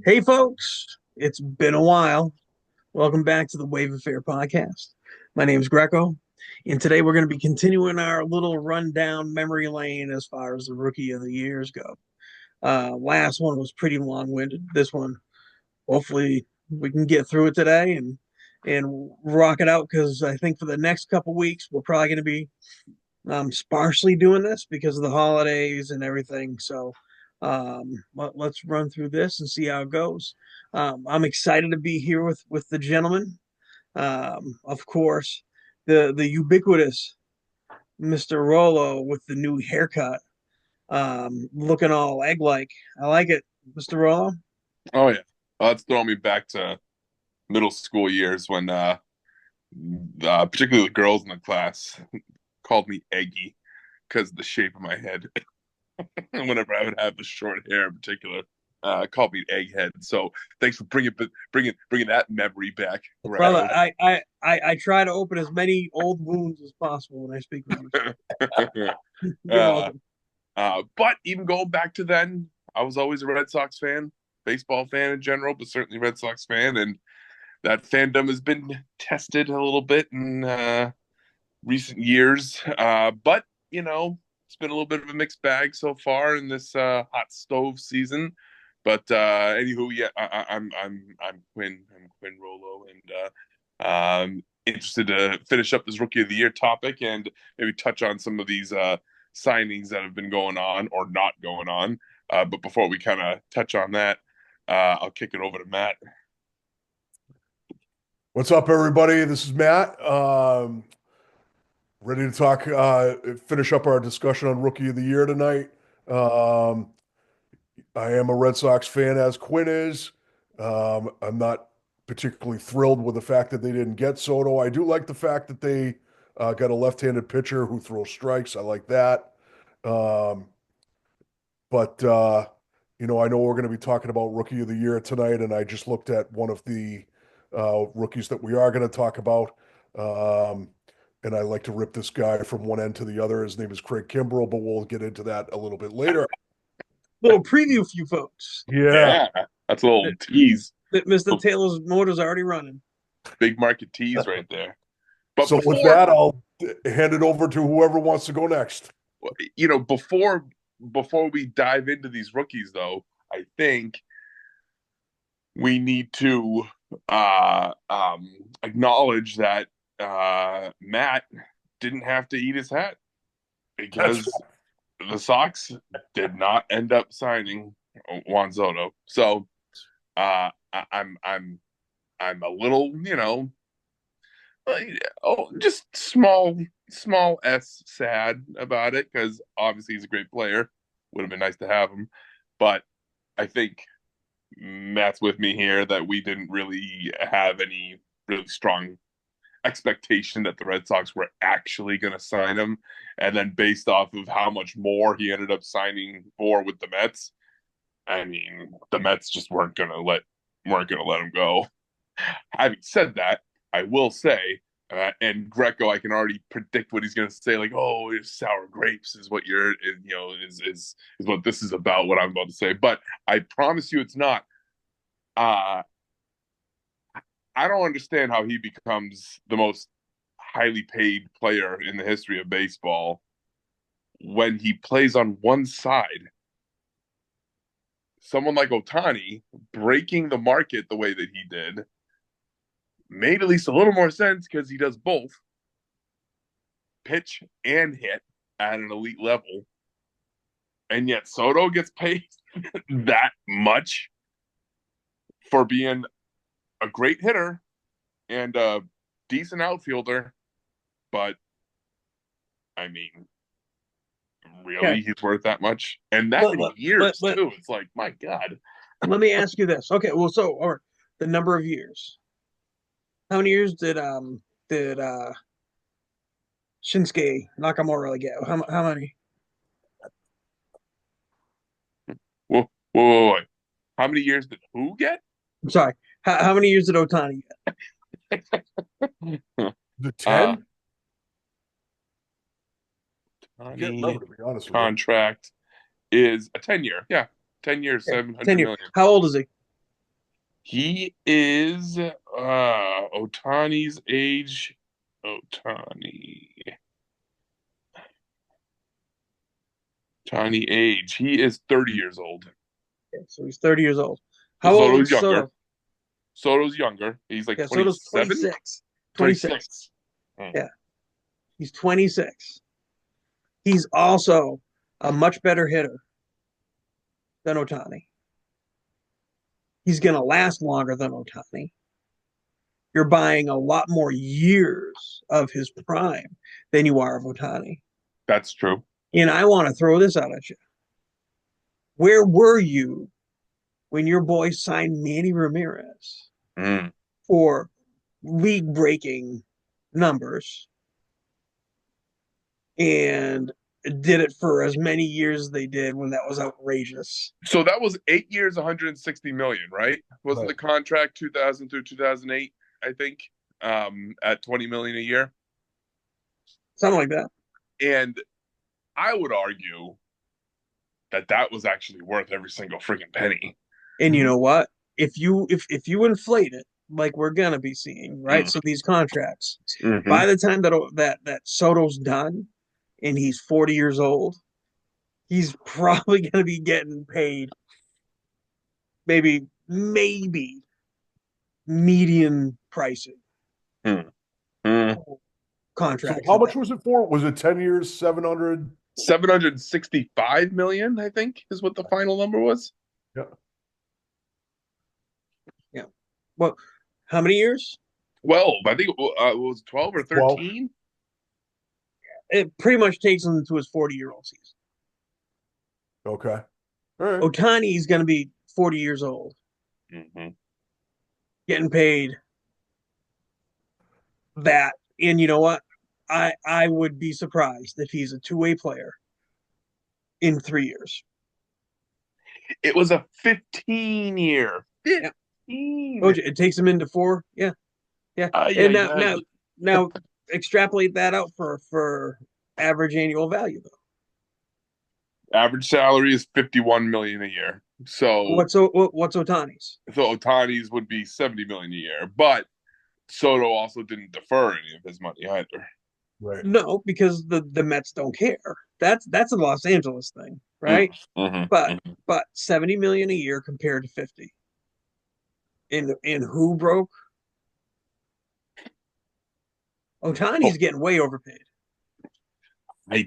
Hey, folks, it's been a while. Welcome back to the Wave Affair podcast. My name is Greco, and today we're going to be continuing our little rundown memory lane as far as the rookie of the years go. Last one was pretty long winded. This one, hopefully, we can get through it today and rock it out because I think for the next couple weeks, we're probably going to be sparsely doing this because of the holidays and everything. So let's run through this and see how it goes. I'm excited to be here with the gentleman. Of course, the ubiquitous Mr. Rolo with the new haircut, looking all egg like. I like it, Mr. Rolo. Oh yeah, that's throwing me back to middle school years when, particularly the girls in the class called me Eggy because of the shape of my head. Whenever I would have the short hair, in particular, called me Egghead. So thanks for bringing that memory back. Brother, Right. I try to open as many old wounds as possible when I speak with you. You're uh, welcome. but even going back to then, I was always a Red Sox fan, baseball fan in general, but certainly Red Sox fan, and that fandom has been tested a little bit in recent years. But it's been a little bit of a mixed bag so far in this hot stove season. But anywho, yeah, I'm Quinn. I'm Quinn Rolo, and interested to finish up this Rookie of the Year topic and maybe touch on some of these signings that have been going on or not going on. But before we kind of touch on that, I'll kick it over to Matt. What's up, everybody? This is Matt. Ready to talk, finish up our discussion on Rookie of the Year tonight. Um, I am a Red Sox fan, as Quinn is. I'm not particularly thrilled with the fact that they didn't get Soto. I do like the fact that they got a left-handed pitcher who throws strikes. I like that. Um, but I know we're going to be talking about Rookie of the Year tonight, and I just looked at one of the rookies that we are going to talk about. Um, and I like to rip this guy from one end to the other. His name is Craig Kimbrell, but we'll get into that a little bit later. Little preview for you folks. Yeah. Yeah, that's a little tease. Mr. Taylor's motor's already running. Big market tease right there. But So with before, that, I'll hand it over to whoever wants to go next. before we dive into these rookies, though, I think we need to acknowledge that Matt didn't have to eat his hat That's because the Sox did not end up signing Juan Soto. So I'm a little, just small s sad about it because obviously he's a great player. Would have been nice to have him, but I think Matt's with me here that we didn't really have any really strong expectation that the Red Sox were actually going to sign him, and then based off of how much more he ended up signing for with the Mets, I mean, the Mets just weren't going to let him go. Having said that, I will say, and Greco, I can already predict what he's going to say. Like, oh, it's sour grapes is what is what this is about. What I'm about to say, but I promise you, it's not. Uh, I don't understand how he becomes the most highly paid player in the history of baseball when he plays on one side. Someone like Otani breaking the market the way that he did made at least a little more sense because he does both pitch and hit at an elite level. And yet Soto gets paid that much for being a great hitter and a decent outfielder. But I mean, Okay. really, he's worth that much? And that Let, many let, let, years, let, too. It's like, my God. let me ask you this. Okay, well, so or the number of years. How many years did Shinsuke Nakamura get? How many? Whoa, whoa, whoa, whoa. How many years did who get? I'm sorry. How many years did Otani the uh, 10. I can't Tani remember, to be honest with you. contract is a 10-year. Yeah, 10 years, get? Okay, 700 10 years. million. How old is he? He is Otani's age. Otani. Otani age. He is 30 years old. Okay, so he's 30 years old. So How old Soto's is younger. Soto? Soto's younger. He's like Yeah, Soto's 27, 26. 26. 26. Hmm. Yeah, he's 26. He's also a much better hitter than Otani. He's going to last longer than Otani. You're buying a lot more years of his prime than you are of Otani. That's true. And I want to throw this out at you. Where were you when your boy signed Manny Ramirez Mm. for league breaking numbers and did it for as many years as they did when that was outrageous? So that was 8 years, 160 million, right? Wasn't Right. the contract 2000 through 2008? I think at 20 million a year. Something like that. And I would argue that that was actually worth every single freaking penny. And you Mhm. know what? If you inflate it like we're gonna be seeing, right? Mm. So these contracts, Mm-hmm. by the time that Soto's done and he's 40 years old, he's probably gonna be getting paid maybe median pricing Mm. Mm. So contracts how at much that. was it for? Was it 10 years, 700? 765 million, I think, is what the final number was. Yeah. Yeah. Well, how many years? 12. I think it was 12 or 12. 13. It pretty much takes him to his 40-year-old season. Okay. All right. Otani's going to be 40 years old, Mm-hmm. getting paid that. And you know what? I would be surprised if he's a two-way player in 3 years. It was a 15 year. Yeah. 15. It takes him into four. Yeah. Yeah. Ay, And ay, now ay. now now extrapolate that out for average annual value though. Average salary is 51 million a year. So What's Otani's? Otani's would be 70 million a year. But Soto also didn't defer any of his money either. Right. No, because the Mets don't care. That's a Los Angeles thing, right? Mm-hmm. But Mm-hmm. 70 million a year compared to 50. In who broke? Oh, Otani's getting way overpaid. I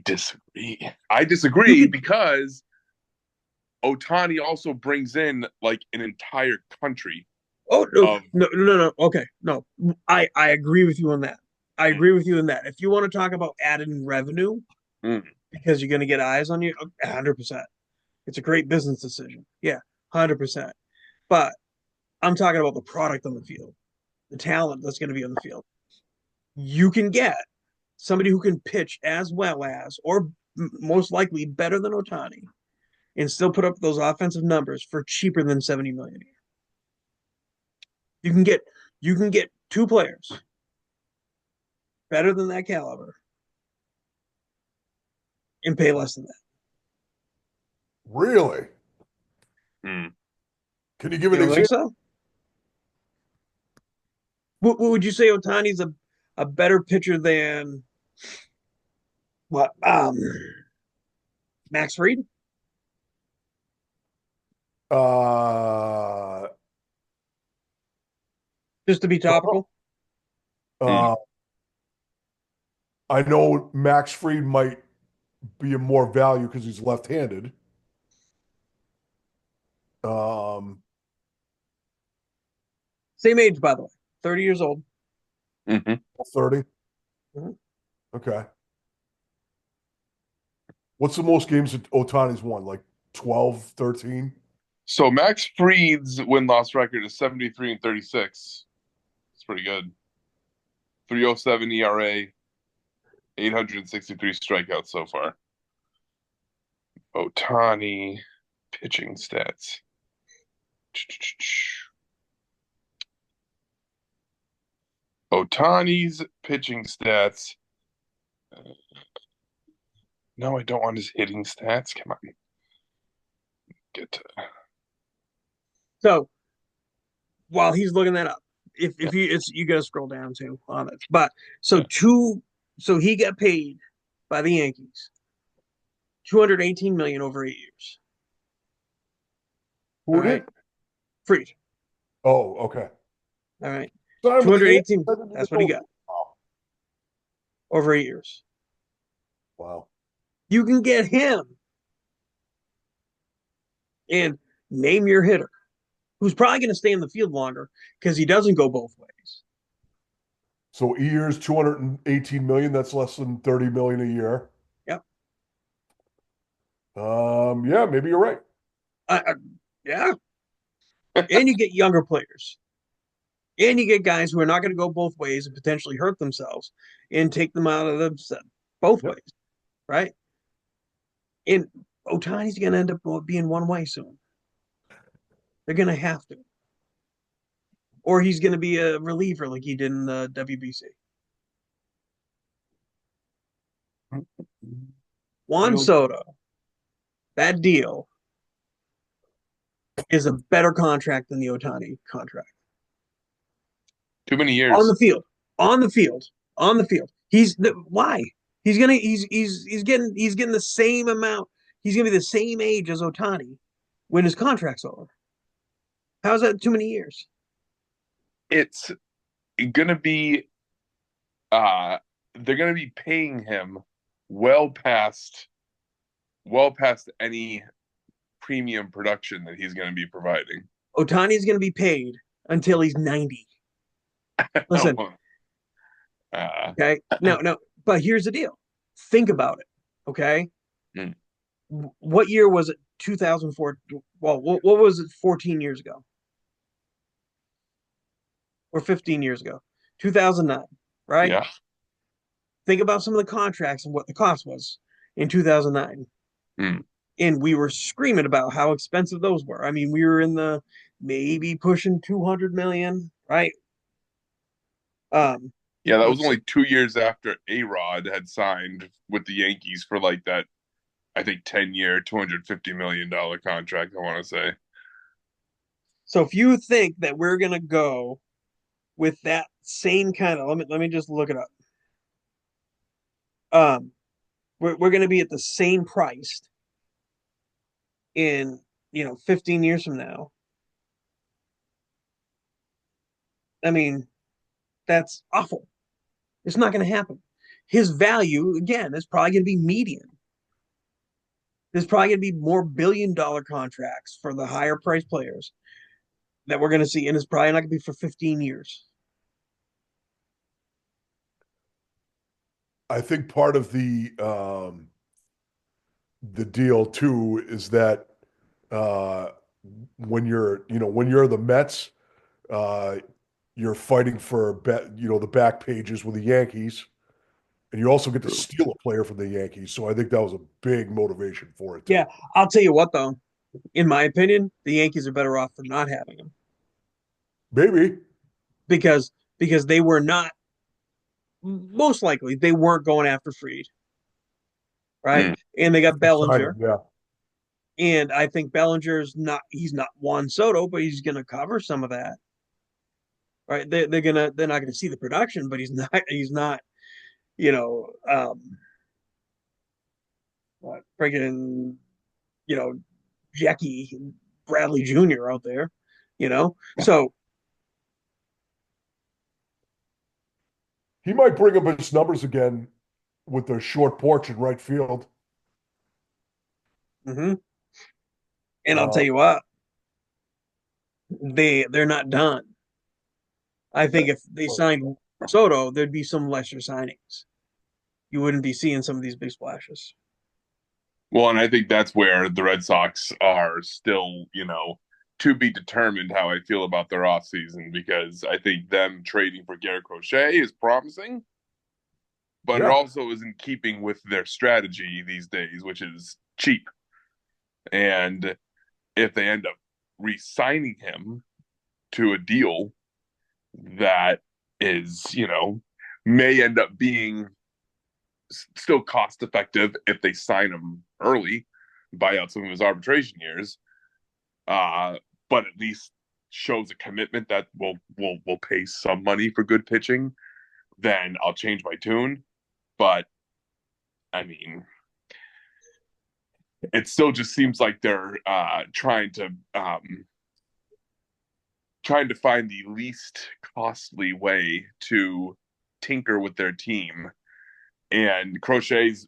disagree. You could Because Otani also brings in like an entire country Oh no, of no, no, no. Okay, no. I agree with you on that. I agree with you on that. If you want to talk about adding revenue mm, because you're going to get eyes on you, 100%. It's a great business decision. Yeah, 100%. But I'm talking about the product on the field, the talent that's going to be on the field. You can get somebody who can pitch as well as, or most likely better than Otani, and still put up those offensive numbers for cheaper than 70 million a year. You can get two players better than that caliber and pay less than that. Really? mm. Can you give You an don't think example? so? What would you say Otani's a better pitcher than what? Max Fried? Uh, Just to be no. topical? Mm. Uh, I know Max Fried might be a more value because he's left-handed. Um, Same age, by the way. 30 years old. Mm-hmm. 30. Mhm. Okay. What's the most games that Otani's won? Like 12, 13? So Max Fried's win-loss record is 73-36. It's pretty good. 307 ERA, 863 strikeouts so far. Otani pitching stats. Otani's pitching stats. No, I don't want his hitting stats. Come on. Get to So while he's looking that up, if you it's you gotta scroll down too on it. But Yeah. so he got paid by the Yankees 218 million over 8 years. All Who right. did? Freed. Oh, okay. All right. Signed with the Yankees. 218. I didn't even That's what he know got that. Wow. over 8 years. Wow. You can get him and name your hitter who's probably going to stay in the field longer because he doesn't go both ways. So years, 218 million, that's less than 30 million a year. Yep. Yeah, maybe you're right. Uh, yeah. And you get younger players. And you get guys who are not going to go both ways and potentially hurt themselves and take them out of the both Yep. ways, right? And Otani's going to end up being one way soon. They're going to have to. Or he's going to be a reliever like he did in the WBC. Juan Soto, that deal is a better contract than the Otani contract. Too many On years. the field, on the field, on the field. Why? He's getting the same amount. He's gonna be the same age as Otani when his contract's over. How's that too many years? It's gonna be uh they're gonna be paying him well past any premium production that he's gonna be providing. Otani's gonna be paid until he's 90. Listen, uh, okay? No, but here's the deal. Think about it, okay? mm, What year was it? 2004. Well, what was it 14 years ago? Or 15 years ago? 2009, right? yeah. Think about some of the contracts and what the cost was in 2009. Mm. And we were screaming about how expensive those were. I mean, we were in the maybe pushing 200 million, right? Um, Yeah, that was so, only 2 years after A-Rod had signed with the Yankees for like that, I think 10-year, $250 million contract, I want to say. so if you think that we're gonna go with that same kind of let me just look it up. Um, we're gonna be at the same price in 15 years from now. I mean, that's awful. It's not going to happen. His value, again, is probably going to be median. There's probably going to be more billion-dollar contracts for the higher price players that we're going to see, and it's probably not going to be for 15 years. I think part of the deal too is that uh, when you're the Mets, uh, you're fighting for the back pages with the Yankees, and you also get to True. steal a player from the Yankees. So I think that was a big motivation for it Yeah, too. I'll tell you what, though. In my opinion, the Yankees are better off for not having him Maybe. because they were not most likely they weren't going after Freed, right? Mm. And they got If they sign Bellinger, him, yeah. and I think Bellinger's not he's not Juan Soto, but he's going to cover some of that, right? They're not gonna see the production, but he's not you know what freaking you know Jackie Bradley Jr. out there, so He might bring up his numbers again with the short porch in right field. mhm. And I'll Uh, tell you what, they're not done. I think if they signed Soto, there'd be some lesser signings. You wouldn't be seeing some of these big splashes. Well, and I think that's where the Red Sox are still, to be determined how I feel about their offseason because I think them trading for Garrett Crochet is promising, but it yeah, also is in keeping with their strategy these days, which is cheap. And if they end up re-signing him to a deal that is, may end up being still cost effective if they sign him early, buy out some of his arbitration years. But at least shows a commitment that will pay some money for good pitching, then I'll change my tune. But I mean, it still just seems like they're trying to find the least costly way to tinker with their team. And Crochet's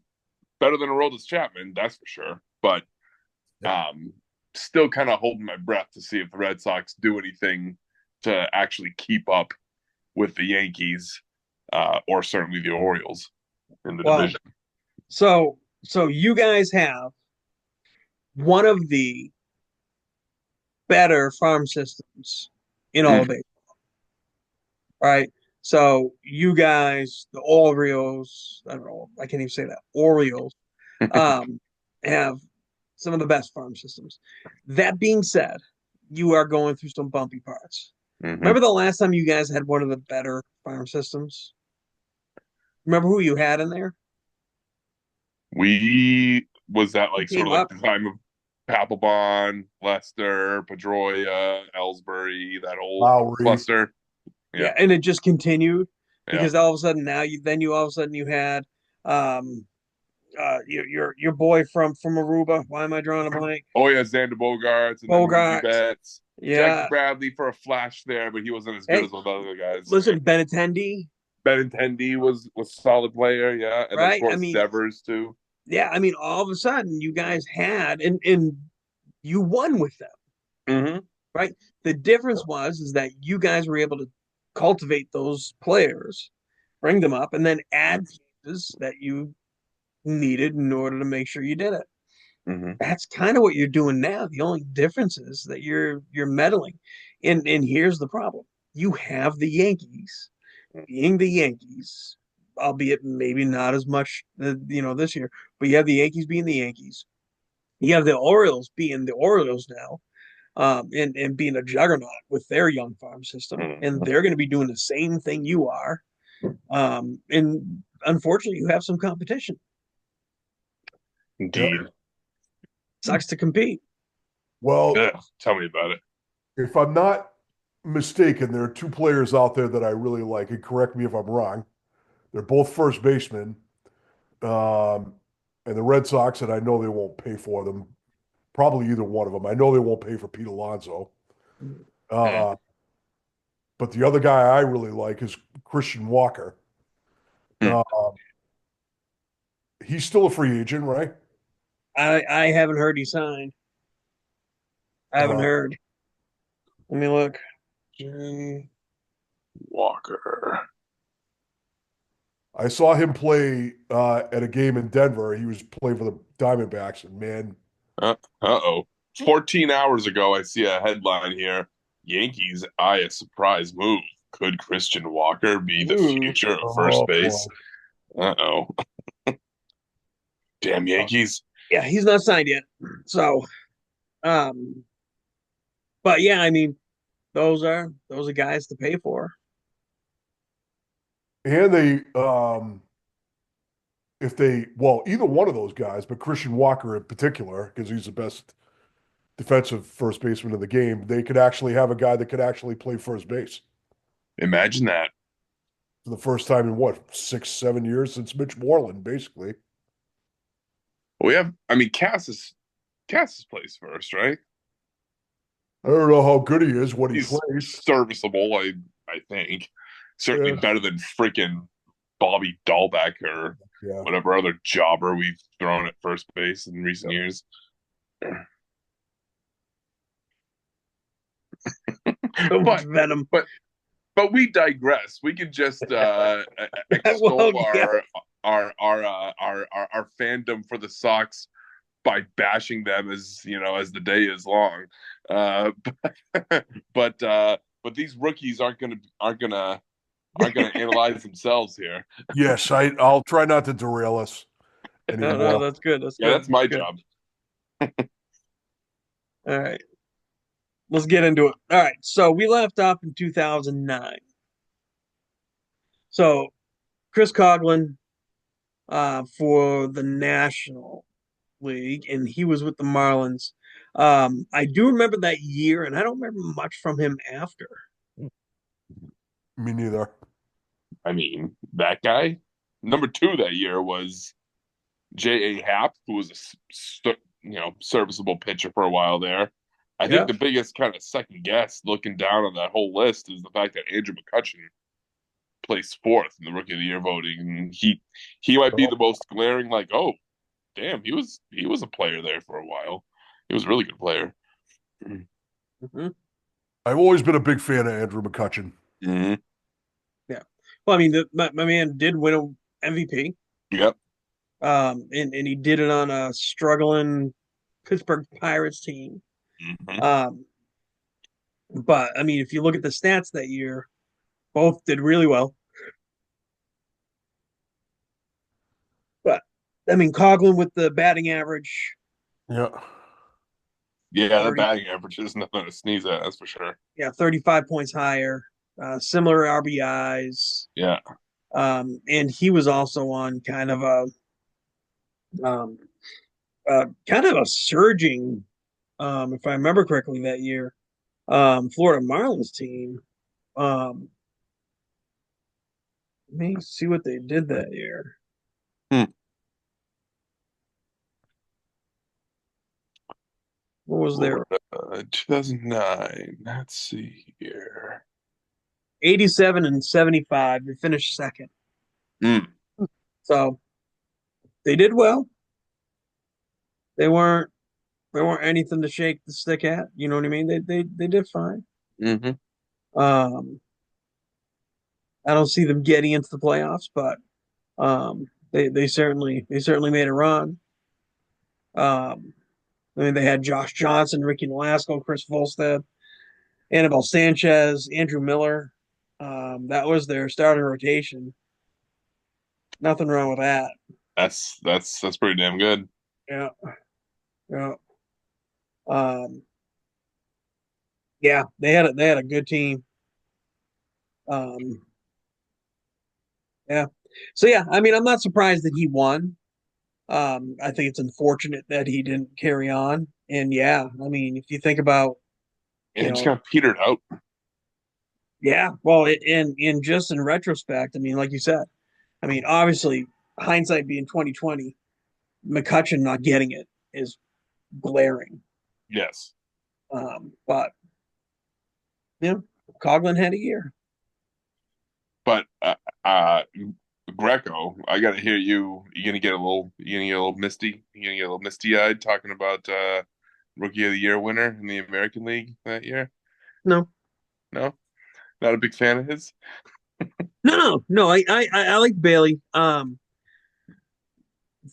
better than Aroldis Chapman, that's for sure. But um, still kind of holding my breath to see if the Red Sox do anything to actually keep up with the Yankees, or certainly the Orioles in the division. So you guys have one of the better farm systems in all of baseball, right? So you guys, the Orioles, I don't know, I can't even say that, Orioles, um, have some of the best farm systems. That being said, you are going through some bumpy parts. Remember the last time you guys had one of the better farm systems? Remember who you had in there? Was that like sort Came of like up. the time of Papelbon, Lester, Pedroia, Ellsbury, that whole Lowry. cluster? Yeah, and it just continued Yeah. because all of a sudden now you all of a sudden you had your boy from Aruba. Why am I drawing a blank? Oh yeah, Xander Bogaerts and then Mookie Bogart. Betts. Yeah. Jackie Bradley for a flash there, but he wasn't as good Hey, as those other guys. listen, Benintendi, Benintendi was a solid player, yeah, and then of right? I course mean, Devers too. yeah, I mean, all of a sudden you guys had and you won with them, Mm-hmm. right? The difference is that you guys were able to cultivate those players, bring them up, and then add pieces that you needed in order to make sure you did it. Mm-hmm. That's kind of what you're doing now. The only difference is that you're meddling. And here's the problem. You have the Yankees being the Yankees, albeit maybe not as much this year, but you have the Yankees being the Yankees. You have the Orioles being the Orioles now, and being a juggernaut with their young farm system, and Mm-hmm. they're going to be doing the same thing you are. And unfortunately, you have some competition. Indeed. Sucks to compete. Well, Yeah, tell me about it. if I'm not mistaken, there are two players out there that I really like, and correct me if I'm wrong. They're both first basemen. Um, and the Red Sox, and I know they won't pay for them. Probably either one of them. I know they won't pay for Pete Alonso. Uh, but the other guy I really like is Christian Walker. Mm. Uh, he's still a free agent, right? I haven't heard he signed. I haven't Uh, heard. Let me look. Jim Walker. I saw him play at a game in Denver. He was playing for the Diamondbacks, and man, Uh-oh. 14 hours ago, I see a headline here. Yankees eye a surprise move. Could Christian Walker be the future of first oh base? boy. Uh-oh. Damn Yankees. Yeah, he's not signed yet. So, um, but yeah, I mean, those are guys to pay for. And if they, well, either one of those guys, but Christian Walker in particular, because he's the best defensive first baseman in the game, they could actually have a guy that could actually play first base Imagine that. for the first time in what, 6, 7 years since Mitch Moreland, basically. I mean, Cassis plays first, right? I don't know how good he is when he He's plays. serviceable, I think. Certainly Yeah. better than freaking Bobby Dahlbeck or Yeah. whatever other jobber we've thrown at first base in recent years. So much But venom. but we digress. We could just extol Well, yeah. our fandom for the Sox by bashing them as as the day is long. Uh, but these rookies aren't gonna analyze themselves here. Yes, I'll try not to derail us No, anymore. that's good. That's Yeah, good. that's my Good. job. All right. Let's get into it. All right. So we left off in 2009. So Chris Coughlin, for the National League, and he was with the Marlins. I do remember that year, and I don't remember much from him after. Me neither. I mean, that guy. Number two that year was J.A. Happ, who was serviceable pitcher for a while there. I think Yeah. the biggest kind of second guess looking down on that whole list is the fact that Andrew McCutchen placed fourth in the Rookie of the Year voting, and he might be Oh, the most glaring. Like, oh, damn, he was a player there for a while. He was a really good player. Hmm. I've always been a big fan of Andrew McCutchen. Mm-hmm. Yeah. Well, I mean, my man did win a MVP. Yep. And he did it on a struggling Pittsburgh Pirates team. Mm-hmm. Um, but I mean, if you look at the stats that year, both did really well. But I mean, Coughlin with the batting average, Yeah. Yeah, the 30, batting average is nothing to sneeze at. That's for sure. yeah, 35 points higher, similar RBIs. Yeah. And he was also on um, kind of a surging, if I remember correctly, that year, Florida Marlins team. Um, Let me see what they did that year. Hmm. What was their Florida, 2009. Let's see here. 87 and 75? They finished second. Mm. So they did well. They weren't they weren't anything to shake the stick at. You know what I mean? They did fine. Mm-hmm. Um, I don't see them getting into the playoffs, but they certainly made a run. I mean, they had Josh Johnson, Ricky Nolasco, Chris Volstead, Anibal Sanchez, Andrew Miller. That was their starting rotation. Nothing wrong with that. That's pretty damn good. Yeah, yeah, um, yeah. They had a good team. Um, yeah. So yeah, I mean, I'm not surprised that he won. I think it's unfortunate that he didn't carry on. And yeah, I mean, if you think about, And you it just know, kind of petered out. yeah, well, in just in retrospect, I mean, like you said, I mean, obviously, hindsight being 2020, McCutcheon not getting it is glaring. Yes. But you know, Coughlin had a year. But Greco, I gotta hear you. You gonna get a little misty. You gonna get a little misty eyed talking about Rookie of the Year winner in the American League that year. No, No, not a big fan of his. no. I like Bailey.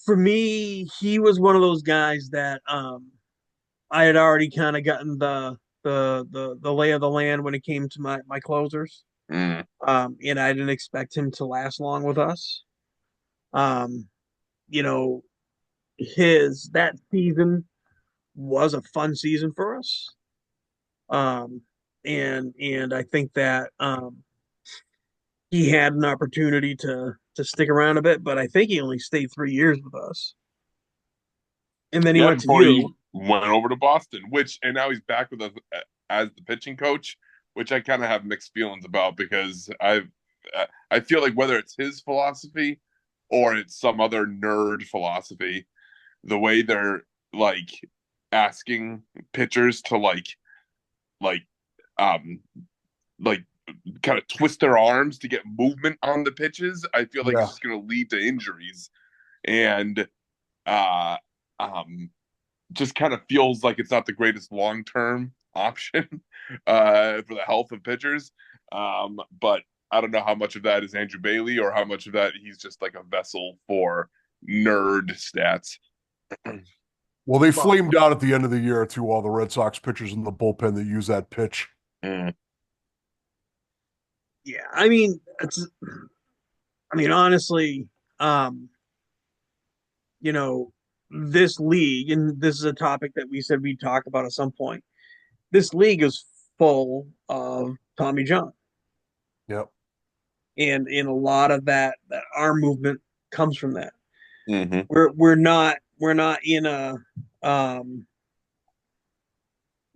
For me, he was one of those guys that I had already kind of gotten the lay of the land when it came to my closers. Mm, And I didn't expect him to last long with us. Um, you know, his that season was a fun season for us. Um, and I think that he had an opportunity to stick around a bit, but I think he only stayed 3 years with us, and then he yeah, went to before he you. went over to Boston, and now he's back with us as the pitching coach, which I kind of have mixed feelings about because I feel like whether it's his philosophy or it's some other nerd philosophy, the way they're like asking pitchers to like um like kind of twist their arms to get movement on the pitches, I feel like it's Yeah. just going to lead to injuries and uh um just kind of feels like it's not the greatest long-term option for the health of pitchers. But I don't know how much of that is Andrew Bailey or how much of that he's just like a vessel for nerd stats. Well, they Well, flamed out at the end of the year too, all the Red Sox pitchers in the bullpen that use that pitch. Mm. yeah, I mean, honestly, um, you know, this league, and this is a topic that we said we'd talk about at some point. This league is full of Tommy John, Yep. and a lot of that arm movement comes from that. Mm-hmm. We're not in a um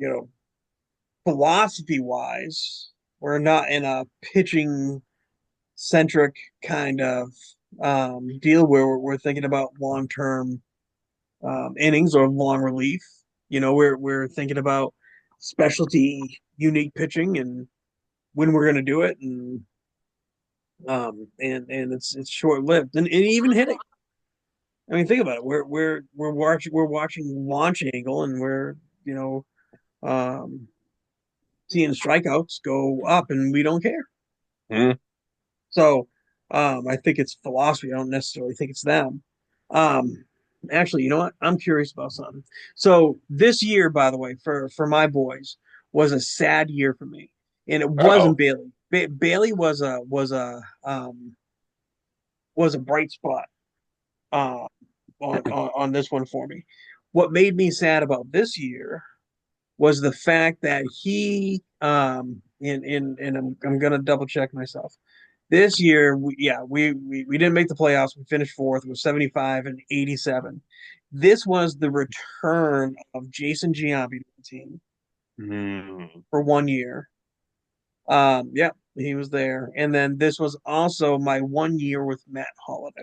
you know, philosophy wise, we're not in a pitching centric kind of deal where we're thinking about long term innings or long relief. We're thinking about specialty, unique pitching and when we're going to do it, and it's short lived and even hitting. I mean, think about it. We're watching launch angle, and we're you know um, seeing strikeouts go up, and we don't care. Mm. So I think it's philosophy. I don't necessarily think it's them. Um, Actually, you know what? I'm curious about something. So this year, by the way, for my boys, was a sad year for me, and it Oh, wasn't Bailey. Bailey was a bright spot uh, on this one for me. What made me sad about this year was the fact that he and I'm gonna double check myself. This year, we didn't make the playoffs. We finished fourth. It was 75 and 87. This was the return of Jason Giambi to the team mm. for 1 year. Yeah, he was there. And then this was also my 1 year with Matt Holliday.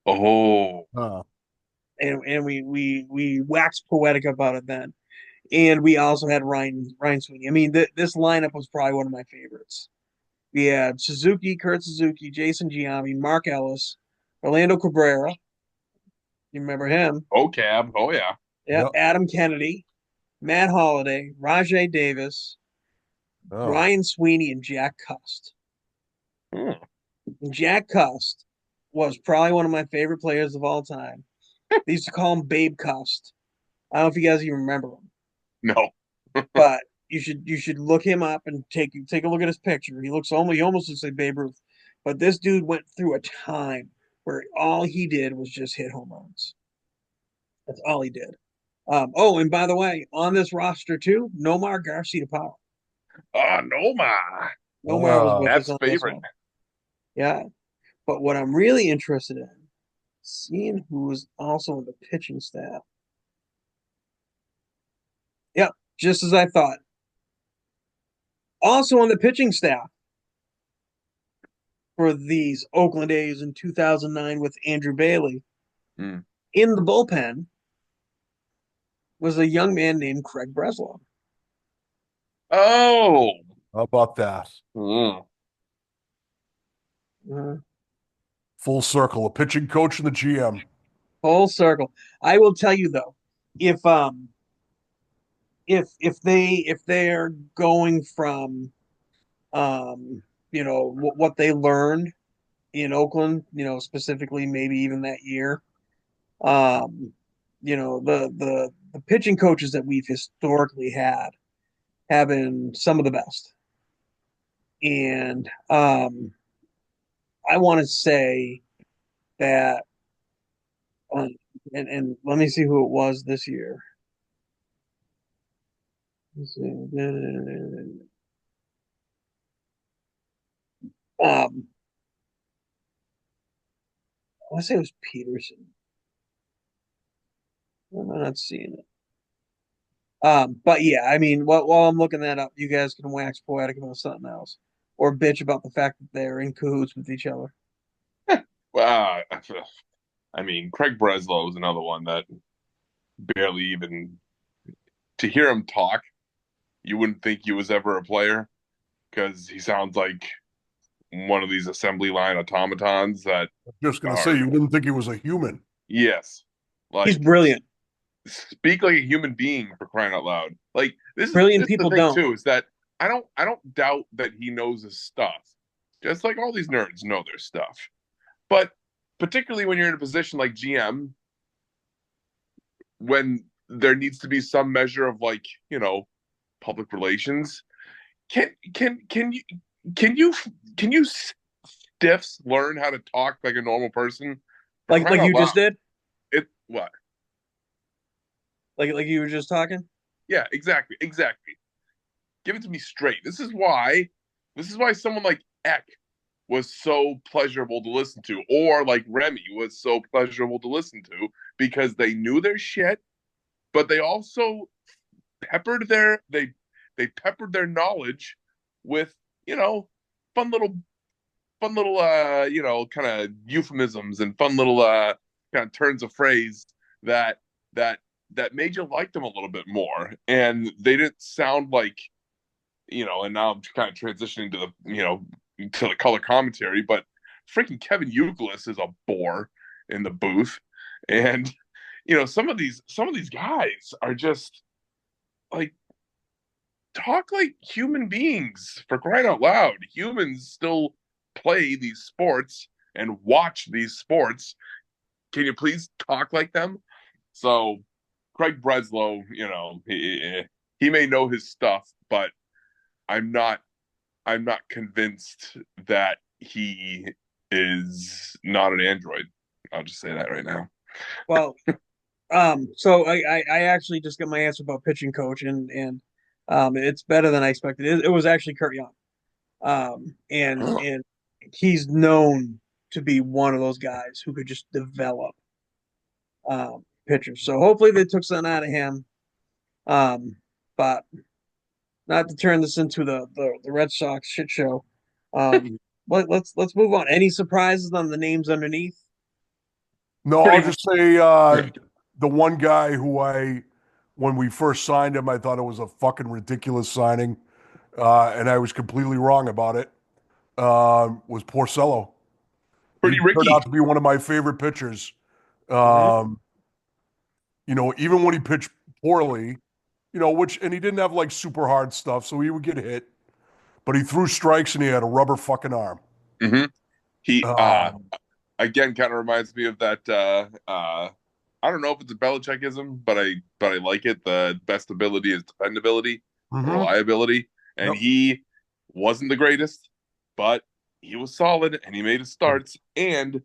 Oh, Huh. And we waxed poetic about it then. And we also had Ryan Sweeney. I mean, this lineup was probably one of my favorites. We had Kurt Suzuki, Jason Giambi, Mark Ellis, Orlando Cabrera. You remember him? oh, Cab. Oh, yeah. Yeah, Yep. Adam Kennedy, Matt Holliday, Rajay Davis, Oh. Ryan Sweeney, and Jack Cust. Mm. And Jack Cust was probably one of my favorite players of all time. They used to call him Babe Cust. I don't know if you guys even remember him, No. but you should look him up and take a look at his picture. He almost looks like Babe Ruth, but this dude went through a time where all he did was just hit home runs. That's all he did. Oh, and by the way, on this roster too, Nomar Garcia Powell. Oh, no, ma. Nomar was with us That's on this favorite. one. Yeah, but what I'm really interested in, seeing who is also in the pitching staff. Yep, just as I thought. Also on the pitching staff for these Oakland A's in 2009 with Andrew Bailey. Mm. In the bullpen was a young man named Craig Breslow. Oh. How about that? Mm. Uh, Full circle, a pitching coach and the GM. Full circle. I will tell you though, if if they're going from um what they learned in Oakland, specifically maybe even that year, um the pitching coaches that we've historically had have been some of the best. And I want to say that um, and let me see who it was this year. Let's see. Um, I want to say it was Peterson. I'm not seeing it. But yeah, I mean, while I'm looking that up, you guys can wax poetic about something else, or bitch about the fact that they're in cahoots with each other. Wow. I mean, Craig Breslow is another one that barely even to hear him talk, you wouldn't think he was ever a player because he sounds like one of these assembly line automatons that Just gonna say are, you wouldn't think he was a human. yes, He's like brilliant. speak like a human being for crying out loud. Like this is Brilliant this is the people thing don't. too, is that I don't doubt that he knows his stuff. Just like all these nerds know their stuff. But particularly when you're in a position like GM, when there needs to be some measure of like, public relations, can can can you can you can you stiffs learn how to talk like a normal person? For Like crying like out you loud. just did. It what? Like you were just talking. Yeah, exactly, exactly. Give it to me straight. This is why someone like Eck was so pleasurable to listen to, or like Remy was so pleasurable to listen to, because they knew their shit, but they also they peppered their knowledge with, you know, fun little kind of euphemisms and fun little kind of turns of phrase that that that made you like them a little bit more. And they didn't sound like, and now I'm kind of transitioning to the color commentary, but freaking Kevin Youkilis is a bore in the booth. And some of these guys are just like, talk like human beings, for crying out loud. Humans still play these sports and watch these sports. Can you please talk like them? So Craig Breslow, he may know his stuff, but I'm not convinced that he is not an android. I'll just say that right now. Well, so I actually just got my answer about pitching coach, and it's better than I expected. It was actually Kurt Young, and he's known to be one of those guys who could just develop pitchers. So hopefully they took something out of him. But not to turn this into the Red Sox shit show. Let's move on. Any surprises on the names underneath? No, Pretty I'll just say the one guy when we first signed him, I thought it was a fucking ridiculous signing, and I was completely wrong about it. Was Porcello. He pretty turned Ricky. out to be one of my favorite pitchers. Mm-hmm. Even when he pitched poorly, and he didn't have like super hard stuff, so he would get hit, but he threw strikes and he had a rubber fucking arm. Mm-hmm. He Um, again kind of reminds me of that. I don't know if it's a Belichickism, but I like it. The best ability is dependability, mhm. reliability, and Yep. he wasn't the greatest, but he was solid and he made his starts, and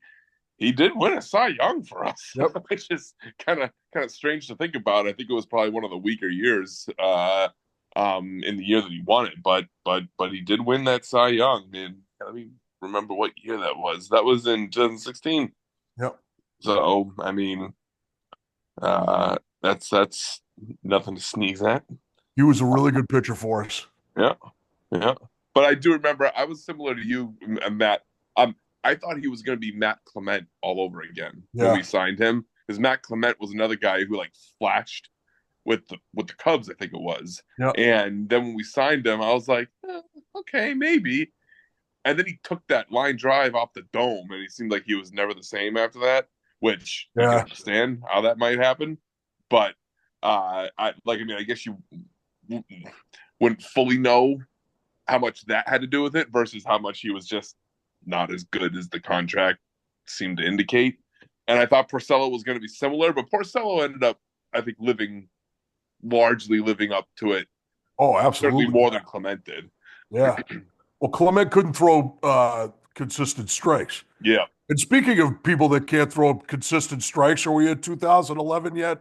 he did win a Cy Young for us, Yep. which is kind of strange to think about. I think it was probably one of the weaker years in the year that he won it, but he did win that Cy Young. Man, let me remember what year that was. That was in 2016. Yep. So I mean, that's nothing to sneeze at. He was a really good pitcher for us. Yeah, yeah. But I do remember I was similar to you, Matt. I thought he was going to be Matt Clement all over again when Yeah. we signed him, because Matt Clement was another guy who like flashed with the Cubs, I think it was. Yep. And then when we signed him, I was like, okay, maybe. And then he took that line drive off the dome, and he seemed like he was never the same after that, which you can Yeah. understand how that might happen. But I guess you wouldn't fully know how much that had to do with it versus how much he was just not as good as the contract seemed to indicate. And I thought Porcello was going to be similar, but Porcello ended up, I think, largely living up to it. Oh, Certainly absolutely. more than Clement did. Yeah. Well, Clement couldn't throw consistent strikes. Yeah. And speaking of people that can't throw consistent strikes, are we at 2011 yet?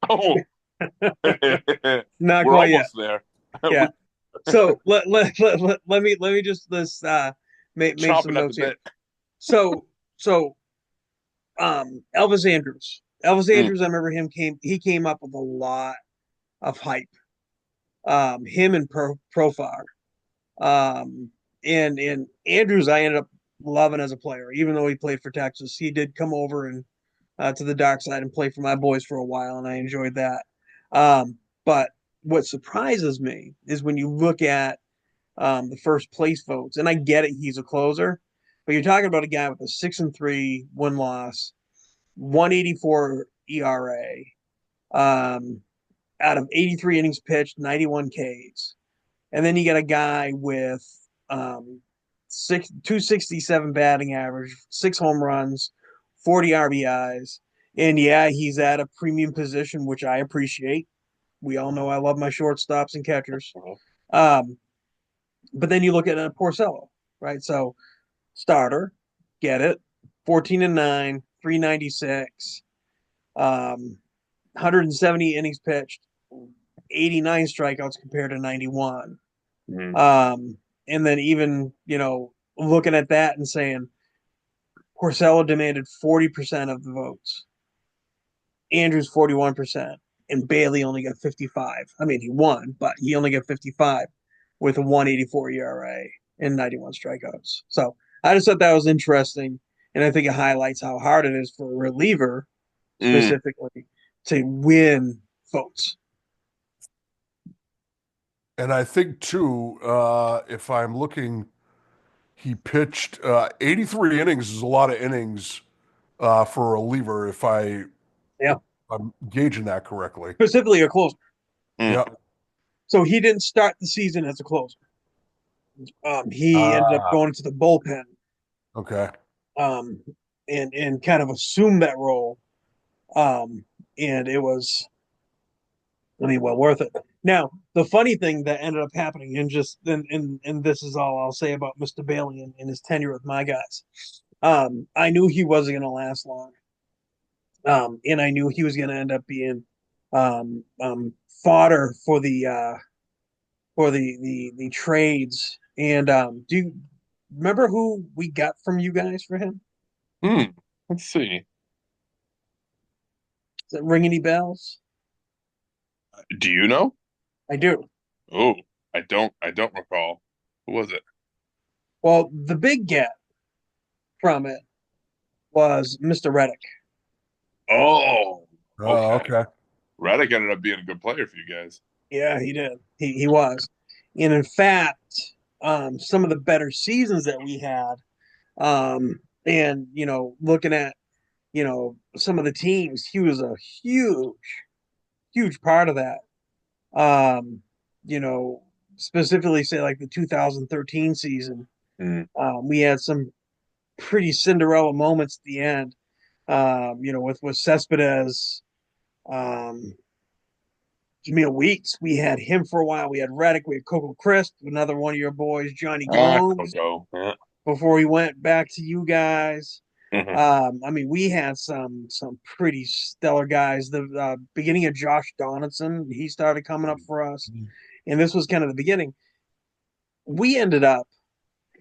Oh, Not we're quite yet. almost there. Yeah. So let me just make some Chopping at the notes here. bit. So Elvis Andrews. Elvis Mm. Andrews, I remember he came up with a lot of hype. Him and Profar. And Andrews I ended up loving as a player, even though he played for Texas. He did come over and to the dark side and play for my boys for a while, and I enjoyed that. But what surprises me is when you look at the first place votes, and I get it, he's a closer, but you're talking about a guy with a 6-3 win loss, 184 ERA, out of 83 innings pitched, 91 Ks. And then you got a guy with 267 batting average, 6 home runs, 40 RBIs. And yeah, he's at a premium position, which I appreciate. We all know I love my shortstops and catchers. Um, but then you look at a Porcello, right? So starter, get it, 14-9, 396, 170 innings pitched, 89 strikeouts compared to 91. Mm. And then even, looking at that and saying Porcello demanded 40% of the votes, Andrews 41%, and Bailey only got 55. I mean, he won, but he only got 55 with a 184 ERA and 91 strikeouts. So I just thought that was interesting, and I think it highlights how hard it is for a reliever Mm. specifically to win votes. And I think too, if I'm looking, he pitched 83 innings is a lot of innings for a reliever, if Yeah, I'm gauging that correctly. specifically a closer. Mm. Yeah. So he didn't start the season as a closer. He ended up Ah, going to the bullpen, okay. um, and kind of assumed that role. And it was, I mean, well worth it. Now, the funny thing that ended up happening, and this is all I'll say about Mr. Bailey and his tenure with my guys. I knew he wasn't going to last long, and I knew he was going to end up being fodder for the trades. And do you remember who we got from you guys for him? Mm. Let's see. Does that ring any bells? Do you know? I do. Oh, I don't. I don't recall. Who was it? Well, the big get from it was Mr. Reddick. Oh, Oh, okay. okay. Reddick ended up being a good player for you guys. Yeah, he did. He was. And in fact, some of the better seasons that we had, and looking at some of the teams, he was a huge part of that. Um, you know, specifically say like the 2013 season. Mm. We had some pretty Cinderella moments at the end. With Cespedes, um, Jameel Weeks. We had him for a while. We had Reddick. We had Coco Crisp, another one of your boys, Johnny Gomes, Coco. Yeah. before he went back to you guys. Mhm. I mean, we had some pretty stellar guys. The beginning of Josh Donaldson, he started coming up for us, and this was kind of the beginning. We ended up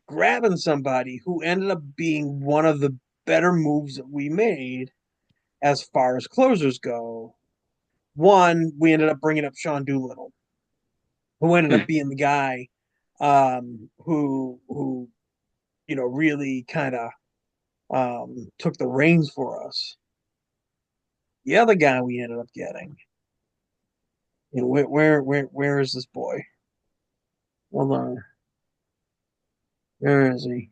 grabbing somebody who ended up being one of the better moves that we made as far as closers go. One, we ended up bringing up Sean Doolittle, who ended up Mm. being the guy who really kind of took the reins for us. The other guy we ended up getting, where is this boy? Hold on, where is he?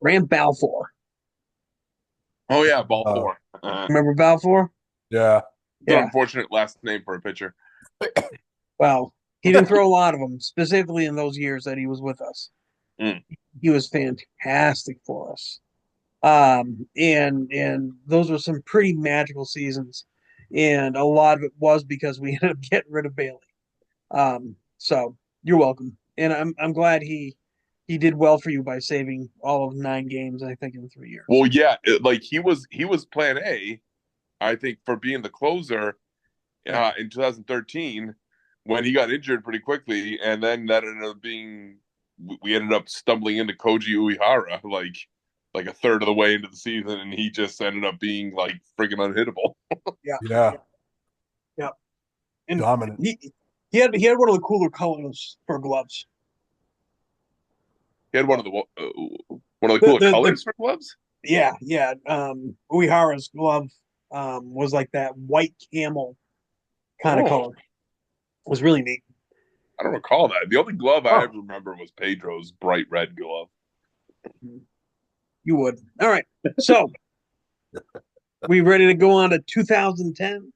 Graham Balfour. Oh yeah, ball Uh, four. Remember Balfour? yeah. It's an Yeah. unfortunate last name for a pitcher. Well, he didn't throw a lot of them, specifically in those years that he was with us. Mm. He was fantastic for us. And those were some pretty magical seasons, and a lot of it was because we ended up getting rid of Bailey. So you're welcome, and I'm glad he did well for you by saving all of 9 games, I think, in 3 years. Well, yeah, like he was Plan A, I think, for being the closer in 2013 when he got injured pretty quickly, and then that ended up being we ended up stumbling into Koji Uehara like a third of the way into the season, and he just ended up being like freaking unhittable. Yeah, Yeah. yeah, and Dominant. he had one of the cooler colors for gloves. He had Yeah. one of the The cooler the, the colors for gloves. yeah. Uehara's glove was like that white camel kind of Oh, color. It was really neat. I don't recall that. The only glove I Oh, ever remember was Pedro's bright red glove. you would. All right. So we ready to go on to 2010?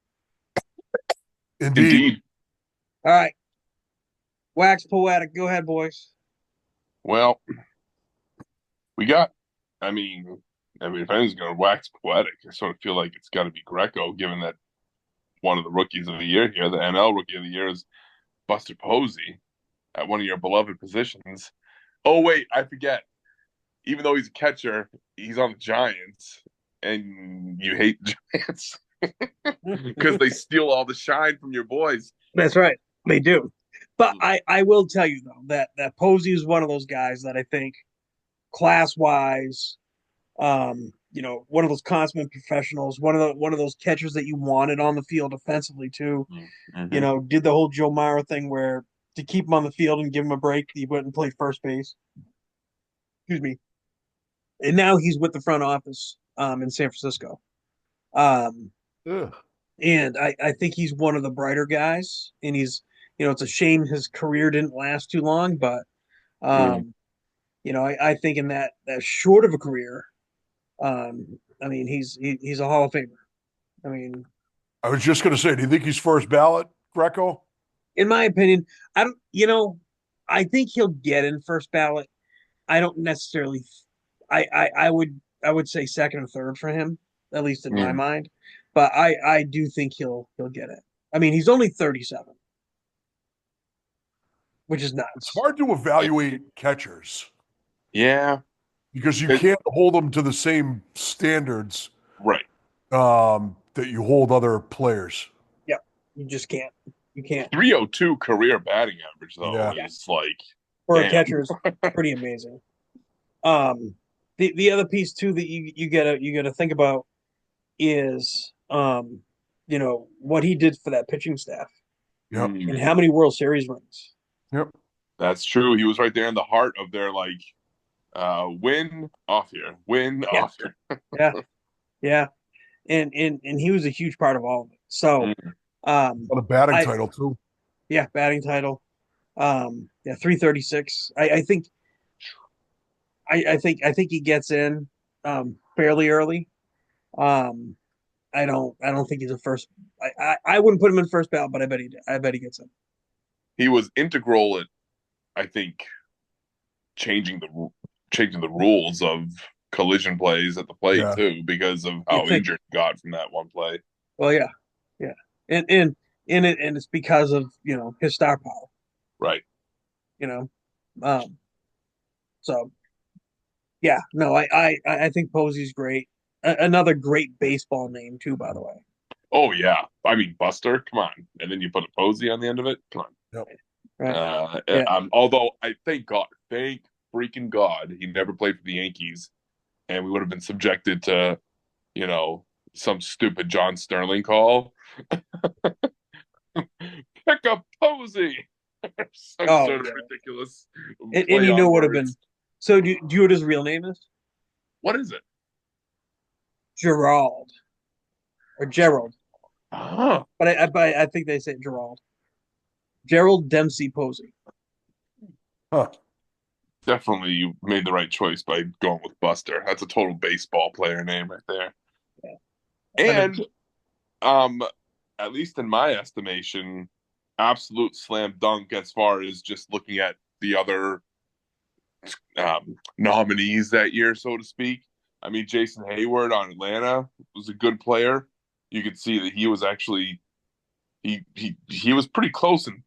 Indeed. Indeed. All right. Wax poetic. Go ahead, boys. Well, we got. I mean, if anyone's going to wax poetic, I sort of feel like it's got to be Greco, given that one of the rookies of the year here, the NL rookie of the year, is Buster Posey at one of your beloved positions. Oh wait, I forget. Even though he's a catcher, he's on the Giants, and you hate the Giants because they steal all the shine from your boys. That's right. They do. But I will tell you though that Posey is one of those guys that I think class wise, one of those consummate professionals, one of those catchers that you wanted on the field offensively too. Mm-hmm. Did the whole Joe Mauer thing where to keep him on the field and give him a break, he went and played first base. Excuse me. And now he's with the front office in San Francisco. Um, Ugh. and I think he's one of the brighter guys. And it's a shame his career didn't last too long, but Mm. I think in that short of a career, I mean, he's a Hall of Famer. I mean, I was just going to say, do you think he's first ballot, Greco? in my opinion, I don't. I think he'll get in first ballot. I don't necessarily. I would say second or third for him, at least in my Mm. mind. But I do think he'll get it. I mean, he's only 37, which is It's nuts. hard to evaluate catchers Yeah. because you It- can't hold them to the same standards right. that you hold other players. Yep, you just can't. You can't. 302 career batting average though Yeah. Yeah, is like for a damn. catcher is pretty amazing. Um, the other piece too that you gotta think about is what he did for that pitching staff Yep. Mm. and how many World Series rings. Yep. That's true. He was right there in the heart of their win off here, win Yeah, off here. yeah, yeah, and he was a huge part of all of it. So, Mm. um, On a batting I title too. yeah, batting title, yeah, 336. I think he gets in, fairly early. Um, I don't think he's a first. I wouldn't put him in first ballot, but I bet he gets in. He was integral at, I think, changing the rules of collision plays at the plate Yeah. too, because of You how think? injured he got from that one play. Well, yeah, yeah, and it's because of his star power. Right. You know, um, so yeah, no, I think Posey's great. Another great baseball name too, by the way. Oh yeah. I mean Buster, come on. And then you put a Posey on the end of it. Come on. Yep. Right? Yeah. Although I thank freaking God, he never played for the Yankees, and we would have been subjected to, you know, some stupid John Sterling call. Pick up Posey, some Oh sort of yeah. ridiculous And play you know on what have been. words. So do you know what his real name is? What is it? Gerald or Gerald, Ah, but I think they say Gerald. Gerald Dempsey Posey. Huh. definitely you made the right choice by going with Buster. That's a total baseball player name right there. Yeah. And um, at least in my estimation, absolute slam dunk as far as just looking at the other nominees that year, so to speak. I mean, Jason Hayward on Atlanta was a good player. You could see that he was actually he was pretty close in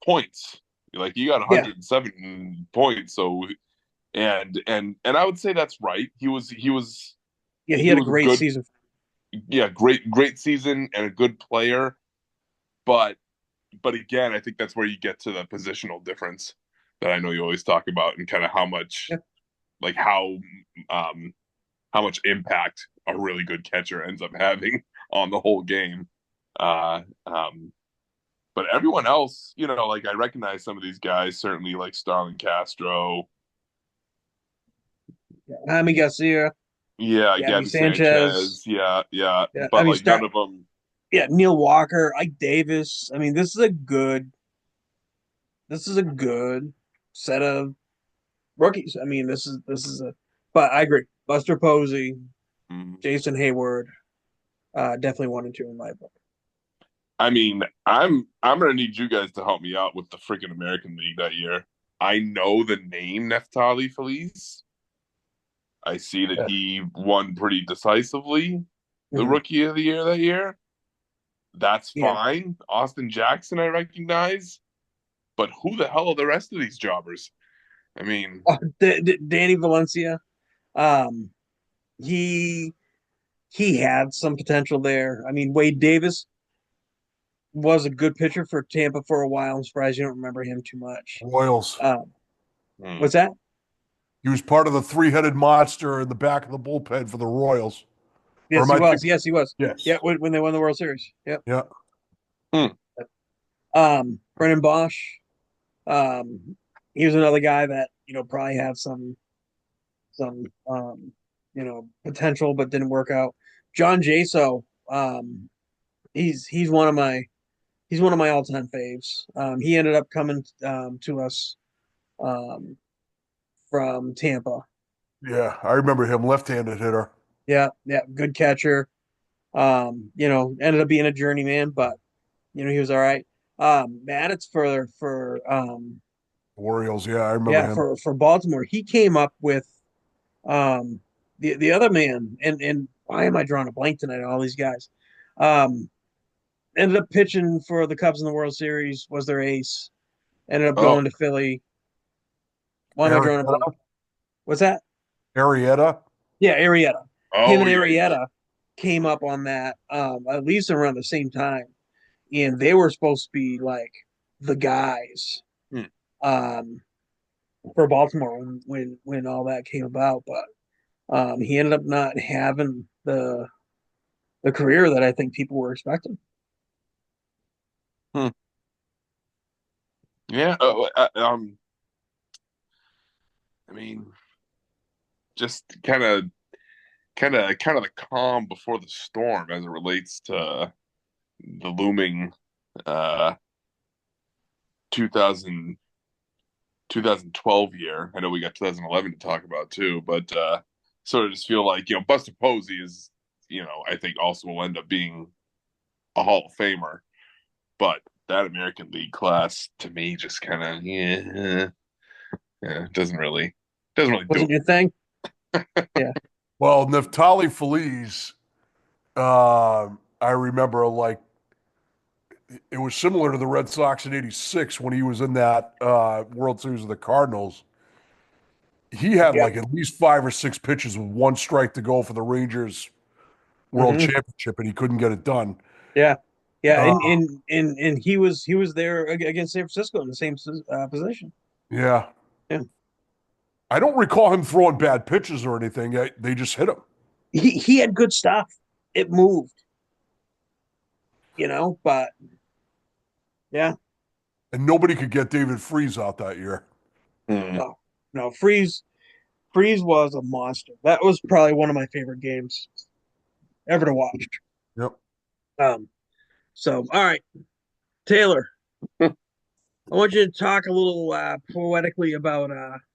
points. Like he got Yeah, 107 points. So and I would say that's right. yeah, he He had a was a great good, season. yeah, great season and a good player. But again, I think that's where you get to the positional difference that I know you always talk about and kind of how much Yeah, like um how much impact a really good catcher ends up having on the whole game. Uh, um, but everyone else, like I recognize some of these guys, certainly like Starlin Castro, yeah. Jaime Garcia, yeah, Gabby Gabby Sanchez. Sanchez, yeah, Yeah, I but mean, like none of them. Neil Walker, Ike Davis. I mean, this is a good set of rookies. I mean, but I agree. Buster Posey, Mm. Jason Hayward, definitely 1 and 2 in my book. I mean, I'm gonna need you guys to help me out with the freaking American League that year. I know the name Neftali Feliz. I see that Yeah. he won pretty decisively the Mhm. Rookie of the Year that year. That's Yeah, fine. Austin Jackson, I recognize, but who the hell are the rest of these jobbers? I mean, Danny Valencia. Um, he he had some potential there. I mean, Wade Davis was a good pitcher for Tampa for a while. I'm surprised you don't remember him too much. Royals. Um, hmm. what's that? He was part of the three-headed monster in the back of the bullpen for the Royals. Or Yes, am he I was. thinking? Yes, he was. Yes. Yeah, when they won the World Series. Yep. Yeah. Hmm. Brennan Bosch. He was another guy that probably have some potential, but didn't work out. John Jaso. He's one of my all time faves. He ended up coming to us um, from Tampa. Yeah. I remember him, left-handed hitter. Yeah, yeah, good catcher. Ended up being a journeyman, but he was all right. Maddox Orioles. Yeah, I remember him. for Baltimore. He came up with um the other man, and why am I drawing a blank tonight on all these guys? Um, Ended up pitching for the Cubs in the World Series. Was their ace. Ended up Oh, going to Philly. Why am I drawing a blank? Arrieta. What's that? Arrieta. Yeah, Arrieta. Him oh and yeah, yeah. Arrieta came up on that at least around the same time, and they were supposed to be like the guys Hmm. um, for Baltimore when all that came about. But he ended up not having the career that I think people were expecting. Hmm. Yeah. I mean, just kind of the calm before the storm as it relates to the looming uh 2000 2012 year. I know we got 2011 to talk about too, but sort of just feel like, Buster Posey is, I think also will end up being a Hall of Famer, but that American League class to me just kind of, yeah, doesn't really do Wasn't your thing? Yeah. Well, Neftali Feliz, I remember like it was similar to the Red Sox in '86 when he was in that World Series of the Cardinals. He had Yeah. like at least 5 or 6 pitches with one strike to go for the Rangers World Hmm. Championship, and he couldn't get it done. Yeah. Yeah. Uh, And he was there against San Francisco in the same position. yeah. Yeah. I don't recall him throwing bad pitches or anything. They just hit him. He had good stuff. It moved, but yeah. And nobody could get David Freese out that year. Hmm. No, no. Freeze was a monster. That was probably one of my favorite games ever to watch. Yep. Um, all right, Taylor, I want you to talk a little poetically about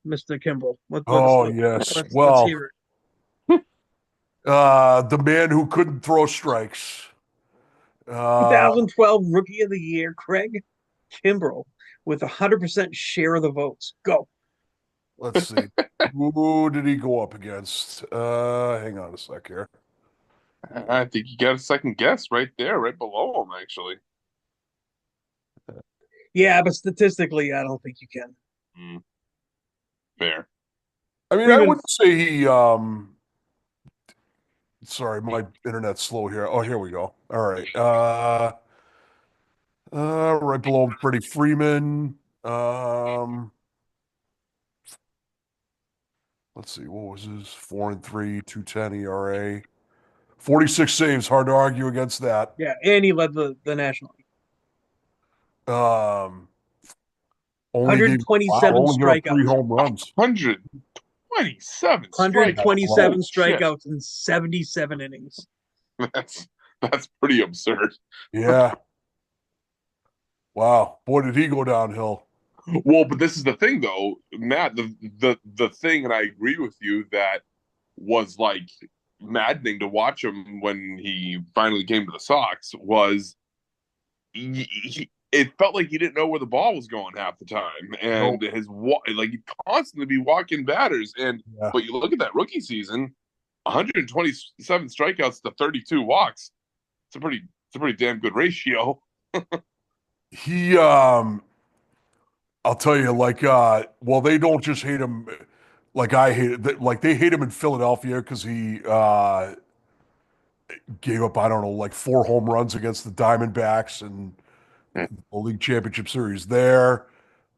Mr. Kimbrell. Oh, yes. Let's Well, hear it. the man who couldn't throw strikes. Uh, 2012 Rookie of the Year, Craig Kimbrell, with 100% share of the votes. Go. let's see. Who did he go up against? Hang on a sec here. I think you got a second guess right there, right below him, actually. Yeah, but statistically, I don't think you can. Hmm. Fair. I mean, I Freeman, wouldn't say he sorry, my internet's slow here. Oh, here we go. All right. Right below him, Freddie Freeman. Let's see, what was his 4-3, 210 ERA, 46 saves. Hard to argue against that. yeah, and he led the National League. Um, only gave wow, 127 only gave up three strikeouts. home runs. 127 strikeouts. 127 Holy shit. strikeouts in 77 innings. That's that's pretty absurd. Yeah. Wow. Boy, did he go downhill. Well, but this is the thing though, Matt, the thing, and I agree with you, that was like maddening to watch him when he finally came to the Sox was it felt like he didn't know where the ball was going half the time, and Nope. like he'd constantly be walking batters. And Yeah. but you look at that rookie season, 127 strikeouts to 32 walks. It's a pretty damn good ratio. He I'll tell you, like well, they don't just hate him like I hate it. Like they hate him in Philadelphia because he gave up, I don't know, like 4 home runs against the Diamondbacks and the league championship series there.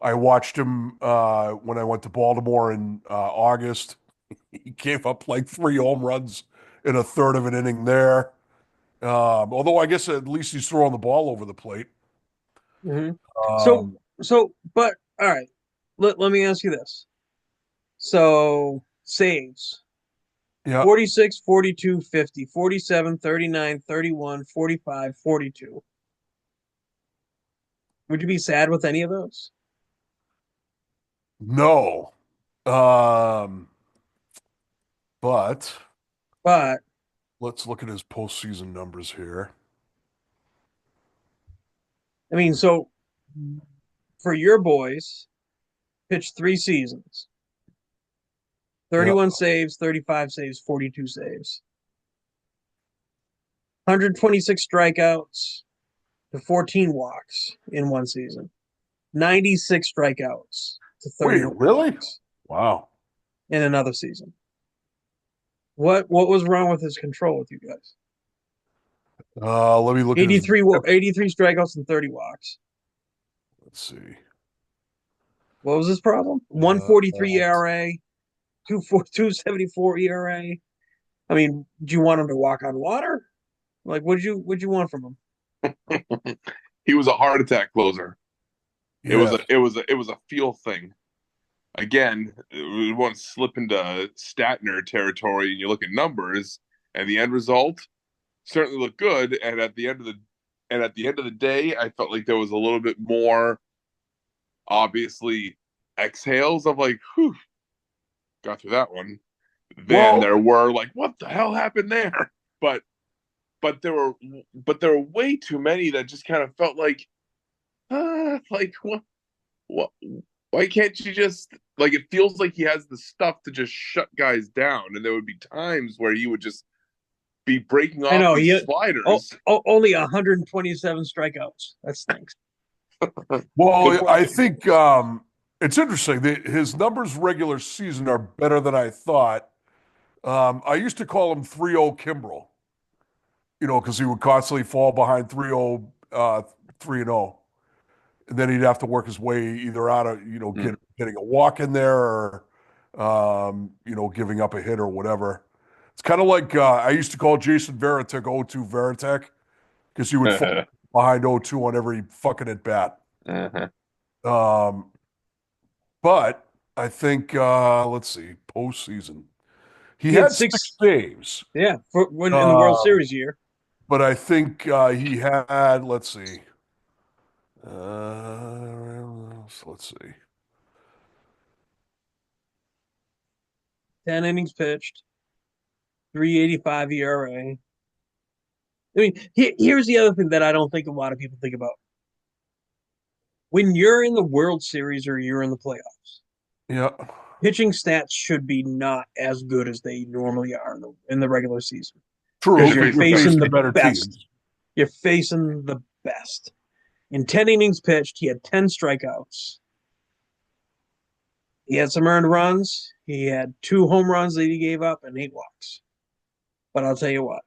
I watched him when I went to Baltimore in August. He gave up like 3 home runs in a third of an inning there. Although I guess at least he's throwing the ball over the plate. Hmm. So, Um, but all right. Let me ask you this. So, saves yeah. 46, 42, 50, 47, 39, 31, 45, 42. Would you be sad with any of those? No. Um, but But let's look at his postseason numbers here. I mean, so for your boys, pitched 3 seasons, Yeah. 31 saves, 35 saves, 42 saves, 126 strikeouts to 14 walks in one season, 96 strikeouts to Wait, 31 really? walks Wow. in another season. What was wrong with his control with you guys? Let me look at his. 83 strikeouts and 30 walks. Let's see. What was his problem? Uh, 143 ERA, 274 ERA. I mean, do you want him to walk on water? Like, what'd you want from him? He was a heart attack closer. It was yes. a feel thing. Again, we want to slip into Statner territory, and you look at numbers, and the end result certainly looked good. And at the end of the day, I felt like there was a little bit more obviously exhales of like, whew, got through that one. Then Well, there were like, what the hell happened there? But but there were but there were way too many that just kind of felt like what why can't you just like it feels like he has the stuff to just shut guys down, and there would be times where he would just be breaking I off know these he sliders. only 127 strikeouts. That stinks. Good well, I question. think it's interesting that his numbers regular season are better than I thought. I used to call him 3-0 Kimbrel, because he would constantly fall behind 3-0, 3-0. And then he'd have to work his way either out of, Mm. getting a walk in there or, giving up a hit or whatever. It's kind of like I used to call Jason Varitek 0-2 Varitek because he would fall behind 0-2 on every fucking at bat. Uh-huh. Um, but I think, let's see, postseason. He He had had six six, saves, yeah, for when in the World uh, Series year. but I think he had, let's see, let's see. 10 innings pitched, 385 ERA. I mean, here's the other thing that I don't think a lot of people think about. When you're in the World Series or you're in the playoffs, Yeah, pitching stats should be not as good as they normally are in the regular season true, because You're you're because facing you're the best facing facing the the team. better best. teams. You're facing the best. In 10 innings pitched, he had 10 strikeouts. He had some earned runs. He had 2 home runs that he gave up and 8 walks. But I'll tell you what,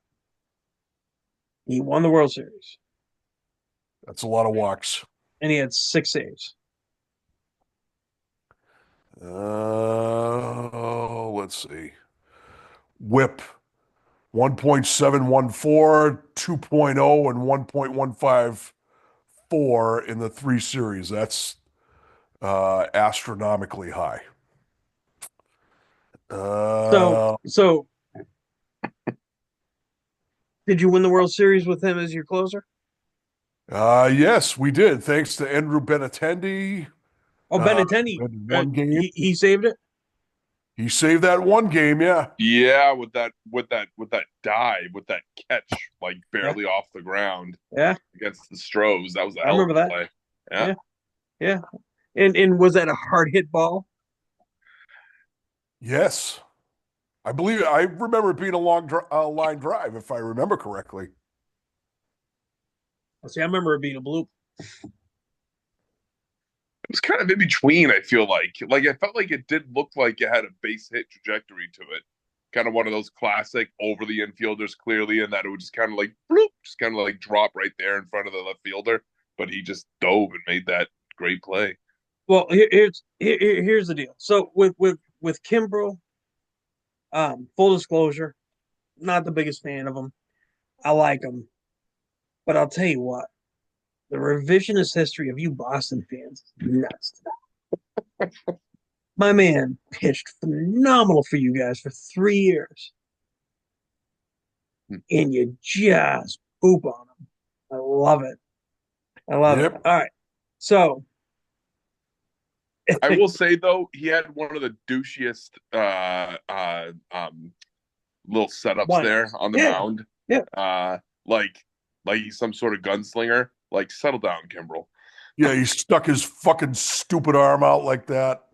he won the World Series That's a lot of walks. and he had 6 saves. Let's see. Whip 1.714, 2.0, and 1.154 in the 3 series. That's astronomically high. So, Uh, so did you win the World Series with him as your closer? yes, we did. Thanks to Andrew Benintendi. Oh, Benintendi, In one game. he saved it. He saved that one game, yeah. Yeah, with that dive, with that catch, like Yeah, barely off the ground yeah, against the Stros. That was a I hell of remember a that. play. Yeah. Yeah, yeah. And was that a hard hit ball? Yes. I remember it being a long line drive, if I remember correctly. See, I remember it being a bloop. It was kind of in between, I feel like. Like I felt like it did look like it had a base hit trajectory to it. Kind of one of those classic over the infielders clearly, and that it would just kind of like bloop, just kind of like drop right there in front of the left fielder. But he just dove and made that great play. Well, here's the deal. So with Kimbrel, full disclosure, not the biggest fan of him. I like him, but I'll tell you what, the revisionist history of you Boston fans is nuts. My man pitched phenomenal for you guys for 3 years, and you just poop on him. I love it. I love it. Yep. All right. So I will say though, he had one of the douchiest little setups one. there on the Yeah. mound. Yeah. Uh like he's some sort of gunslinger. Like, settle down, Kimbrel. Yeah, he stuck his fucking stupid arm out like that.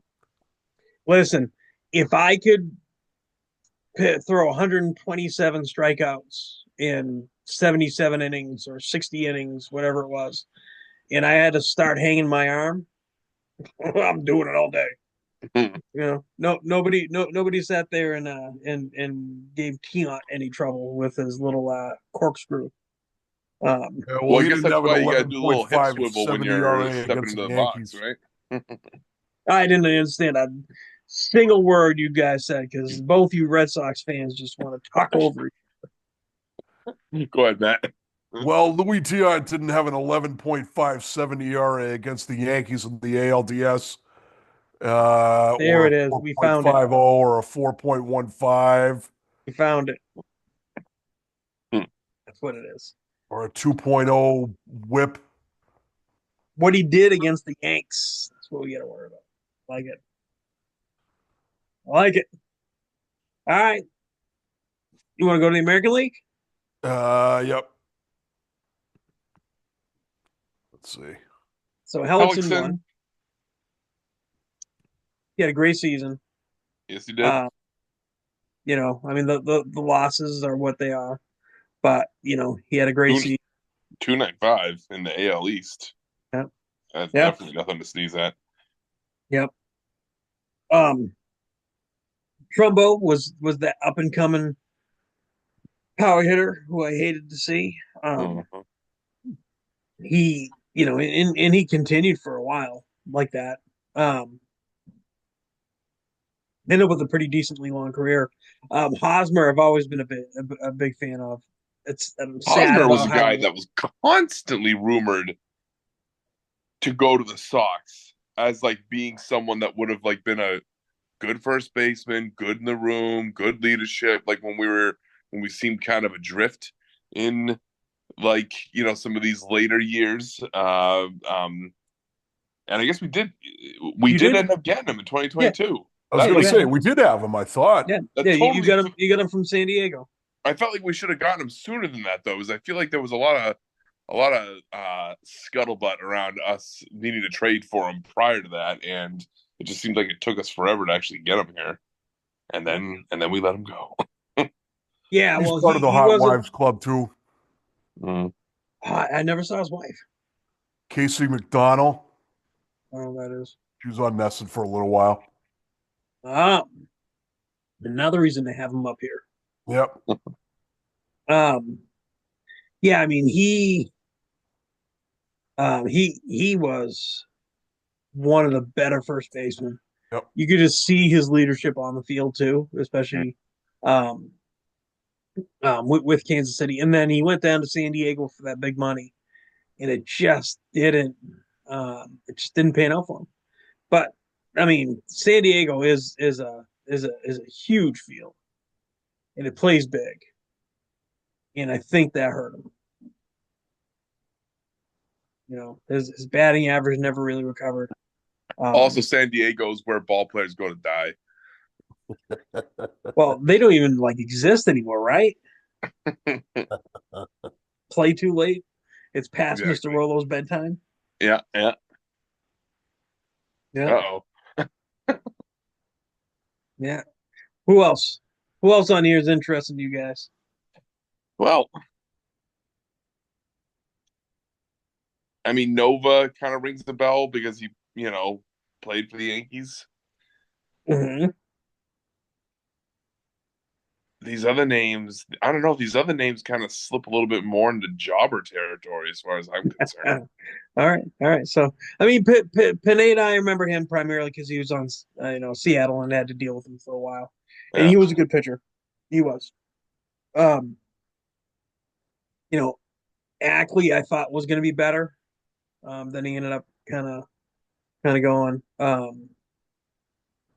Listen, if I could throw 127 strikeouts in 77 innings or 60 innings, whatever it was, and I had to start hanging my arm, I'm doing it all day. Nobody sat there and gave Tiant any trouble with his little corkscrew. Yeah, well, Well, I he guess didn't that's have an why you got to do a little hip swivel when 11.57 you're ERA stepping against into the the box, Yankees. right? I didn't understand a single word you guys said because both you Red Sox fans just want to talk over each. Go ahead, Matt. Well, Louis Tiant didn't have an 11.57 ERA against the Yankees in the ALDS, There or a it is. We found it. 4.50 or a 4.15 We found it. That's what it is. or a 2.0 whip. What he did against the Yanks. That's what we got to worry about. Like it. I like it. All right. You want to go to the American League? Yep. Let's see. So Hellickson Hellickson. won. He had a great season. Yes, he did. Uh, I mean the losses are what they are, but he had a great Two season. 295 in the AL East. Yep. That's Yep. definitely nothing to sneeze at. Yep. Trumbo was that up and coming power hitter who I hated to see. Mhm. He and he continued for a while like that. Ended up with a pretty decently long career. Hosmer, I've always been a big fan of. I'm sad Hosmer was about a how guy that was constantly rumored to go to the Sox as like being someone that would have like been a good first baseman, good in the room, good leadership. Like when we seemed kind of adrift in like some of these later years. And I guess we you did did. end up getting him in Yeah, 2022. I was yeah, going That to you had say, him. we did have him, I thought. Yeah, that yeah, you totally. got him. You got him from San Diego. I felt like we should have gotten him sooner than that, though, because I feel like there was a lot of scuttlebutt around us needing to trade for him prior to that, and it just seemed like it took us forever to actually get him here, and Yeah, then we let him go. yeah. He's Well, part he of the he Hot wasn't. Wives Club, too. Mm. I never saw his wife. Casey McDonald. I don't know who that is. She was on Nesson for a little while. Another reason to have him up here. Yep. Um, yeah, I mean he was one of the better first basemen. Yep. You could just see his leadership on the field too, especially um, with Kansas City. And then he went down to San Diego for that big money, and it just didn't pan out for him. But I mean, San Diego is a huge field, and it plays big, and I think that hurt him. His batting average never really recovered. Also, San Diego's where ball players go to die. Well, they don't even like exist anymore, right? Play too late. It's past Mr. Exactly. Rolo's bedtime. Yeah, yeah. Yeah, Uh-oh. yeah. Who else? Who else on here is interested in you guys? Well, I mean, Nova kind of rings the bell because he, played for the Yankees. Mm-hmm. these other names, I don't know if these other names kind of slip a little bit more into jobber territory as far as I'm concerned. All right. So, I mean, Pineda, I remember him primarily because he was on, Seattle and had to deal with him for a while, and Yeah. he was a good pitcher. He was. Um, you know, Ackley, I thought was going to be better. Then he ended up kind of going.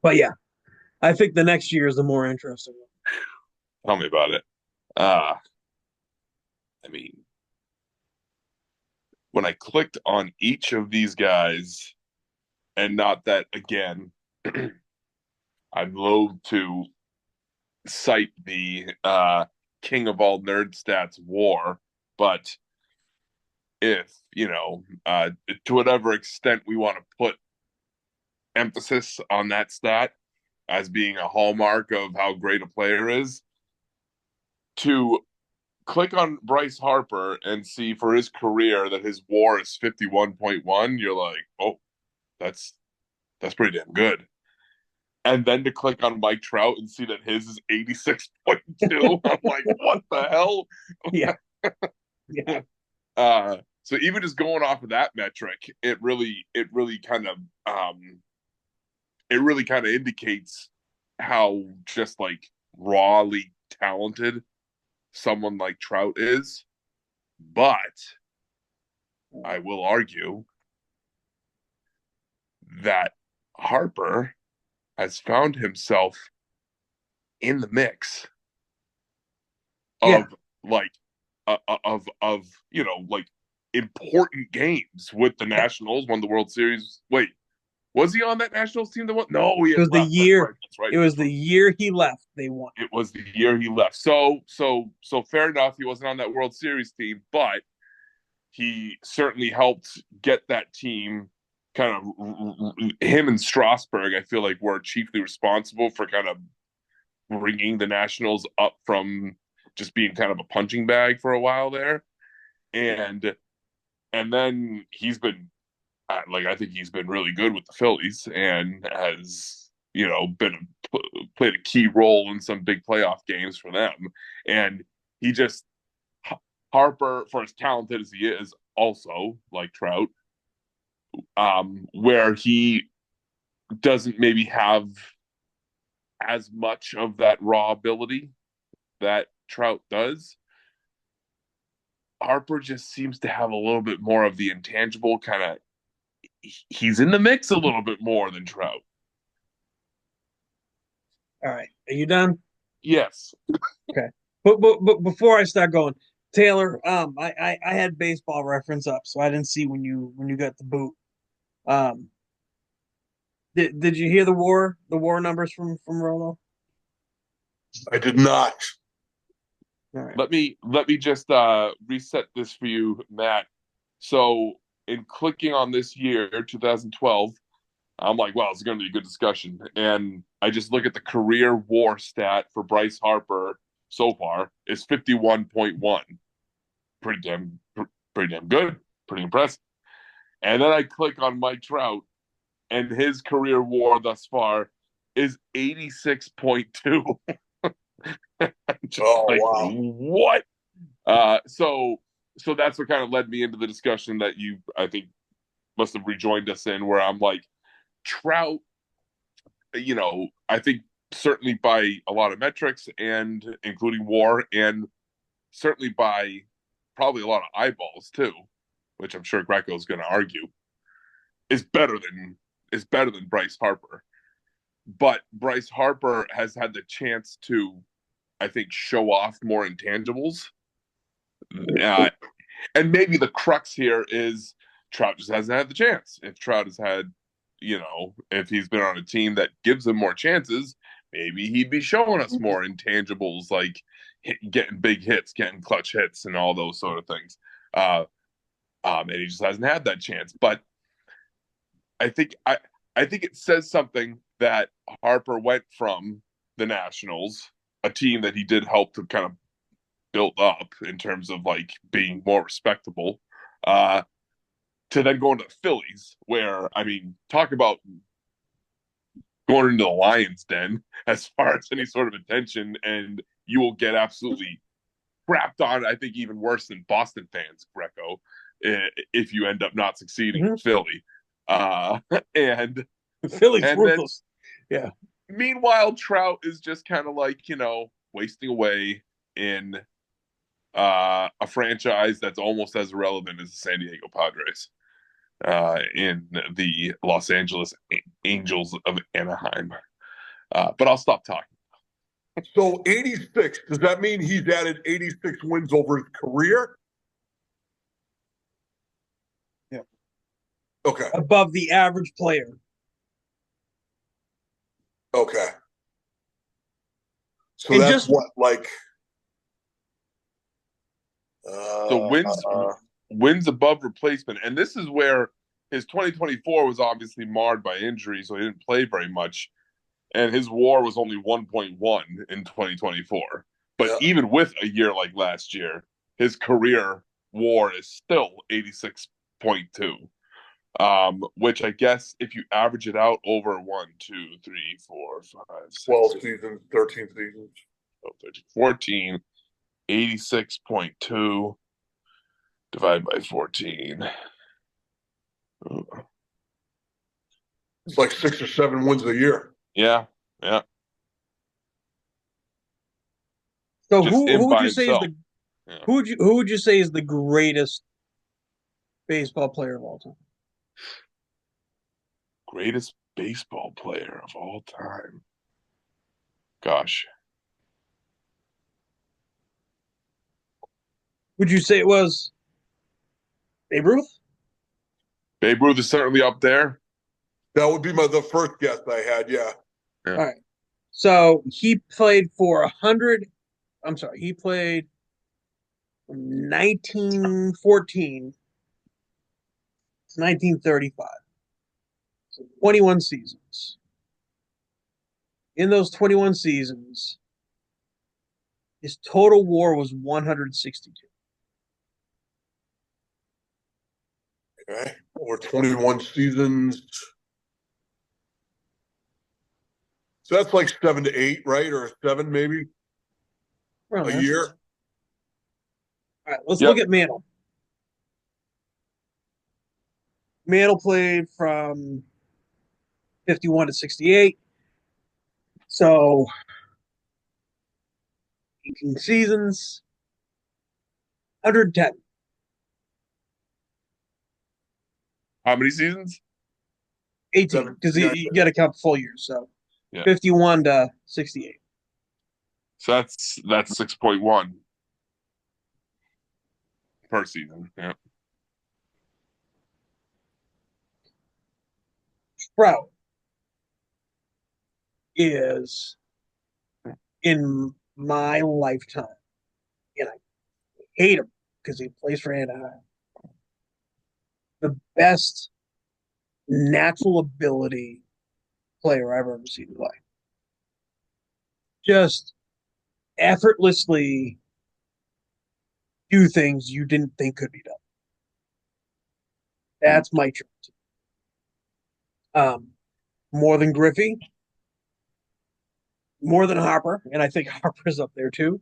But yeah, I think the next year is the more interesting one. Tell me about it. Uh, I mean, when I clicked on each of these guys, and not that again, I'm loath to cite the king of all nerd stats war, but if, to whatever extent we want to put emphasis on that stat as being a hallmark of how great a player is, to click on Bryce Harper and see for his career that his WAR is 51.1, you're like, oh, that's pretty damn good. And then to click on Mike Trout and see that his is 86.2, I'm like, what the hell? Yeah, yeah, So even just going off of that metric, it really kind of indicates how just like rawly talented someone like Trout is. But I will argue that Harper has found himself in the mix yeah. of like of like important games with the Nationals, won the World Series. Wait, was he on that Nationals team that won? No, he It had was the left. That's right. year. That's right. It was That's the right. year he left. They won. It was the year he left. So fair enough. He wasn't on that World Series team, but he certainly helped get that team kind of him and Strasburg. I feel like were chiefly responsible for kind of bringing the Nationals up from just being kind of a punching bag for a while there, and then he's been like I think he's been really good with the Phillies and has been played a key role in some big playoff games for them, and he just Harper, for as talented as he is, also like Trout, where he doesn't maybe have as much of that raw ability that Trout does. Harper just seems to have a little bit more of the intangible kind of. He's in the mix a little bit more than Trout. All right. Are you done? Yes. Okay. But before I start going, Taylor, I had baseball reference up, so I didn't see when you got the boot. Um, did you hear the war numbers from Rolo? I did not. All right. Let me just reset this for you, Matt. So in clicking on this year, 2012, I'm like, well, it's going to be a good discussion. And I just look at the career WAR stat for Bryce Harper so far is 51.1. Pretty damn, pretty damn good. Pretty impressive. And then I click on Mike Trout, and his career WAR thus far is 86.2. Just Oh, like wow. what? So that's what kind of led me into the discussion that you I think must have rejoined us in, where I'm like, Trout, I think certainly by a lot of metrics and including WAR, and certainly by probably a lot of eyeballs too, which I'm sure Greco is going to argue, is better than Bryce Harper. But Bryce Harper has had the chance to, I think, show off more intangibles. Uh, and maybe the crux here is Trout just hasn't had the chance. If Trout has had, if he's been on a team that gives him more chances, maybe he'd be showing us more intangibles like getting big hits, getting clutch hits, and all those sort of things. And he just hasn't had that chance. But I think I think it says something that Harper went from the Nationals, a team that he did help to kind of build up in terms of like being more respectable, uh, to then going to the Phillies, where I mean, talk about going into the Lions' den as far as any sort of attention and you will get absolutely crapped on, I think, even worse than Boston fans, Greco, if you end up not succeeding in Philly. Uh, and Philly's and then ruthless. Yeah. meanwhile, Trout is just kind of like, wasting away in a franchise that's almost as relevant as the San Diego Padres, in the Los Angeles Angels of Anaheim. But I'll stop talking. So 86, does that mean he's added 86 wins over his career? Yeah. Okay. Above the average player. Okay. So And that's just what, like, So wins above replacement, and this is where his 2024 was obviously marred by injury, so he didn't play very much, and his WAR was only 1.1 in 2024. But yeah. even with a year like last year, his career WAR is still 86.2. Which I guess if you average it out over 1, 2, 3, 4, 5, 6, 12 seasons, 13 seasons. 13, 14, 86.2 divided by 14. It's like 6 or 7 wins a year. Yeah, yeah. so Just who him would by you say is himself. the Yeah. who would you say is the greatest baseball player of all time? Greatest baseball player of all time. Gosh. Would you say it was Babe Ruth? Babe Ruth is certainly up there. That would be the first guess I had, yeah. Yeah. All right. So he played for 100. I'm sorry. He played from 1914 to 1935. So 21 seasons. In those 21 seasons, his total WAR was 162. Okay. Over 21 seasons. So that's like 7 to 8, right? Or 7 maybe Around a there. year. All right, let's Yep. look at Mantle. Mantle played from 51 to 68. So 18 seasons, 110. How many seasons? 18, because you got to count the full years. So Yeah. 51 to 68. So that's 6.1 per season. Yeah. Trout is in my lifetime, and I hate him because he plays for Anaheim, the best natural ability player I've ever seen play. Just effortlessly do things you didn't think could be done. That's my Trout. More than Griffey, more than Harper, and I think Harper's up there too.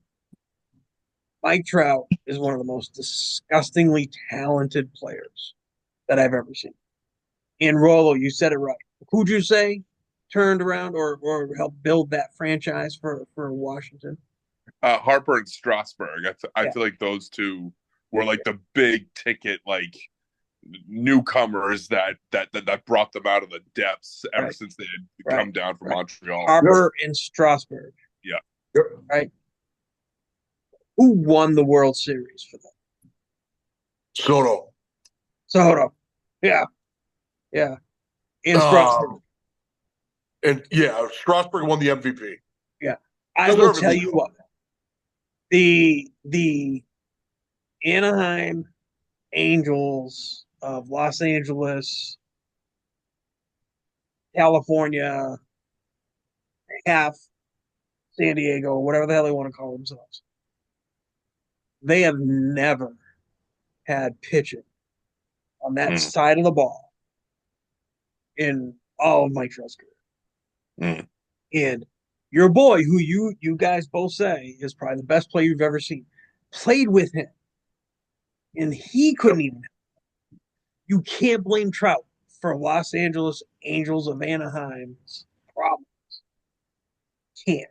Mike Trout is one of the most disgustingly talented players that I've ever seen. And Rolo, you said it right. Who'd you say turned around or helped build that franchise for Washington? Harper and Strasburg. I Yeah. feel like those two were like the big ticket, like newcomers that brought them out of the depths ever since they had come down from Montreal. Harper and Strasburg. Yeah. Yep. Right. Who won the World Series for them? Soto. Yeah. Yeah. And Strasburg. And yeah, Strasburg won the MVP. Yeah. I will tell you what. The Anaheim Angels of Los Angeles, California, half San Diego, whatever the hell they want to call themselves. They have never had pitching on that side of the ball in all of my Trout's career. And Your boy, who you guys both say is probably the best player you've ever seen, played with him, and he couldn't even. You can't blame Trout for Los Angeles Angels of Anaheim's problem. Can't.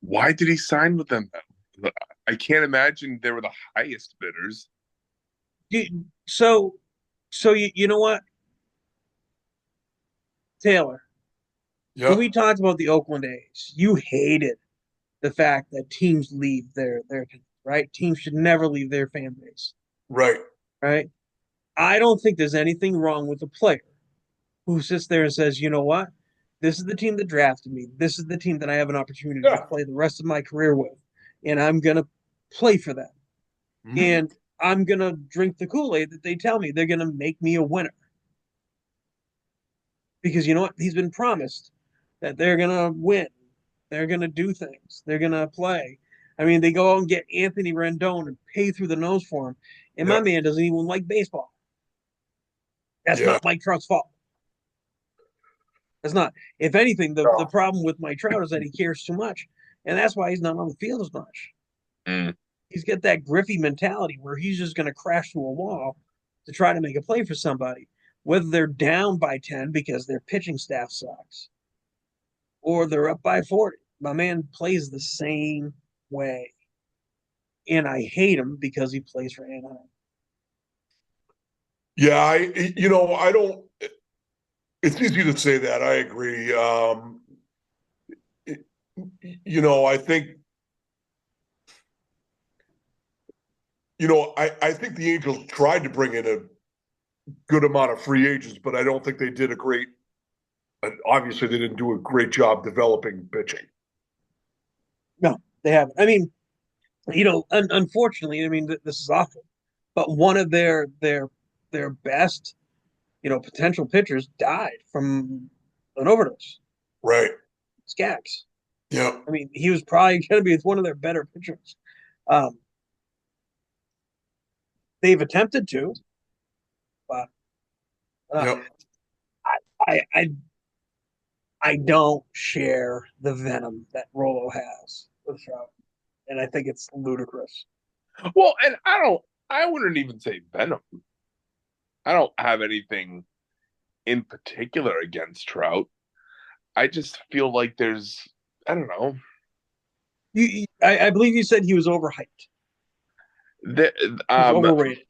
Why did he sign with them then? I can't imagine they were the highest bidders. So, you know what, Taylor? When Yep. we talked about the Oakland A's, you hated the fact that teams leave their right. Teams should never leave their fan base, Right. right? I don't think there's anything wrong with a player who sits there and says, you know what? This is the team that drafted me. This is the team that I have an opportunity to Yeah. play the rest of my career with. And I'm going to play for them. Mhm. And I'm going to drink the Kool-Aid that they tell me they're going to make me a winner. Because you know what? He's been promised that they're going to win. They're going to do things. They're going to play. I mean, they go out and get Anthony Rendon and pay through the nose for him. And my Yep. man doesn't even like baseball. That's Yeah. not Mike Trout's fault. That's not. If anything, the No. problem with Mike Trout is that he cares too much. And that's why he's not on the field as much. Mm. He's got that Griffey mentality where he's just going to crash through a wall to try to make a play for somebody, whether they're down by 10 because their pitching staff sucks or they're up by 40. My man plays the same way. And I hate him because he plays for Anaheim. Yeah, I don't. It's easy to say that. I agree. It- I think, I think the Angels tried to bring in a good amount of free agents, but I don't think they did a great. Obviously, they didn't do a great job developing pitching. No, they haven't. I mean, unfortunately, I mean, this is awful, but one of their best, potential pitchers died from an overdose. Right. Skaggs. Yeah. I mean, he was probably going to be one of their better pitchers. Um, they've attempted to, but Yep. I I don't share the venom that Rolo has with Trout, and I think it's ludicrous. Well, and I wouldn't even say venom. I don't have anything in particular against Trout. I just feel like I don't know. I believe you said he was overhyped. The, He was um, overrated.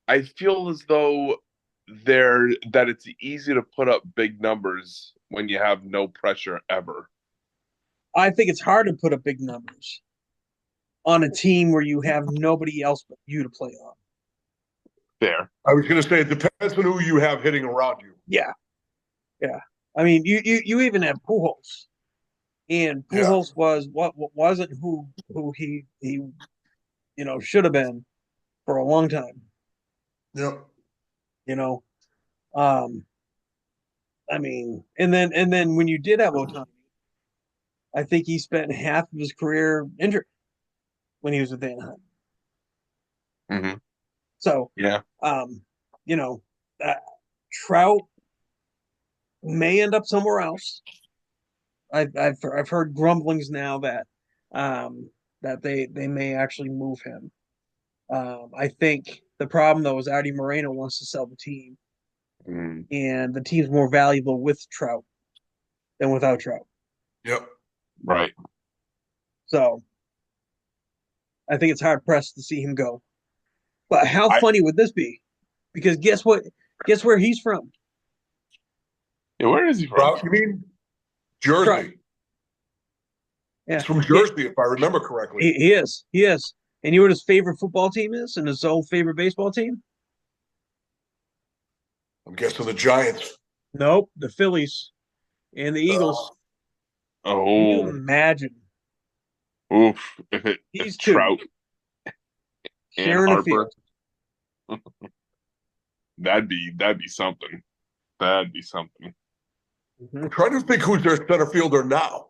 I feel as though that it's easy to put up big numbers when you have no pressure ever. I think it's hard to put up big numbers on a team where you have nobody else but you to play on. There. I was going to say it depends on who you have hitting around you. Yeah, yeah. I mean, you even have Pujols, and Yeah. Pujols wasn't who he should have been for a long time. Yep. You know, um, I mean, and then when you did have Otani, I think he spent half of his career injured when he was with Anaheim. Mm-hmm. So, Yeah. you know, uh, Trout may end up somewhere else. I've heard grumblings now that they may actually move him. I think the problem though is Artie Moreno wants to sell the team, and the team's more valuable with Trout than without Trout. Yep. Right. So I think it's hard pressed to see him go. But how funny would this be? Because guess what? Guess where he's from? Yeah, where is he from? You mean Jersey? Trout. Yeah. He's from Jersey, if I remember correctly. He is. He is. And you know what his favorite football team is and his old favorite baseball team? I'm guessing the Giants. Nope. The Phillies and the Eagles. Can you Oh, imagine? oof! These If two Trout and sharing a Harper, field. that'd be something. That'd be something. I'm trying to think who's their center fielder now.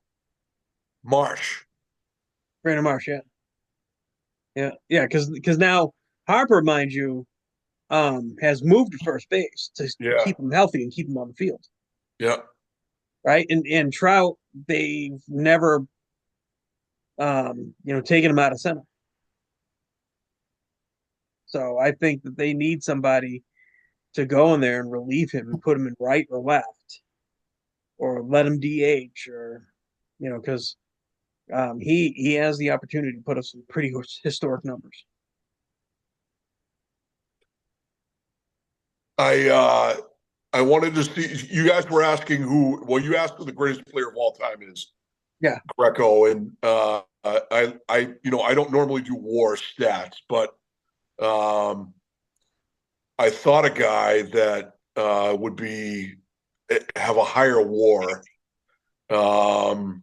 Marsh. Brandon Marsh, yeah. Yeah, because now Harper, mind you, has moved to first base to Yeah. keep him healthy and keep him on the field. Yeah. right? And Trout, they've never taken him out of center. So I think that they need somebody to go in there and relieve him and put him in right or left, or let him DH, or because he has the opportunity to put up some pretty historic numbers. I wanted to see, you guys were asking you asked who the greatest player of all time is, Yeah. Greco, and I don't normally do WAR stats, but I thought a guy that would be have a higher WAR. Um,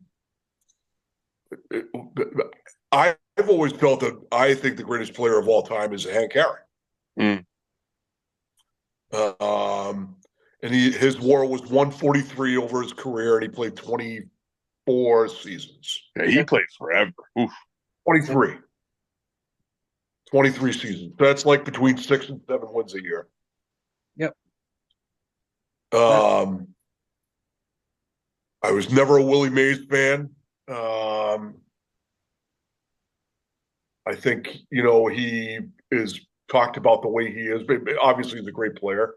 I've always felt that I think the greatest player of all time is Hank Aaron. Mm. And his WAR was 143 over his career, and he played 24 seasons. Yeah, he played forever. Oof. 23. 23 seasons. That's like between 6 and 7 wins a year. Yep. I was never a Willie Mays fan. I think, he is talked about the way he is, but obviously he's a great player.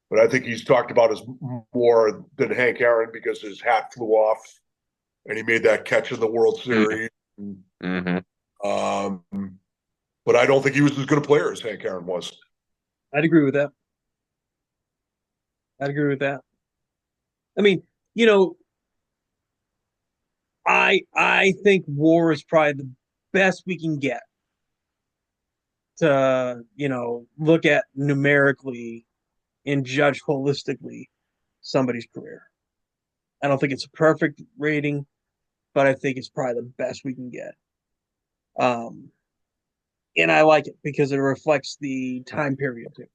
But I think he's talked about as more than Hank Aaron because his hat flew off and he made that catch in the World Series. Mm-hmm. But I don't think he was as good a player as Hank Aaron was. I'd agree with that. I mean, I think WAR is probably the best we can get to look at numerically and judge holistically somebody's career. I don't think it's a perfect rating, but I think it's probably the best we can get. And I like it because it reflects the time period too.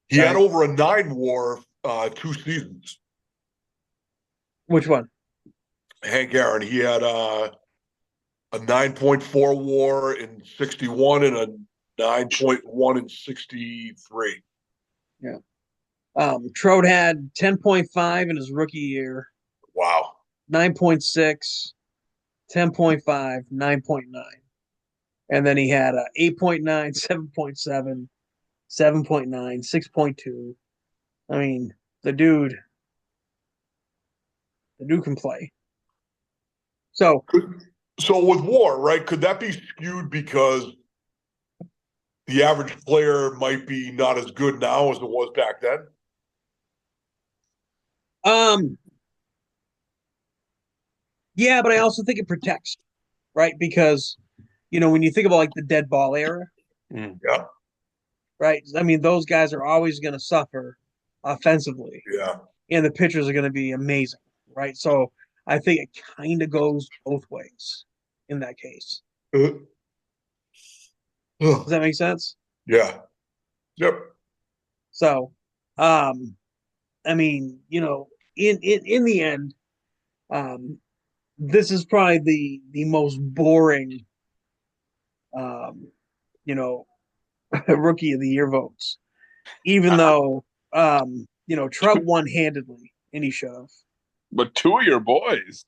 He had over a 9 WAR 2 seasons. Which one? Hank Aaron. He had a 9.4 WAR in 61 and a 9.1 in 63. Yeah. Trout had 10.5 in his rookie year. Wow. 9.6, 10.5, 9.9. And then he had 8.9, 7.7, 7.9, 6.2. I mean, the dude can play. So with WAR, right? Could that be skewed because the average player might be not as good now as it was back then? Yeah, but I also think it protects, right? Because when you think about like the dead ball era, yeah, right? I mean, those guys are always going to suffer offensively, yeah, and the pitchers are going to be amazing, right? So I think it kind of goes both ways in that case. Does that make sense? Yeah. Yep. So, I mean, in the end, this is probably the most boring, um, rookie of the year votes, even though, Trout won handedly, and he should have. But two of your boys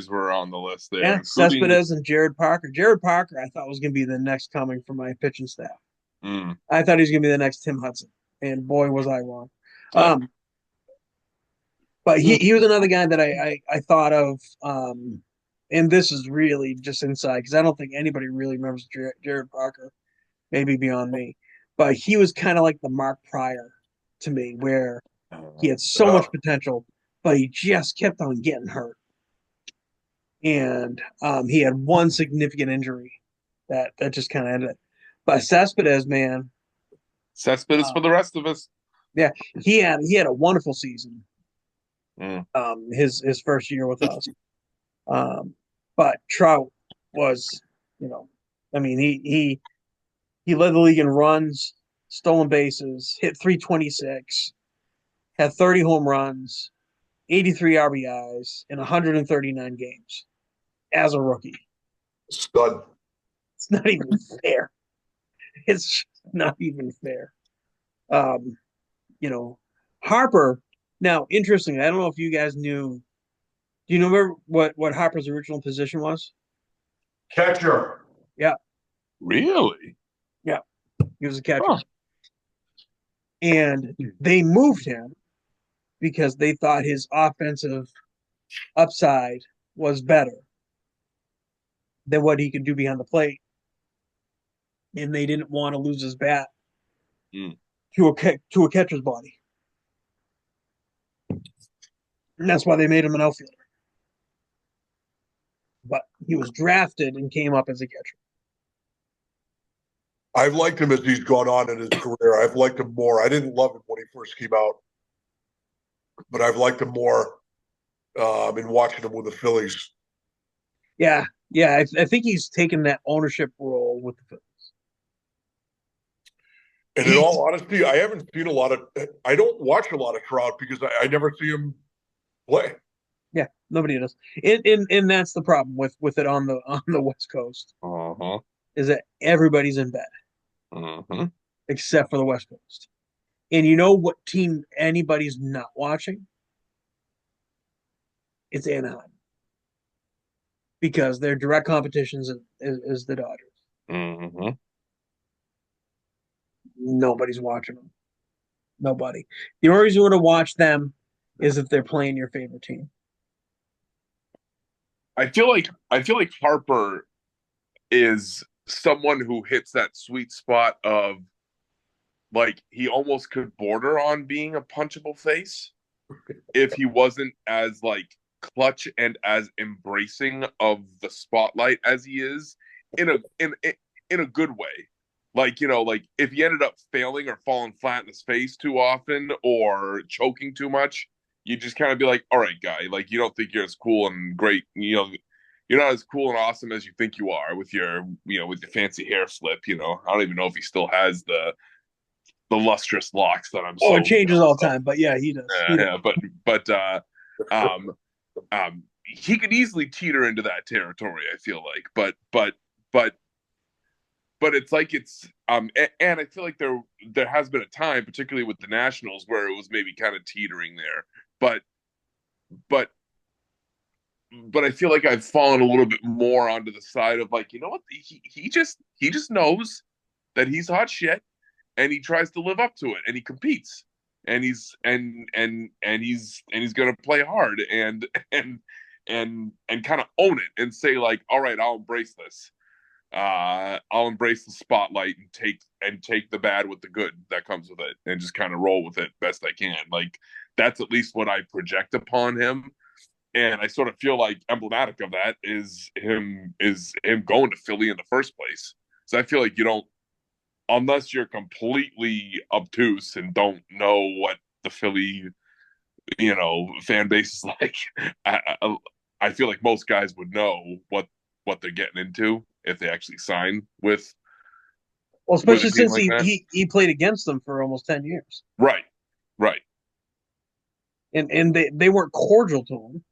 were on the list there, Yeah, including Cespedes and Jared Parker. Jared Parker, I thought was going to be the next coming from my pitching staff. I thought he was going to be the next Tim Hudson, and boy, was I wrong. But he was another guy that I thought of, and this is really just inside because I don't think anybody really remembers Jared Parker, maybe beyond me. But he was kind of like the Mark Pryor to me, where he had so much potential, but he just kept on getting hurt. And he had one significant injury that just kind of ended it. But Cespedes, man, Cespedes for the rest of us. Yeah, he had a wonderful season. His first year with us. But Trout was, I mean, he led the league in runs, stolen bases, hit 326, had 30 home runs, 83 RBIs in 139 games as a rookie. Stud. It's not even fair. It's not even fair. Harper Now, interesting. I don't know if you guys knew. Do you remember what Harper's original position was? Catcher. Yeah, Really? yeah, he was a catcher, Huh. and they moved him because they thought his offensive upside was better than what he could do behind the plate, and they didn't want to lose his bat Mm. to a catcher's body, and that's why they made him an outfielder. But he was drafted and came up as a catcher. I've liked him as he's gone on in his career. I've liked him more. I didn't love him when he first came out, but I've liked him more in watching him with the Phillies. Yeah, yeah, I think he's taken that ownership role with the And in all honesty, I haven't seen a lot of. I don't watch a lot of Trout because I never see him play. Yeah, nobody does. And that's the problem with it on the West Coast Uh-huh. is that everybody's in bed Uh-huh. except for the West Coast. And you know what team anybody's not watching? It's Anaheim because their direct competition is the Dodgers. Uh-huh. Nobody's watching them. Nobody. The only reason you want to watch them is if they're playing your favorite team. I feel like Harper is someone who hits that sweet spot of like he almost could border on being a punchable face if he wasn't as like clutch and as embracing of the spotlight as he is in a good way. Like, like if he ended up failing or falling flat in his face too often or choking too much, you just kind of be like, all right, guy, like you don't think you're as cool and great, you're not as cool and awesome as you think you are with your fancy hair flip. I don't even know if he still has the lustrous locks that I'm Oh, so it changes all the time, but yeah, he does. He does. yeah, but um he could easily teeter into that territory, I feel like. But it's like and I feel like there has been a time, particularly with the Nationals, where it was maybe kind of teetering there. But but but I feel like I've fallen a little bit more onto the side of like, you know what, he just knows that he's hot shit and he tries to live up to it and he competes and he's gonna play hard and kind of own it and say like, all right, I'll embrace this. I'll embrace the spotlight and take the bad with the good that comes with it and just kind of roll with it best I can. Like that's at least what I project upon him. And I sort of feel like emblematic of that is him going to Philly in the first place. So I feel like you don't, unless you're completely obtuse and don't know what the Philly, fan base is like. I feel like most guys would know what they're getting into if they actually sign Well, with a especially team since like that. he played against them for almost 10 years. Right, right. And they weren't cordial to him.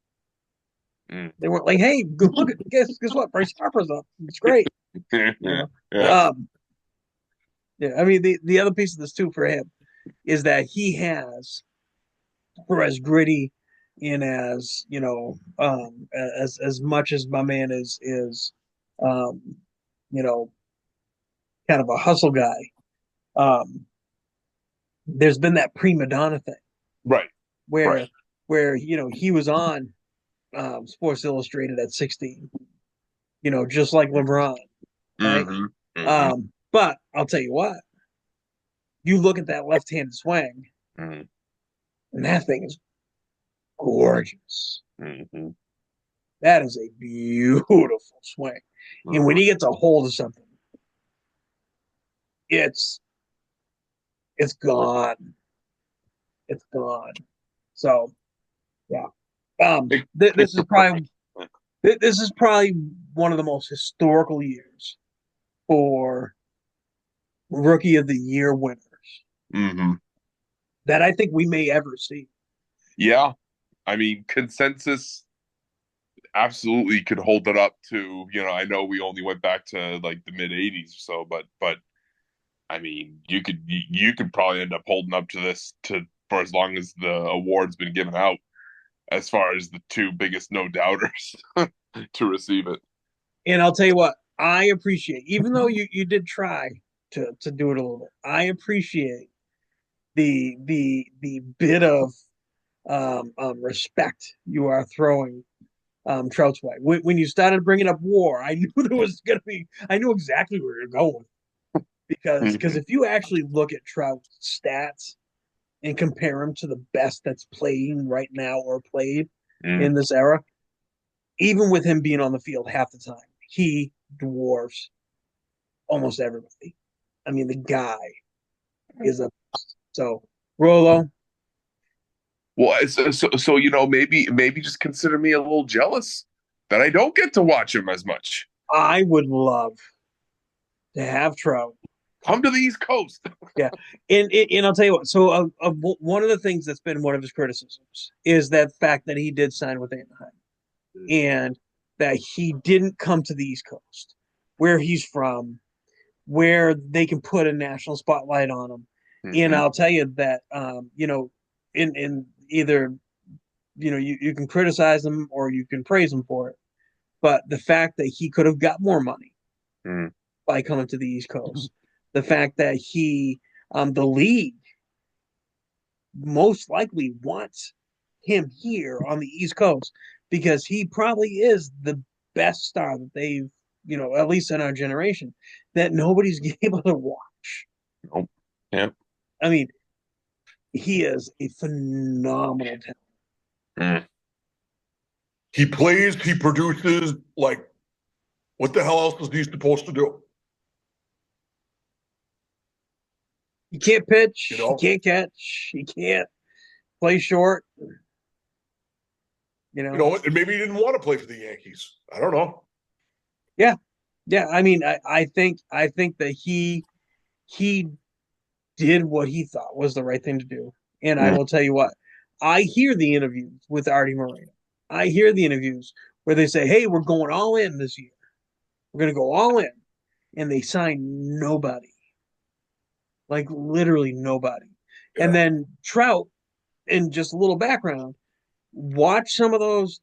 Mm. They weren't like, hey, look at guess what? Bryce Harper's up. It's great. You know? Yeah. Yeah, I mean the other piece of this too for him is that he has for as gritty and as as much as my man is um you know kind of a hustle guy. Um there's been that prima donna thing Right, right. where he was on Sports Illustrated at 16, just like LeBron, right? Mm-hmm. Mm-hmm. But I'll tell you what, you look at that left-handed swing, Mm-hmm. and that thing is gorgeous. Mm-hmm. That is a beautiful swing. And when he gets a hold of something, it's it's gone. It's gone. So yeah. This is probably one of the most historical years for rookie of the year winners Mm-hmm. that I think we may ever see. Yeah, I mean, consensus absolutely could hold it up to, I know we only went back to like the mid 80s or so, but I mean, you could probably end up holding up to this for as long as the award's been given out, as far as the two biggest no doubters to receive it. And I'll tell you what, I appreciate, even though you did try to do it a little bit, I appreciate the bit of respect you are throwing Trout's way. When you started bringing up WAR, I knew there was going to be. I knew exactly where you're going because if you actually look at Trout's stats and compare him to the best that's playing right now or played in this era, even with him being on the field half the time, he dwarfs almost everybody. I mean, the guy is a so Rolo. Well, so maybe just consider me a little jealous that I don't get to watch him as much. I would love to have Trout come to the East Coast. Yeah, and I'll tell you what. So one of the things that's been one of his criticisms is that fact that he did sign with Anaheim, and that he didn't come to the East Coast, where he's from, where they can put a national spotlight on him. And I'll tell you that in either you can criticize him or you can praise him for it, but the fact that he could have got more money by coming to the East Coast, the fact that the league most likely wants him here on the East Coast because he probably is the best star that they've, at least in our generation, that nobody's able to watch. Nope. Yeah. I mean, he is a phenomenal talent. He plays, he produces. Like, what the hell else is he supposed to do? He can't pitch. He can't catch. He can't play short. And maybe he didn't want to play for the Yankees. I don't know. Yeah. I mean, I think that he did what he thought was the right thing to do. And I will tell you what, I hear the interviews with Artie Moreno. I hear the interviews where they say, hey, we're going all in this year. We're going to go all in. And they sign nobody. Like literally nobody. Yeah. And then Trout, in just a little background, watch some of those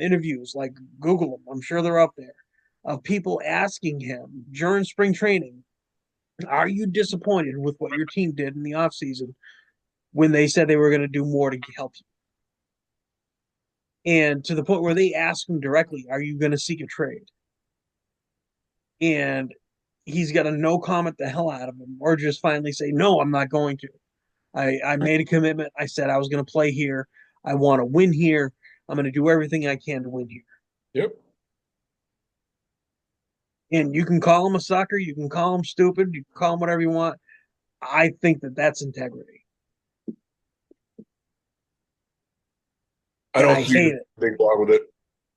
interviews, like Google them. I'm sure they're up there, of people asking him during spring training, are you disappointed with what your team did in the offseason when they said they were going to do more to help you? And to the point where they ask him directly, are you going to seek a trade? And he's got to no comment the hell out of him, or just finally say, no, I'm not going to. I made a commitment. I said I was going to play here. I want to win here. I'm going to do everything I can to win here. Yep. And you can call him a sucker. You can call him stupid. You can call him whatever you want. I think that that's integrity. I don't see anything wrong with it.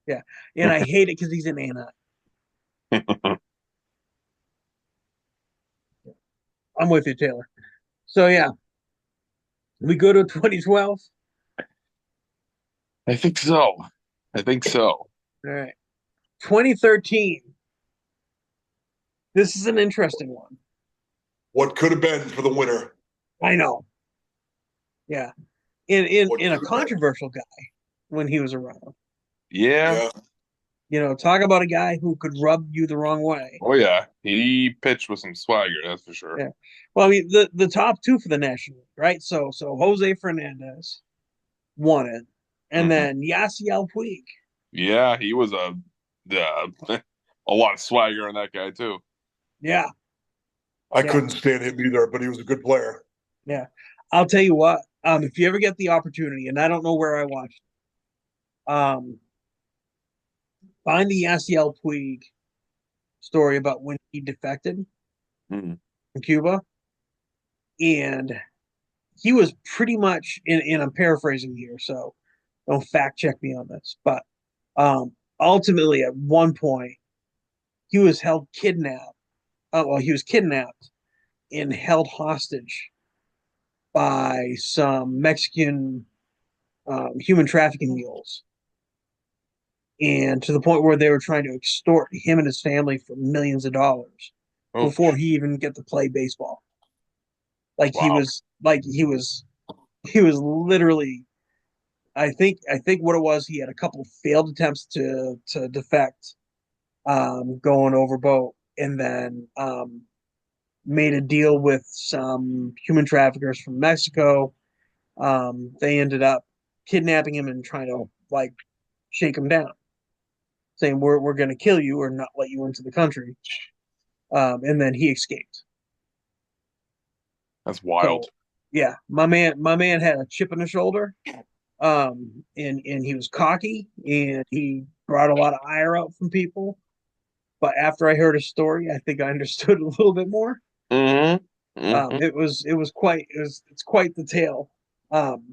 Yeah. And I hate it because he's in Anaheim. I'm with you, Taylor. So, yeah. We go to 2012? I think so. All right. 2013. This is an interesting one. What could have been for the winner? I know. Yeah. In a controversial guy when he was around. Yeah. Talk about a guy who could rub you the wrong way. Oh, yeah. He pitched with some swagger, that's for sure. Yeah. Well, I mean, the top two for the National League, right? So Jose Fernandez won it. And then Yasiel Puig. Yeah, he was a lot of swagger on that guy, too. Yeah. I couldn't stand him either, but he was a good player. Yeah. I'll tell you what, if you ever get the opportunity, and I don't know where I watched it, find the Yasiel Puig story about when he defected from Cuba. And he was pretty much, and I'm paraphrasing here, so don't fact check me on this, but ultimately at one point, he was kidnapped and held hostage by some Mexican human trafficking mules. And to the point where they were trying to extort him and his family for millions of dollars before he even get to play baseball. He was He was literally, I think what it was, he had a couple failed attempts to defect, going over boat, and then made a deal with some human traffickers from Mexico. They ended up kidnapping him and trying to like shake him down, saying we're going to kill you or not let you into the country. And then he escaped. That's wild. So yeah, my man had a chip in the shoulder, and he was cocky and he brought a lot of ire out from people. But after I heard his story, I think I understood a little bit more. Mm-hmm. Mm-hmm. It's quite the tale. Um,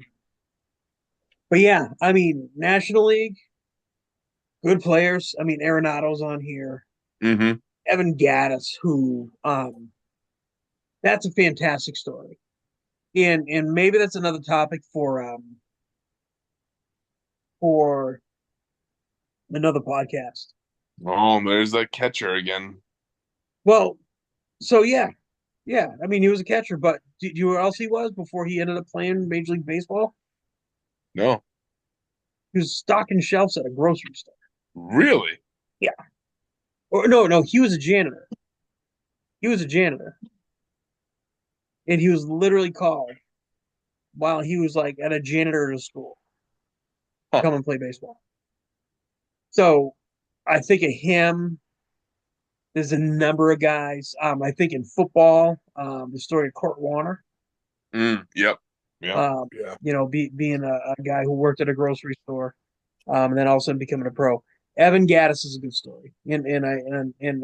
but yeah, I mean, National League, good players. I mean, Arenado's on here. Mm-hmm. Evan Gaddis, who that's a fantastic story. And maybe that's another topic for another podcast. Oh, there's that catcher again. Well, so yeah, yeah. I mean, he was a catcher, but do you know where else he was before he ended up playing Major League Baseball? No, He was stocking shelves at a grocery store. really? Yeah. Or no, he was a janitor. He was a janitor, and he was literally called while he was like at a janitor school to Huh. come and play baseball. So I think of him. There's a number of guys. I think in football, the story of Kurt Warner. Yep. Yep. Um, Yeah. being a guy who worked at a grocery store, and then all of a sudden becoming a pro. Evan Gaddis is a good story, and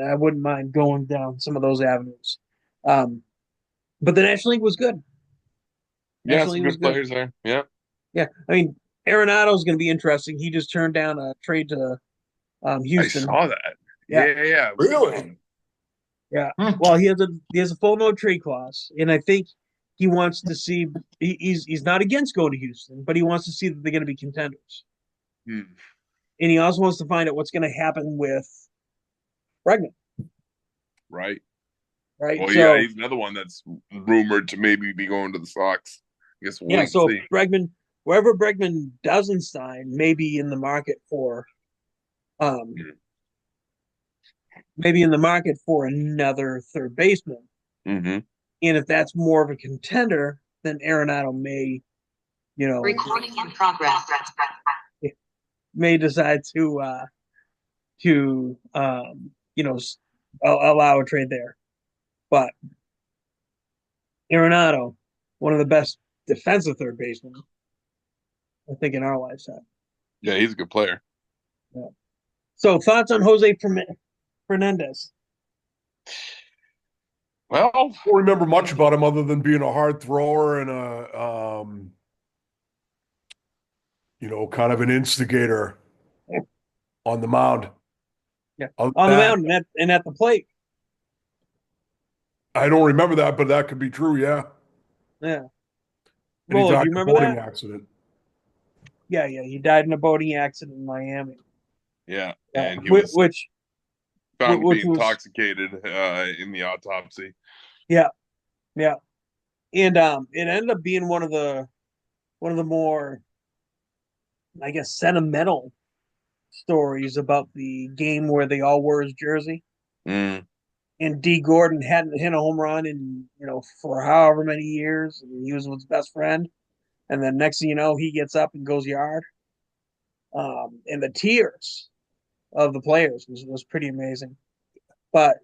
I wouldn't mind going down some of those avenues. Um, but the National League was good. Yeah, National some League was good good. players there. Yeah. Yeah, I mean, Arenado's going to be interesting. He just turned down a trade to I Houston. saw that. Yeah, Yeah, yeah. Really? yeah. Hmm. Well, he has a full no trade clause, and I think he wants to see. He's not against going to Houston, but he wants to see that they're going to be contenders, Hmm. and he also wants to find out what's going to happen with Bregman, Right. right? Well, yeah, So he's another one that's rumored to maybe be going to the Sox. I guess we'll yeah, wait and so if see. wherever Bregman doesn't sign, maybe in the market for um Hmm. maybe in the market for another third baseman. Mm-hmm. And if that's more of a contender, then Arenado Recording in progress. may decide to allow a trade there. But Arenado, one of the best defensive third basemen, I think, in our lifetime. Yeah, he's a good player. Yeah. So thoughts on Jose Fernandez? Well, I don't remember much about him other than being a hard thrower and kind of an instigator on the mound. Yeah, Other on the than that, mound and at the plate. I don't remember that, but that could be true. Yeah. Yeah. And he Rolla, do died you in a remember boating that? accident. Yeah, yeah. He died in a boating accident in Miami. yeah, Yeah, and he was which found to be which was intoxicated in the autopsy. yeah, yeah. And it ended up being one of the more, I guess, sentimental stories about the game where they all wore his jersey. Mm. And D. Gordon hadn't hit a home run in for however many years, and he was with his best friend. And then next thing you know, he gets up and goes yard. And the tears of the players was pretty amazing. But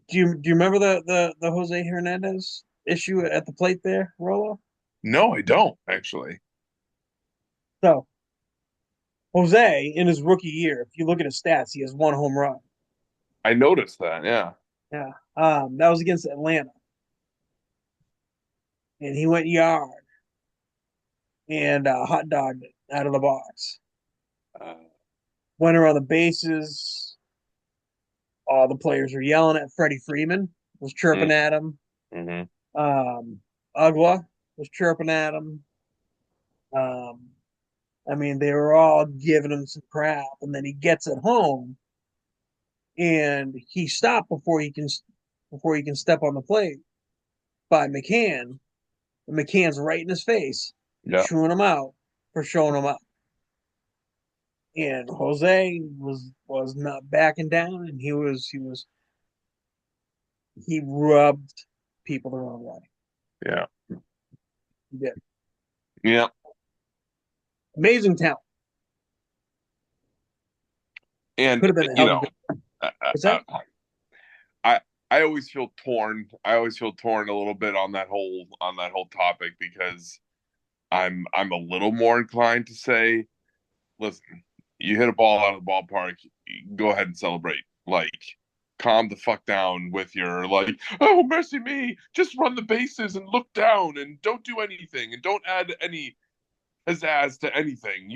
do you remember the Jose Hernandez issue at the plate there, Rolo? No, I don't actually. So Jose in his rookie year, if you look at his stats, he has one home run. I noticed that. Yeah. Yeah. That was against Atlanta. And he went yard and hot dogged it out of the box. Uh, Went around the bases. All the players were yelling at Freddie Freeman, was chirping at him. mm-hmm. Ugla was chirping at him. Um, I mean, they were all giving him some crap. And then he gets it home and he stopped before he can step on the plate by McCann. And McCann's right in his face, Yeah. chewing him out for showing him up. And Jose was not backing down, and he rubbed people the wrong way. Yeah. He did. Yeah. Amazing talent. And Could have been a you hell of know, a. I, What's I, that? I I always feel torn. I always feel torn a little bit on that whole topic because I'm a little more inclined to say, listen, you hit a ball out of the ballpark, go ahead and celebrate. Like, calm the fuck down with your like, oh mercy me, just run the bases and look down and don't do anything and don't add any pizzazz to anything.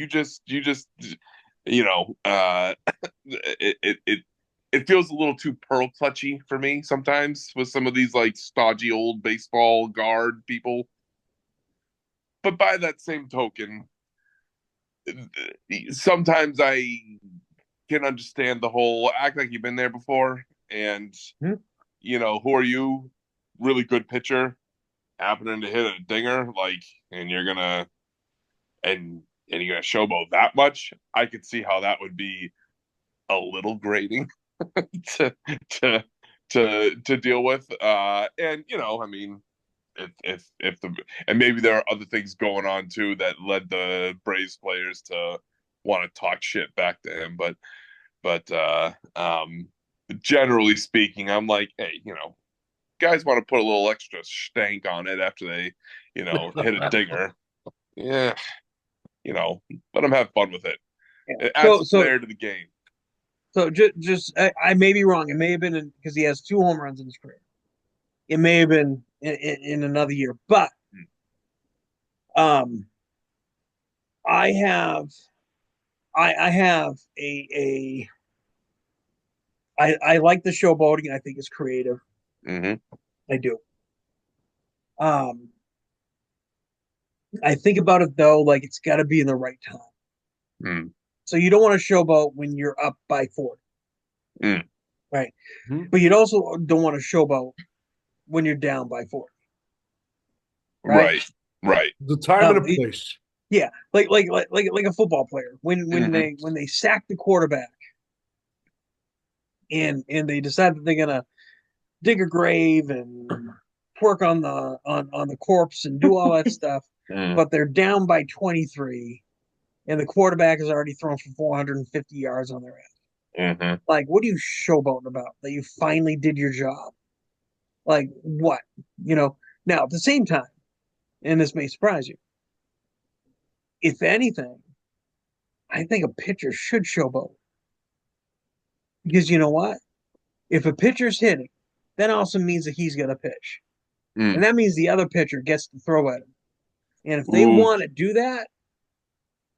You know, it feels a little too pearl clutchy for me sometimes with some of these like stodgy old baseball guard people. But by that same token, sometimes I can understand the whole act like you've been there before, and Hmm? who are you? Really good pitcher, happening to hit a dinger, like, and you're gonna showboat that much. I could see how that would be a little grating to to to deal with. And I mean, if the and maybe there are other things going on too that led the Braves players to want to talk shit back to him, but generally speaking, I'm like, hey, guys want to put a little extra stank on it after they, hit a dinger. Yeah, let them have fun with it. Yeah. It adds So flair to the game. just I may be wrong. It may have been because he has 2 home runs in his career. It may have been in another year, but um, I have I have I like the showboating. I think it's creative. Mm-hmm. I do. Um, I think about it though, like it's got to be in the right time. Mm. So you don't want to showboat when you're up by 40, Mm. right? Mhm. But you also don't want to showboat when you're down by 40, right? Right. Right. The time and Um, the place. yeah, like a football player when Mm-hmm. they sack the quarterback and they decide that they're gonna dig a grave and work on the corpse and do all that stuff, Mm. but they're down by 23 and the quarterback has already thrown for 450 yards on their ass. Mm-hmm. Like, what are you showboating about? That you finally did your job? Like, what? You know. Now, at the same time, and this may surprise you, if anything, I think a pitcher should showboat because you know what? If a pitcher's hitting, that also means that he's going to pitch, and Mm. that means the other pitcher gets to throw at him. And if they Ooh. want to do that,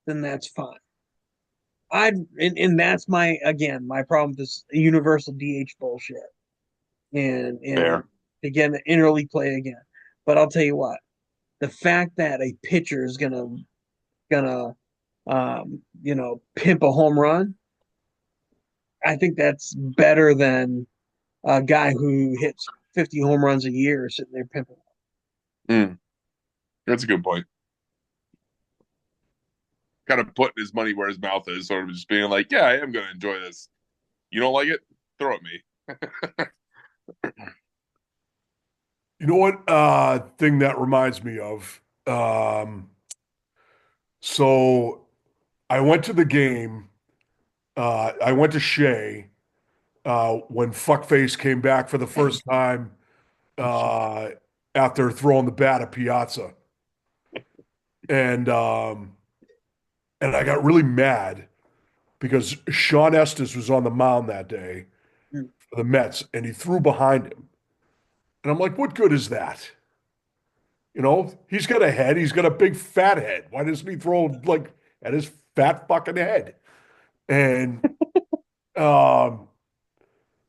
then that's fine. And that's my problem with this universal DH bullshit. And Fair. again, the interleague play again. But I'll tell you what, the fact that a pitcher is gonna pimp a home run, I think that's better than a guy who hits 50 home runs a year sitting there pimping. Mm. That's a good point. Kind of putting his money where his mouth is, sort of just being like, yeah, I am going to enjoy this. You don't like it? Throw at me. You know what thing that reminds me of? So I went to the game. I went to Shea when Fuckface came back for the first time uh, after throwing the bat at Piazza, and um, and I got really mad because Sean Estes was on the mound that day for the Mets, and he threw behind him, and I'm like, what good is that? He's got a head. He's got a big fat head. Why doesn't he throw like at his fat fucking head? And um,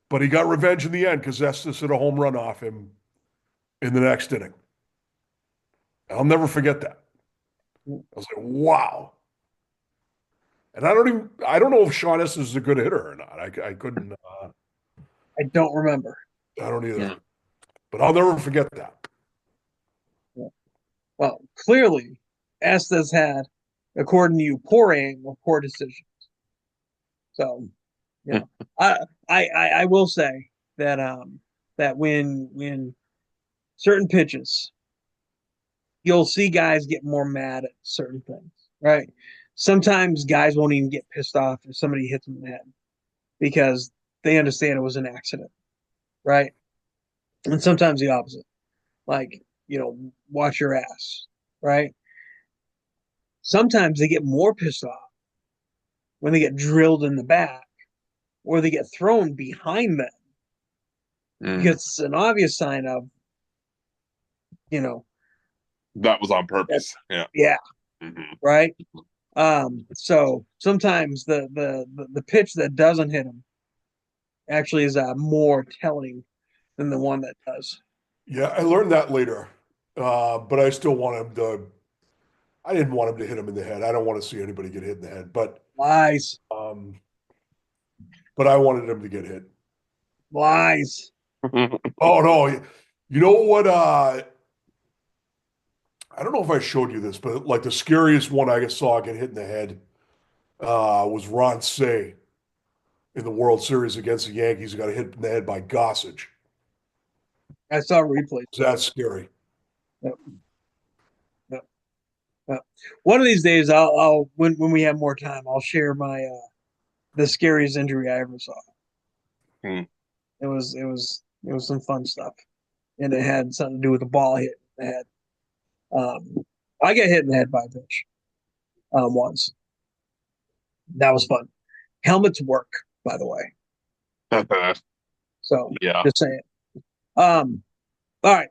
but he got revenge in the end because Estes hit a home run off him in the next inning. I'll never forget that. I was like, wow. And I don't know if Sean Estes is a good hitter or not. I couldn't, I don't remember. I don't either. Mm. But I'll never forget that. Well, clearly, Estes had, according to you, poor aim or poor decision. So, you know, I I will say that that when certain pitches, you'll see guys get more mad at certain things, right? Sometimes guys won't even get pissed off if somebody hits them in the head because they understand it was an accident, right? And sometimes the opposite, like watch your ass, right? Sometimes they get more pissed off when they get drilled in the back or they get thrown behind them because Mm. it's an obvious sign of, you know, That was on that, purpose. Yeah. yeah, Hmm. right. So sometimes the pitch that doesn't hit them actually is more telling than the one that does. Yeah, I learned that later, but I still want him to. I didn't want him to hit him in the head. I don't want to see anybody get hit in the head, Lies, um, but I wanted him to get hit. lies. Oh no, you know what? I don't know if I showed you this, but like the scariest one I saw get hit in the head was Ron Say in the World Series against the Yankees. He got hit in the head by Gossage. I saw replays. That's scary. Yep, yep, yep. One of these days, I'll when we have more time, I'll share my the scariest injury I ever saw. Mm. It was some fun stuff, and it had something to do with the ball hit in the head. I got hit in the head by a pitch once. That was fun. Helmets work, by the way. So Yeah, just saying. Um, all right,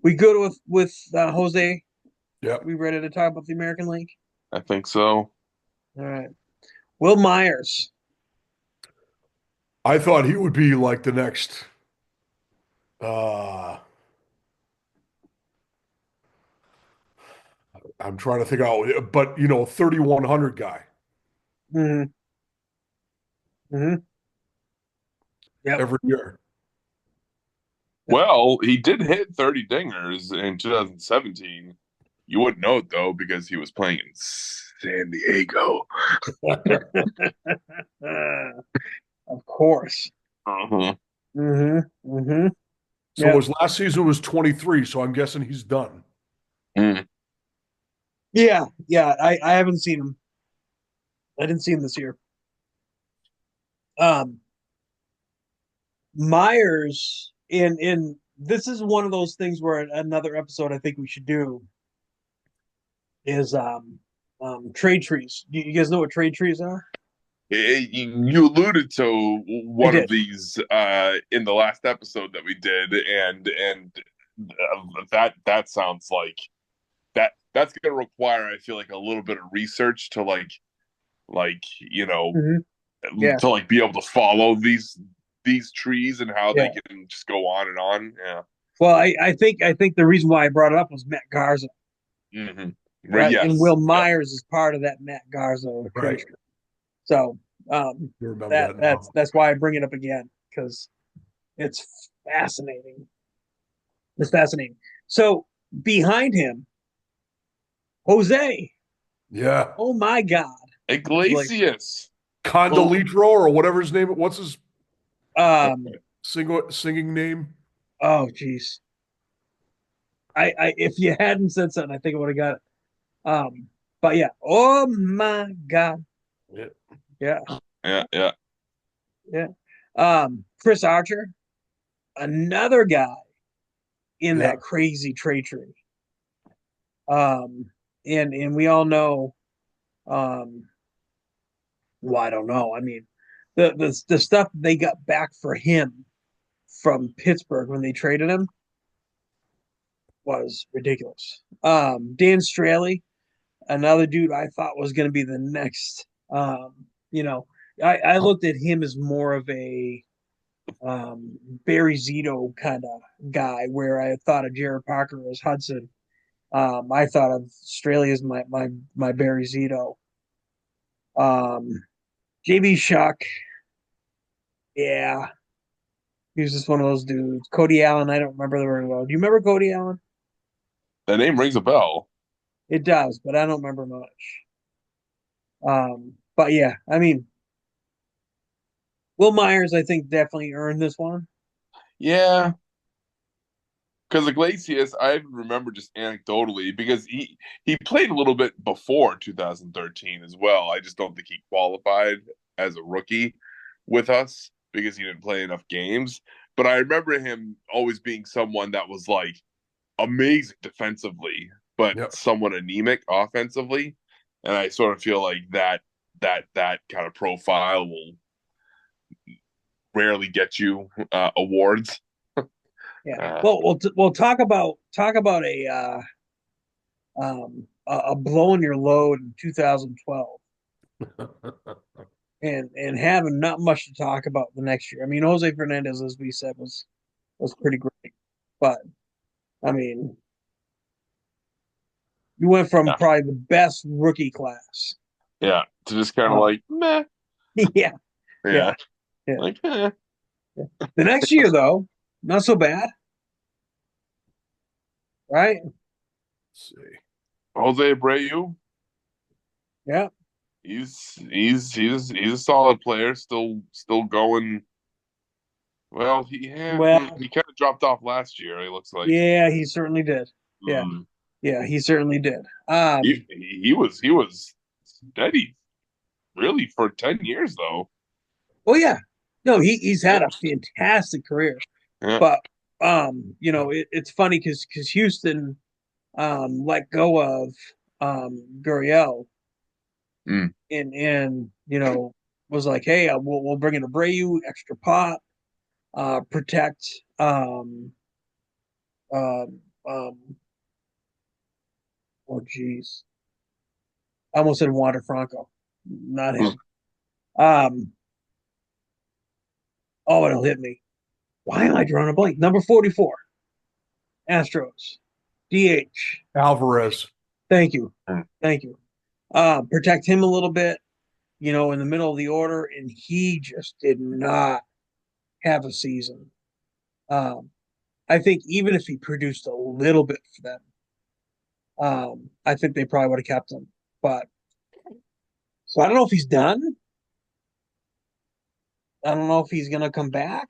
we good with Jose? Yep. We ready to talk about the American League? I think so. All right. Will Myers. I thought he would be like the next. Uh, I'm trying to think out, but 3,100 guy Mm-hmm. Mm-hmm. Yep. every year. Yep. Well, he did hit 30 dingers in 2017. You wouldn't know it though because he was playing in San Diego. Of course. Uh-huh. Mm-hmm. Mm-hmm. So Yep. his last season was 23, so I'm guessing he's done. Mm. Yeah. Yeah. I haven't seen him. I didn't see him this year. Um, Myers in this is one of those things where another episode I think we should do is trade trees. You guys know what trade trees are? You alluded to I one of did. these in the last episode that we did, and that sounds like that's going to require, I feel like, a little bit of research to like Mm-hmm. Yeah. to like be able to follow these trees and how they Yeah. can just go on and on. Yeah. Well, I think the reason why I brought it up was Matt Garza, Hmm. right? And Yes. Will Yep. Myers is part of that Matt Garza trade Right. tree. So um, You remember that that that's now. that's why I bring it up again because it's fascinating. It's fascinating. So behind him, Jose. Yeah. Oh my God! Like Iglesias. Oh, Condolitro or whatever his name. What's his um. singing name? Oh jeez. I if you hadn't said something, I think I would have got it. But yeah. Oh my God. Yeah. Yeah. yeah, yeah. Yeah. Chris Archer, another guy in Yeah. that crazy trade tree. And we all know, um, well, I don't know. I mean, the stuff they got back for him from Pittsburgh when they traded him was ridiculous. Dan Straley, another dude I thought was going to be the next. You know, I looked at him as more of a Barry Zito kind of guy, where I thought of Jared Parker as Hudson. I thought of Australia as my Barry Zito. JB Shuck, yeah, he was just one of those dudes. Cody Allen, I don't remember very well. Do you remember Cody Allen? That name rings a bell. It does, but I don't remember much. But yeah, I mean, Will Myers, I think, definitely earned this one. Yeah, because Iglesias, I remember just anecdotally because he played a little bit before 2013 as well. I just don't think he qualified as a rookie with us because he didn't play enough games. But I remember him always being someone that was like amazing defensively, but Yep. somewhat anemic offensively. And I sort of feel like that kind of profile will rarely get you awards. Yeah. Uh, Well, we'll talk about a blow in your load in 2012, and having not much to talk about the next year. I mean, Jose Fernandez, as we said, was pretty great, but I mean, you went from yeah, probably the best rookie class. yeah, to just kind of Uh, like meh, yeah, yeah, yeah, yeah, like eh. yeah. The next year, though, not so bad, right? Let's see. Jose Abreu, Yeah. he's a solid player, still going. Well, Well, he kind of dropped off last year. It looks like. yeah, he certainly did. Yeah, Mm. yeah, he certainly did. He was steady really for 10 years though. Oh yeah, no, he's Yeah. had a fantastic career, Yeah. but it's funny because Houston let go of Gurriel Mm. and was like, hey, we'll bring in Abreu, extra pot, protect um um oh geez, I almost said Wander Franco, not Mm. him. Um, oh, it'll hit me. Why am I drawing a blank? Number 44, Astros, DH. Alvarez. Thank you, Mm. thank you. Protect him a little bit, in the middle of the order, and he just did not have a season. Um, I think even if he produced a little bit for them, I think they probably would have kept him. But so I don't know if he's done. I don't know if he's gonna come back.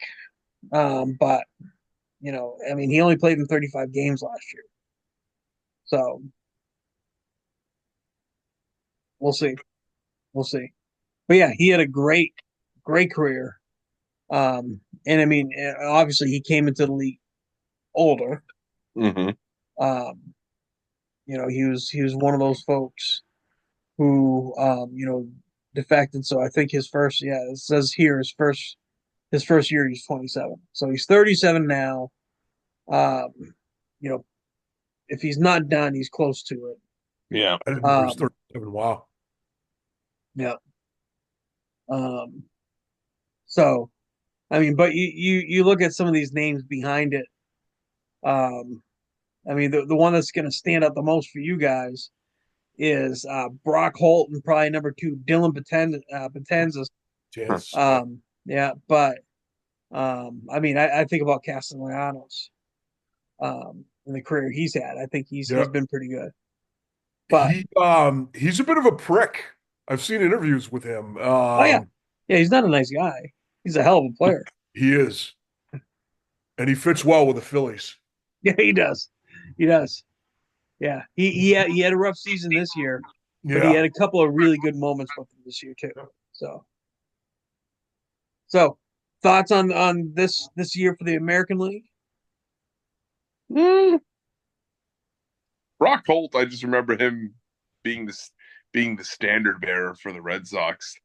But I mean, he only played in 35 games last year, so we'll see. We'll see. But yeah, he had a great career. And I mean, obviously, he came into the league older. Hmm. Um, he was one of those folks who defected. So I think his first, yeah, it says here his first year he's 27. So he's 37 now. Um, you know, if he's not done, he's close to it. Yeah. I didn't know he was Um, 37. Wow. yeah. Um, so I mean, but you look at some of these names behind it. Um, I mean, the one that's going to stand out the most for you guys is Brock Holt and probably number two Dylan Potenza. Chance. Yeah. Yeah, but I mean, I think about Castellanos in the career he's had. I think he's Yeah. been pretty good. But He's a bit of a prick. I've seen interviews with him. oh yeah, yeah, he's not a nice guy. He's a hell of a player. He is, and he fits well with the Phillies. Yeah, he does. He does. Yeah, he had a rough season this year, but he Yeah. had a couple of really good moments with him this year too. So thoughts on this year for the American League? Mm. Brock Holt, I just remember him being being the standard bearer for the Red Sox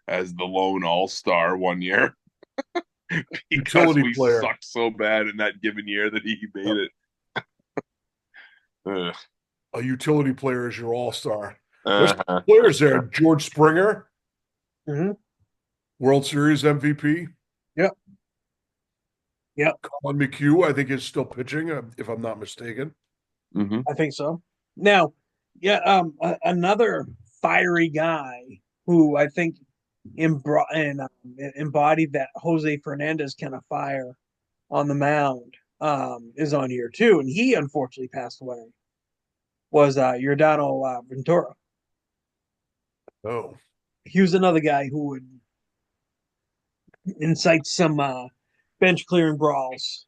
as the lone all-star one year because Utility we player. sucked so bad in that given year that he made it. Ugh. A utility player is your all-star. There's Uh-huh. players there. George Springer, Mm-hmm. World Series MVP. Yep. Yep. Colin McHugh, I think, is still pitching, if I'm not mistaken. Hmm. I think so. Now, yeah, another fiery guy who I think embodied that Jose Fernandez kind of fire on the mound is on here too, and he unfortunately passed away. was Giordano Ventura. Oh, He was another guy who would incite some bench clearing brawls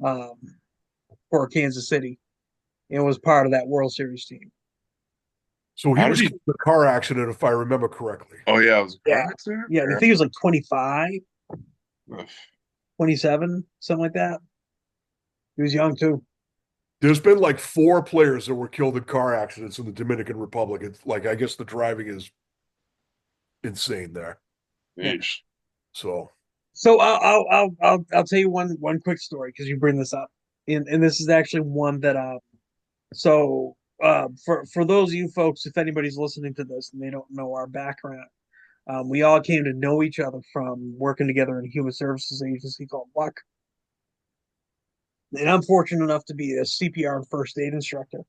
um, for Kansas City and was part of that World Series team. so he How did was he? killed in a car accident, if I remember correctly. Oh yeah, it was a Yeah. car accident. Yeah, I think he was like 25, Yeah. 27, something like that. He was young too. There's been like 4 players that were killed in car accidents in the Dominican Republic. It's like I guess the driving is insane there. Yeah. Yeesh. So So I'll tell you one quick story because you bring this up, and this is actually one that for those of you folks, if anybody's listening to this and they don't know our background, we all came to know each other from working together in a human services agency called Luck. And I'm fortunate enough to be a CPR and first aid instructor.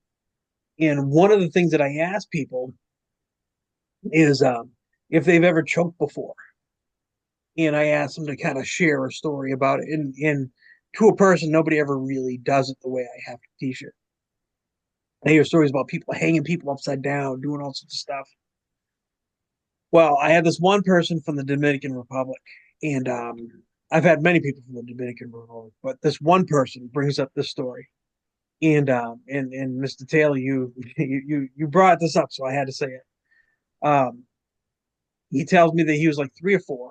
And one of the things that I ask people is if they've ever choked before. And I ask them to kind of share a story about it. And to a person, nobody ever really does it the way I have to teach it. I hear stories about people hanging people upside down, doing all sorts of stuff. Well, I had this one person from the Dominican Republic, and I've had many people from the Dominican Republic, but this one person brings up this story. And Mr. Taylor, you brought this up, so I had to say it. Um, he tells me that he was like 3 or 4.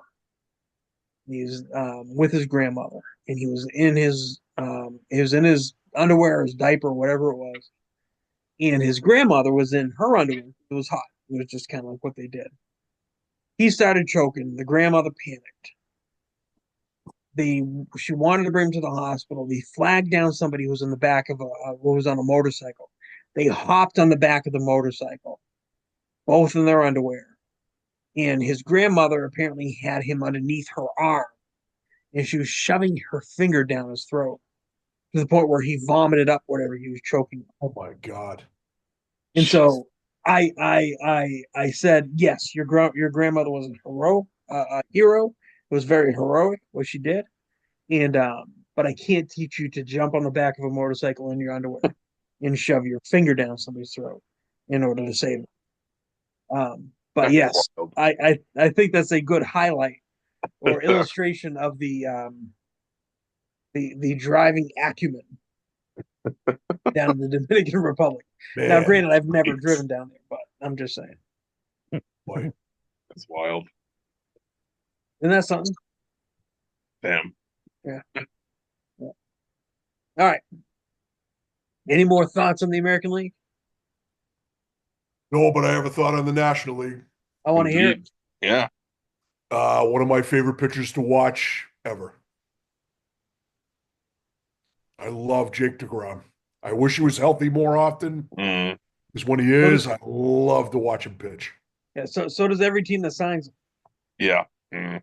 He's with his grandmother, and he was in his underwear, his diaper, whatever it was, and his grandmother was in her underwear. It was hot. It was just kind of like what they did. He started choking. The grandmother panicked. She wanted to bring him to the hospital. They flagged down somebody who was in the back of who was on a motorcycle. They hopped on the back of the motorcycle, both in their underwear. And his grandmother apparently had him underneath her arm, and she was shoving her finger down his throat to the point where he vomited up whatever he was choking on. oh my God. And Jeez. so I said, yes, your grandmother was a hero. It was very heroic what she did. And but I can't teach you to jump on the back of a motorcycle in your underwear and shove your finger down somebody's throat in order to save them. But That's yes, wild. I think that's a good highlight or illustration of the driving acumen down in the Dominican Republic. Now, Man, granted, I've never It's, driven down there, but I'm just saying. boy. that's wild. Isn't that something? Damn. Yeah. Yeah. All right. Any more thoughts on the American League? No, but I have a thought on the National League. I want to hear it. Indeed. Yeah. One of my favorite pitchers to watch ever. I love Jake DeGrom. I wish he was healthy more often Mm, because when he So is, does, I love to watch him pitch. yeah, so does every team that signs him. yeah. Mm.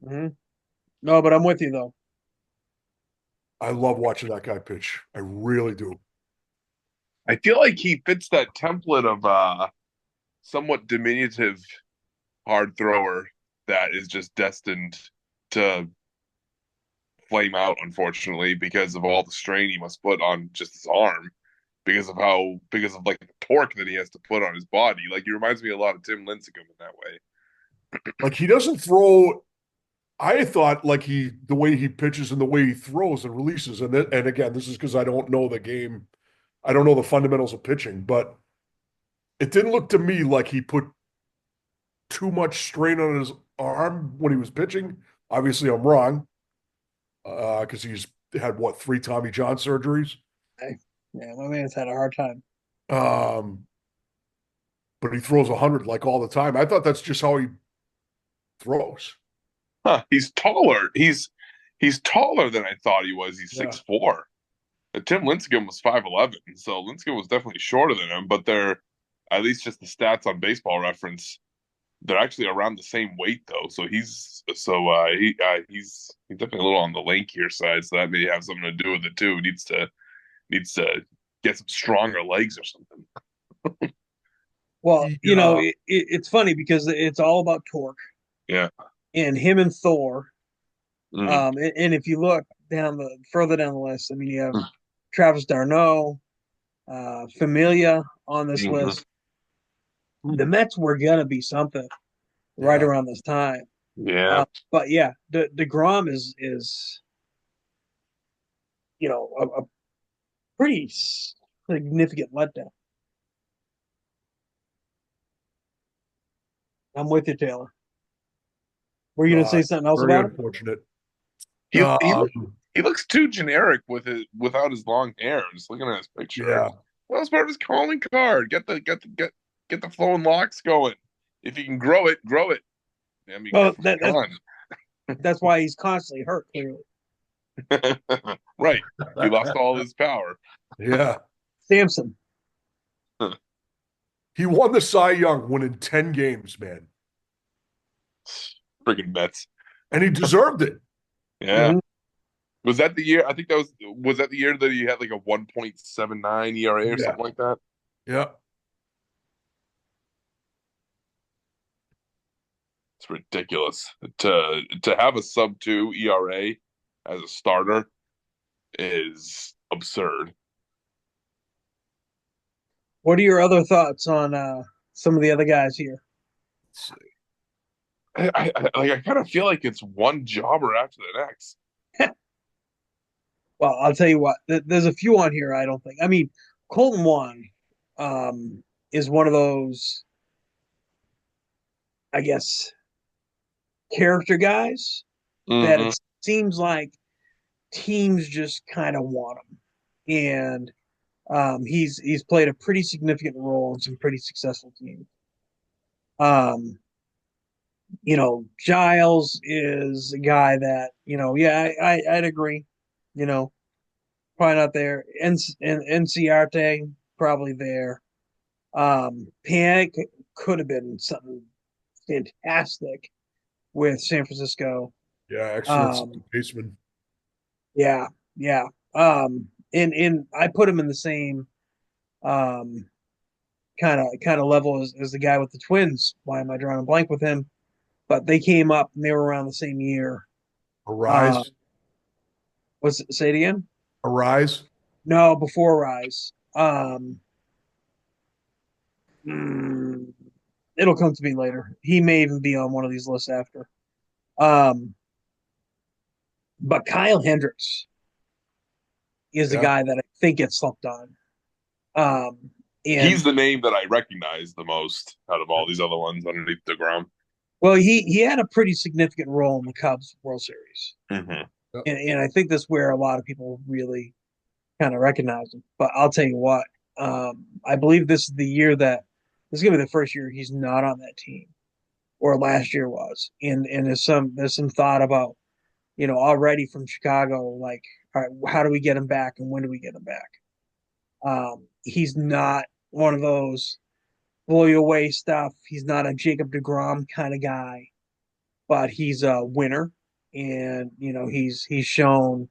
Mm-hmm. No, but I'm with you though. I love watching that guy pitch. I really do. I feel like he fits that template of somewhat diminutive hard thrower that is just destined to flame out, unfortunately, because of all the strain he must put on just his arm, because of like the torque that he has to put on his body. Like he reminds me a lot of Tim Lincecum in that way. Like he doesn't throw. I thought like the way he pitches and the way he throws and releases, and again, this is because I don't know the game. I don't know the fundamentals of pitching, but it didn't look to me like he put too much strain on his arm when he was pitching. Obviously, I'm wrong because he's had what 3 Tommy John surgeries. Hey, yeah, my man's had a hard time. Um, but he throws 100 like all the time. I thought that's just how he throws. Huh, he's taller. He's taller than I thought he was. He's Yeah. 6'4". Tim Lincecum was 5'11", so Lincecum was definitely shorter than him, but they're at least just the stats on Baseball Reference. They're actually around the same weight though, so he's definitely a little on the lankier side, so that may have something to do with it too. Needs to get some stronger legs or something. Well, Yeah. it's funny because it's all about torque Yeah. and him and Thor. Mm. And if you look further down the list, I mean, you have Travis d'Arnaud, Familia on this Mhm. list. The Mets were gonna be something right Yeah. around this time. Yeah. But yeah, DeGrom is a pretty significant letdown. I'm with you, Taylor. Were you gonna say something else Very about him? unfortunate. He he look, Um, he looks too generic without his long hair. Just looking at his picture. yeah. Well, that's part of his calling card. Get the flowing locks going. If you can grow it, grow it. I mean, Well, come on. that's why he's constantly hurt. Clearly, Right. He lost all his power. Yeah. Samson. He won the Cy Young, winning 10 games, man. Freaking Mets. And he deserved it. Yeah. Mm-hmm. Was that the year? I think that was that the year that he had like a 1.79 ERA or Yeah. something like that? Yeah. It's ridiculous. To have a sub 2 ERA as a starter is absurd. What are your other thoughts on some of the other guys here? I kind of feel like it's one jobber after the next. Well, I'll tell you what. There's a few on here. I don't think. I mean, Colton Wong is one of those, I guess, character guys that Hmm. it seems like teams just kind of want him, and he's played a pretty significant role in some pretty successful teams. Um, Giles is a guy that yeah, I'd agree. You know, probably not there. NCarte probably there. Panic could have been something fantastic with San Francisco. Yeah. Excellent Um, baseman. yeah, yeah. And I put him in the same um kind of level as the guy with the Twins. Why am I drawing a blank with him? But they came up and they were around the same year. Uh, Arise. say it again? Arise. No, before Rise. Mm, it'll come to me later. He may even be on one of these lists after. Um, but Kyle Hendricks is the Yeah. guy that I think gets slept on. Um, He's and the name that I recognize the most out of all these other ones underneath the ground. well, he had a pretty significant role in the Cubs World Series, Hmm. Yeah. and I think that's where a lot of people really kind of recognize him. But I'll tell you what, I believe this is the year that this is gonna be the first year he's not on that team, or last year was. And there's some thought about already from Chicago, like, all right, how do we get him back and when do we get him back? He's not one of those blow you away stuff. He's not a Jacob DeGrom kind of guy, but he's a winner, and he's shown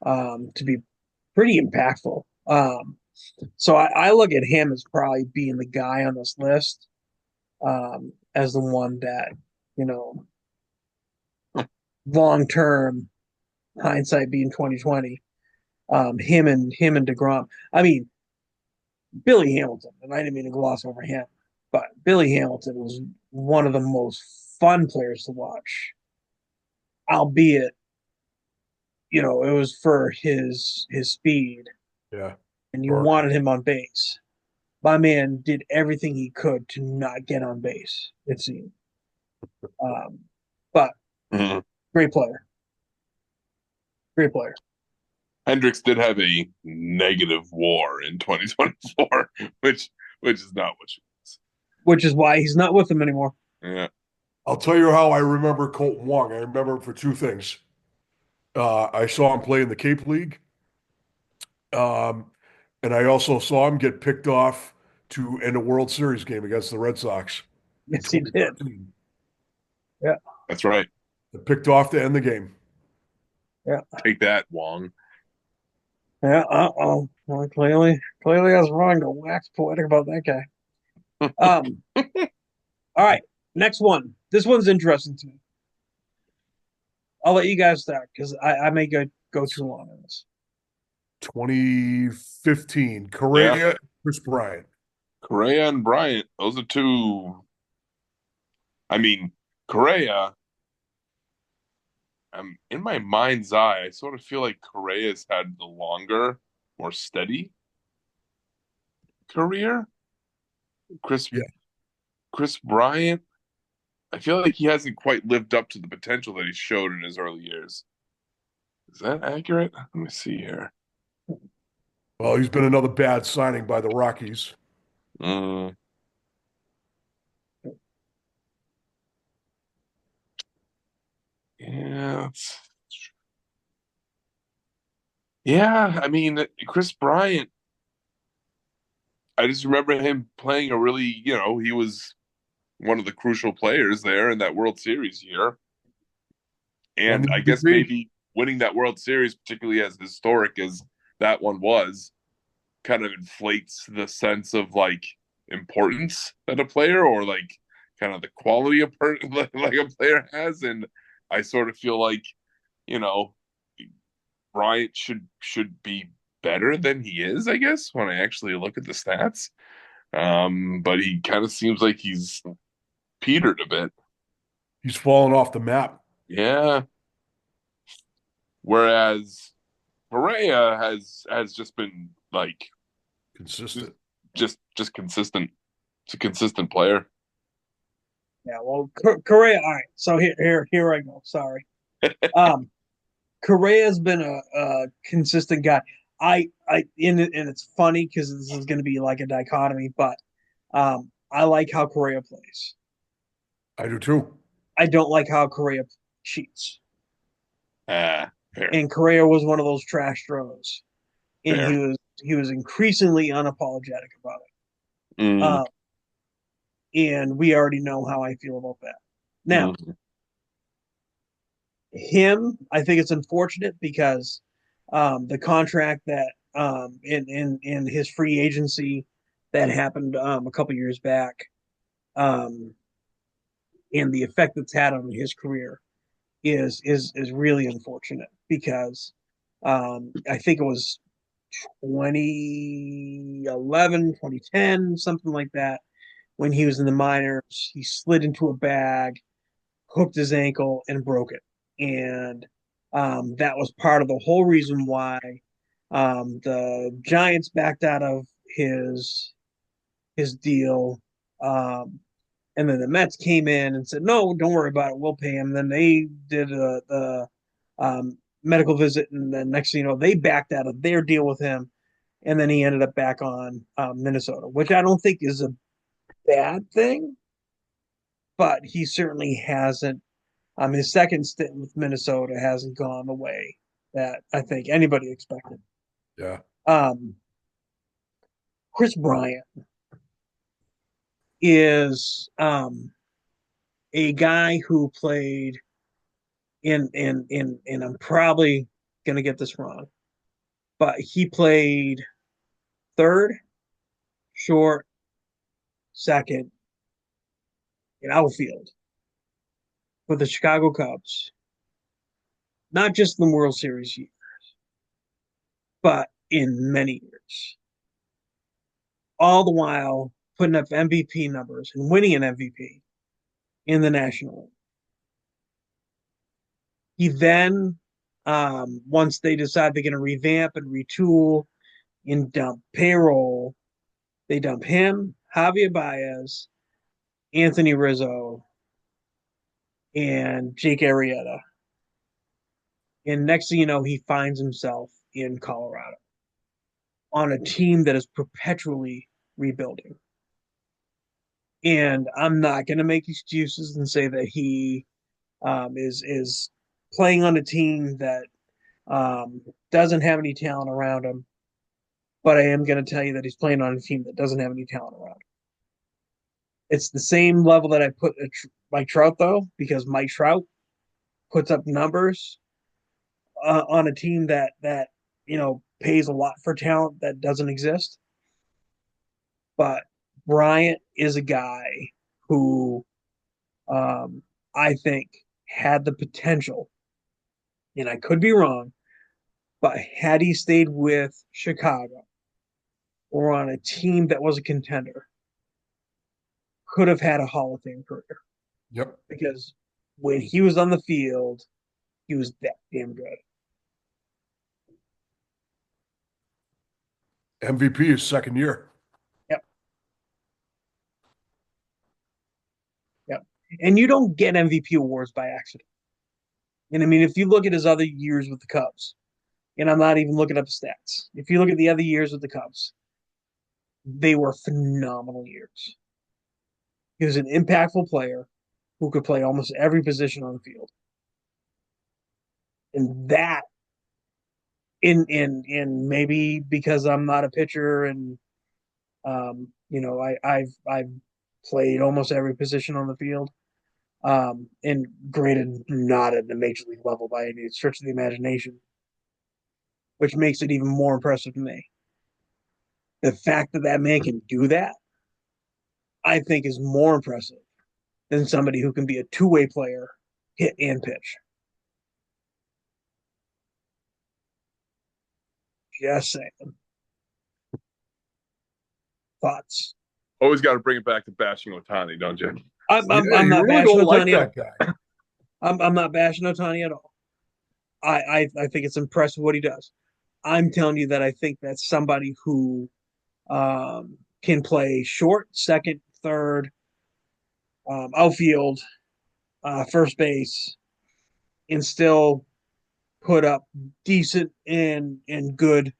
to be pretty impactful. So I look at him as probably being the guy on this list, as the one that you know long term, hindsight being 2020. Him and DeGrom. I mean, Billy Hamilton, and I didn't mean to gloss over him, but Billy Hamilton was one of the most fun players to watch, albeit it was for his speed, Yeah. and you Burke. wanted him on base. My man did everything he could to not get on base, it seemed. Um, but Hmm. great player, great player. Hendricks did have a negative WAR in 2024, which is not what she was. Which is why he's not with them anymore. Yeah. I'll tell you how I remember Colton Wong. I remember him for two things. I saw him play in the Cape League. Um, and I also saw him get picked off to end a World Series game against the Red Sox in Yes, he did. 2013. Yeah, That's right. Picked off to end the game. yeah, Take that, Wong. yeah. Oh. Well, clearly, I was wrong to wax poetic about that guy. Um. All right, next one. This one's interesting to me. I'll let you guys start because I may go too long on this. 2015. Yeah, Correa, Chris Bryant. Correa and Bryant. Those are two. I mean, Correa. In my mind's eye, I sort of feel like Correa's had the longer, more steady career. Chris Yeah. Chris Bryant. I feel like he hasn't quite lived up to the potential that he showed in his early years. Is that accurate? Let me see here. Well, he's been another bad signing by the Rockies. Mm, yeah, yeah. I mean, Chris Bryant. I just remember him playing a really, he was one of the crucial players there in that World Series year. Won And the I guess MVP. maybe winning that World Series, particularly as historic as that one was, kind of inflates the sense of like importance that a player or like kind of the quality of like a player has. And I sort of feel like, you know, Bryant should be better than he is, I guess, when I actually look at the stats. But he kind of seems like he's petered a bit. He's fallen off the map. Yeah. Whereas Correa has just been like just Consistent. just consistent. It's a consistent player. Yeah, well, Correa. All right, so here I go. Sorry. Um, Correa's been a consistent guy. And it's funny because this is going to be like a dichotomy, but I like how Correa plays. I do too. I don't like how Correa cheats. Fair, And Correa was one of those trash throws, and he fair. was he was increasingly unapologetic about it. Mm, And we already know how I feel about that. Now, mm, him, I think it's unfortunate because the contract that in his free agency that happened a couple years back, um, and the effect it's had on his career is really unfortunate because I think it was 2011, 2010, something like that. When he was in the minors, he slid into a bag, hooked his ankle, and broke it. And that was part of the whole reason why the Giants backed out of his deal. And then the Mets came in and said, "No, don't worry about it. We'll pay him." Then they did the medical visit, and then next thing you know, they backed out of their deal with him, and then he ended up back on Minnesota, which I don't think is a bad thing, but he certainly hasn't. His second stint with Minnesota hasn't gone the way that I think anybody expected. Yeah. Um, Chris Bryant is a guy who played and I'm probably gonna get this wrong, but he played third, short, second, in outfield for the Chicago Cubs, not just in the World Series year, but in many years. All the while putting up MVP numbers and winning an MVP in the National League. He then, once they decide they're going to revamp and retool and dump payroll, they dump him, Javier Baez, Anthony Rizzo, and Jake Arrieta. And next thing you know, he finds himself in Colorado on a team that is perpetually rebuilding. And I'm not going to make excuses and say that he is playing on a team that doesn't have any talent around him. But I am going to tell you that he's playing on a team that doesn't have any talent around him. It's the same level that I put Mike Trout, though, because Mike Trout puts up numbers on a team that pays a lot for talent that doesn't exist. But Bryant is a guy who I think had the potential, and I could be wrong, But had he stayed with Chicago or on a team that was a contender, could have had a Hall of Fame career Yep. because when he was on the field, he was that damn good. MVP is second year. Yep. Yep. And you don't get MVP awards by accident. And I mean, if you look at his other years with the Cubs, and I'm not even looking up stats, if you look at the other years with the Cubs, they were phenomenal years. He was an impactful player who could play almost every position on the field. And that in maybe because I'm not a pitcher and I've played almost every position on the field. And granted, not at the major league level by any stretch of the imagination, which makes it even more impressive to me. The fact that that man can do that, I think, is more impressive than somebody who can be a two-way player, hit and pitch. Just saying. Thoughts? Always got to bring it back to bashing Otani, don't you? Yeah, I'm you not really bashing don't like Otani at that all. guy. I'm not bashing Otani at all. I think it's impressive what he does. I'm telling you that I think that's somebody who can play short, second, third, outfield, first base, and still put up decent and good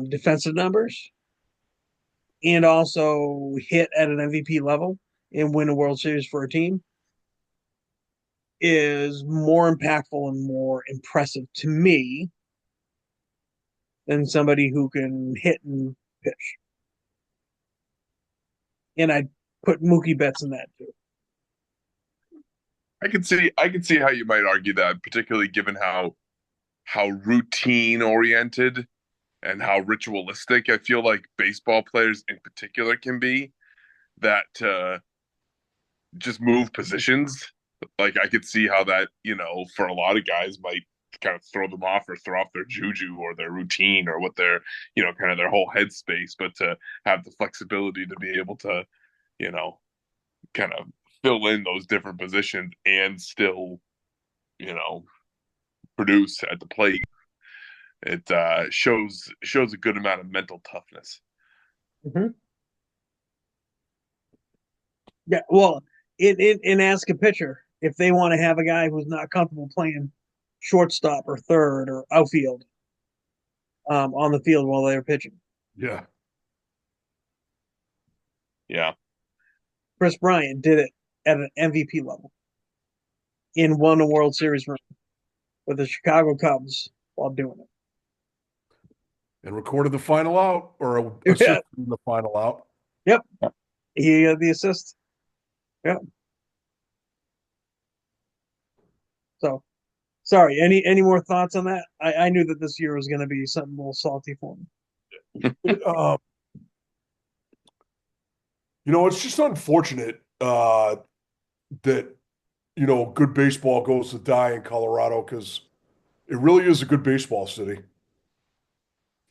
defensive numbers, and also hit at an MVP level and win a World Series for a team is more impactful and more impressive to me than somebody who can hit and pitch. And I put Mookie Betts in that too. I can see how you might argue that, particularly given how routine oriented and how ritualistic I feel like baseball players in particular can be, that just move positions. Like I could see how that, for a lot of guys might kind of throw them off or throw off their juju or their routine or what their, kind of their whole headspace, but to have the flexibility to be able to, you know, kind of fill in those different positions and still, you know, produce at the plate. It shows a good amount of mental toughness. Mm-hmm. Yeah, well, in ask a pitcher if they want to have a guy who's not comfortable playing shortstop or third or outfield on the field while they're pitching. Yeah. Yeah. Chris Bryant did it at an MVP level and won a World Series ring with the Chicago Cubs while doing And recorded the final out or it. assisted in the final out. Yep, he got the assist. Yeah. So, sorry. Any more thoughts on that? I knew that this year was going to be something a little salty for me. Uh, it's just unfortunate that good baseball goes to die in Colorado because it really is a good baseball city.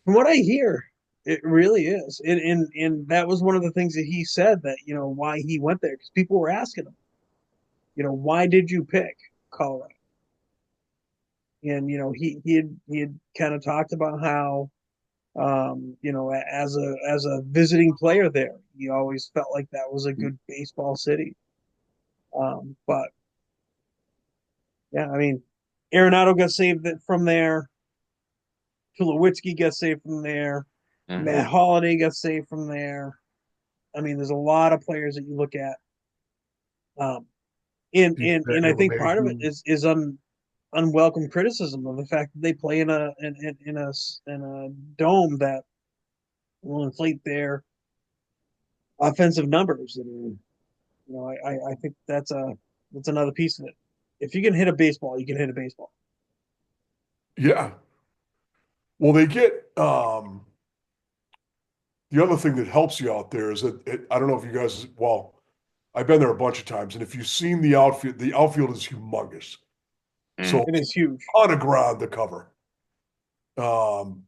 From what I hear, it really is. And that was one of the things that he said that, why he went there. Because people were asking him, why did you pick Colorado? And, he had kind of talked about how, as a visiting player there, he always felt like that was a good baseball city. But yeah, I mean, Arenado got saved from there. Tulowitzki got saved from there. Mm-hmm. Matt Holliday got saved from there. I mean, there's a lot of players that you look at, um, and I think part of it is unwelcome criticism of the fact that they play in a dome that will inflate their offensive numbers, and I think that's another piece of it. If you can hit a baseball, you can hit a baseball. Yeah. Well, they get the other thing that helps you out there is that I don't know if you guys, well, I've been there a bunch of times, and if you've seen the outfield is humongous. Mm. So It is huge. on a ground to cover. Um,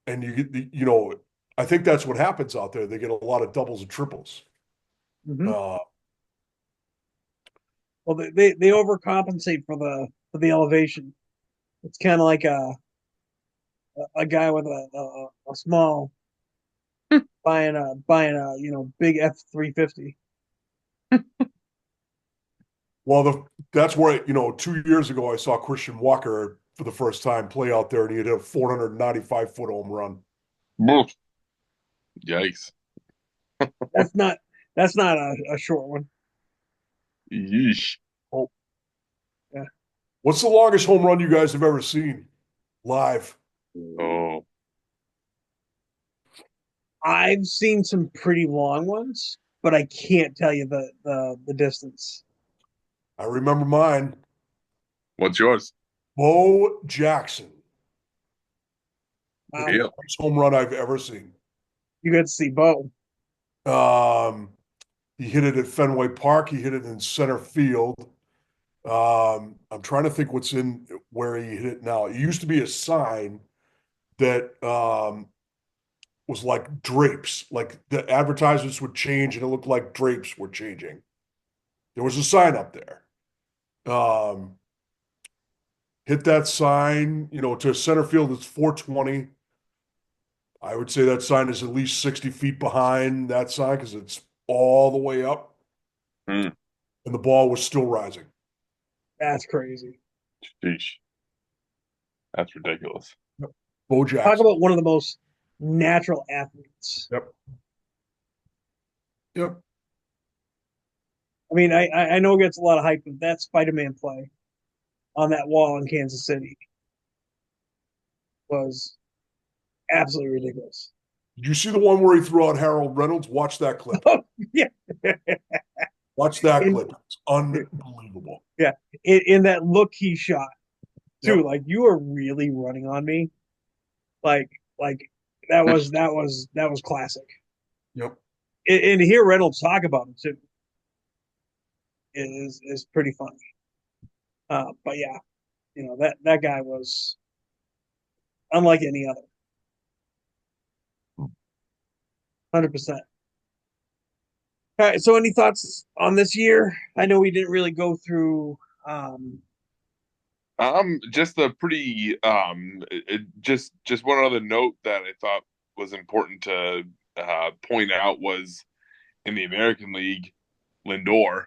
and you get I think that's what happens out there. They get a lot of doubles and triples. Hmm. Uh, Well, they overcompensate for the elevation. It's kind of like a guy with a small buying a big F-350. well, that's where 2 years ago I saw Christian Walker for the first time play out there, and he had a 495-foot home run. Boof. Yikes. That's not that's not a short one. Yeesh. Oh, Yeah. what's the longest home run you guys have ever seen live? Oh, I've seen some pretty long ones, but I can't tell you the distance. I remember mine, what's yours? Bo Jackson. The Wow, Yeah. longest home run I've ever seen. you got to see Bo. Um, he hit it at Fenway Park. He hit it in center field. I'm trying to think what's in where he hit it now. It used to be a sign that was like drapes, like the advertisements would change and it looked like drapes were changing. There was a sign up there. Um, hit that sign, to center field, it's 420. I would say that sign is at least 60 feet behind that sign because it's all the way up Hmm. and the ball was still rising. That's crazy. Sheesh. That's ridiculous. Bo Talk Jackson. about one of the most natural athletes. Yep. Yep. I mean, I know it gets a lot of hype, but that Spider-Man play on that wall in Kansas City was absolutely ridiculous. Did you see the one where he threw out Harold Reynolds? Watch that clip. Oh, yeah, Watch that in, clip. It's unbelievable. yeah, in that look he shot too. Yep. Like you are really running on me. Like that was classic. Yep. And to hear Reynolds talk about it too is pretty funny. But yeah, that guy was unlike any other. 100%. All right. So, any thoughts on this year? I know we didn't really go through. Um, Just a pretty just one other note that I thought was important to point out was in the American League, Lindor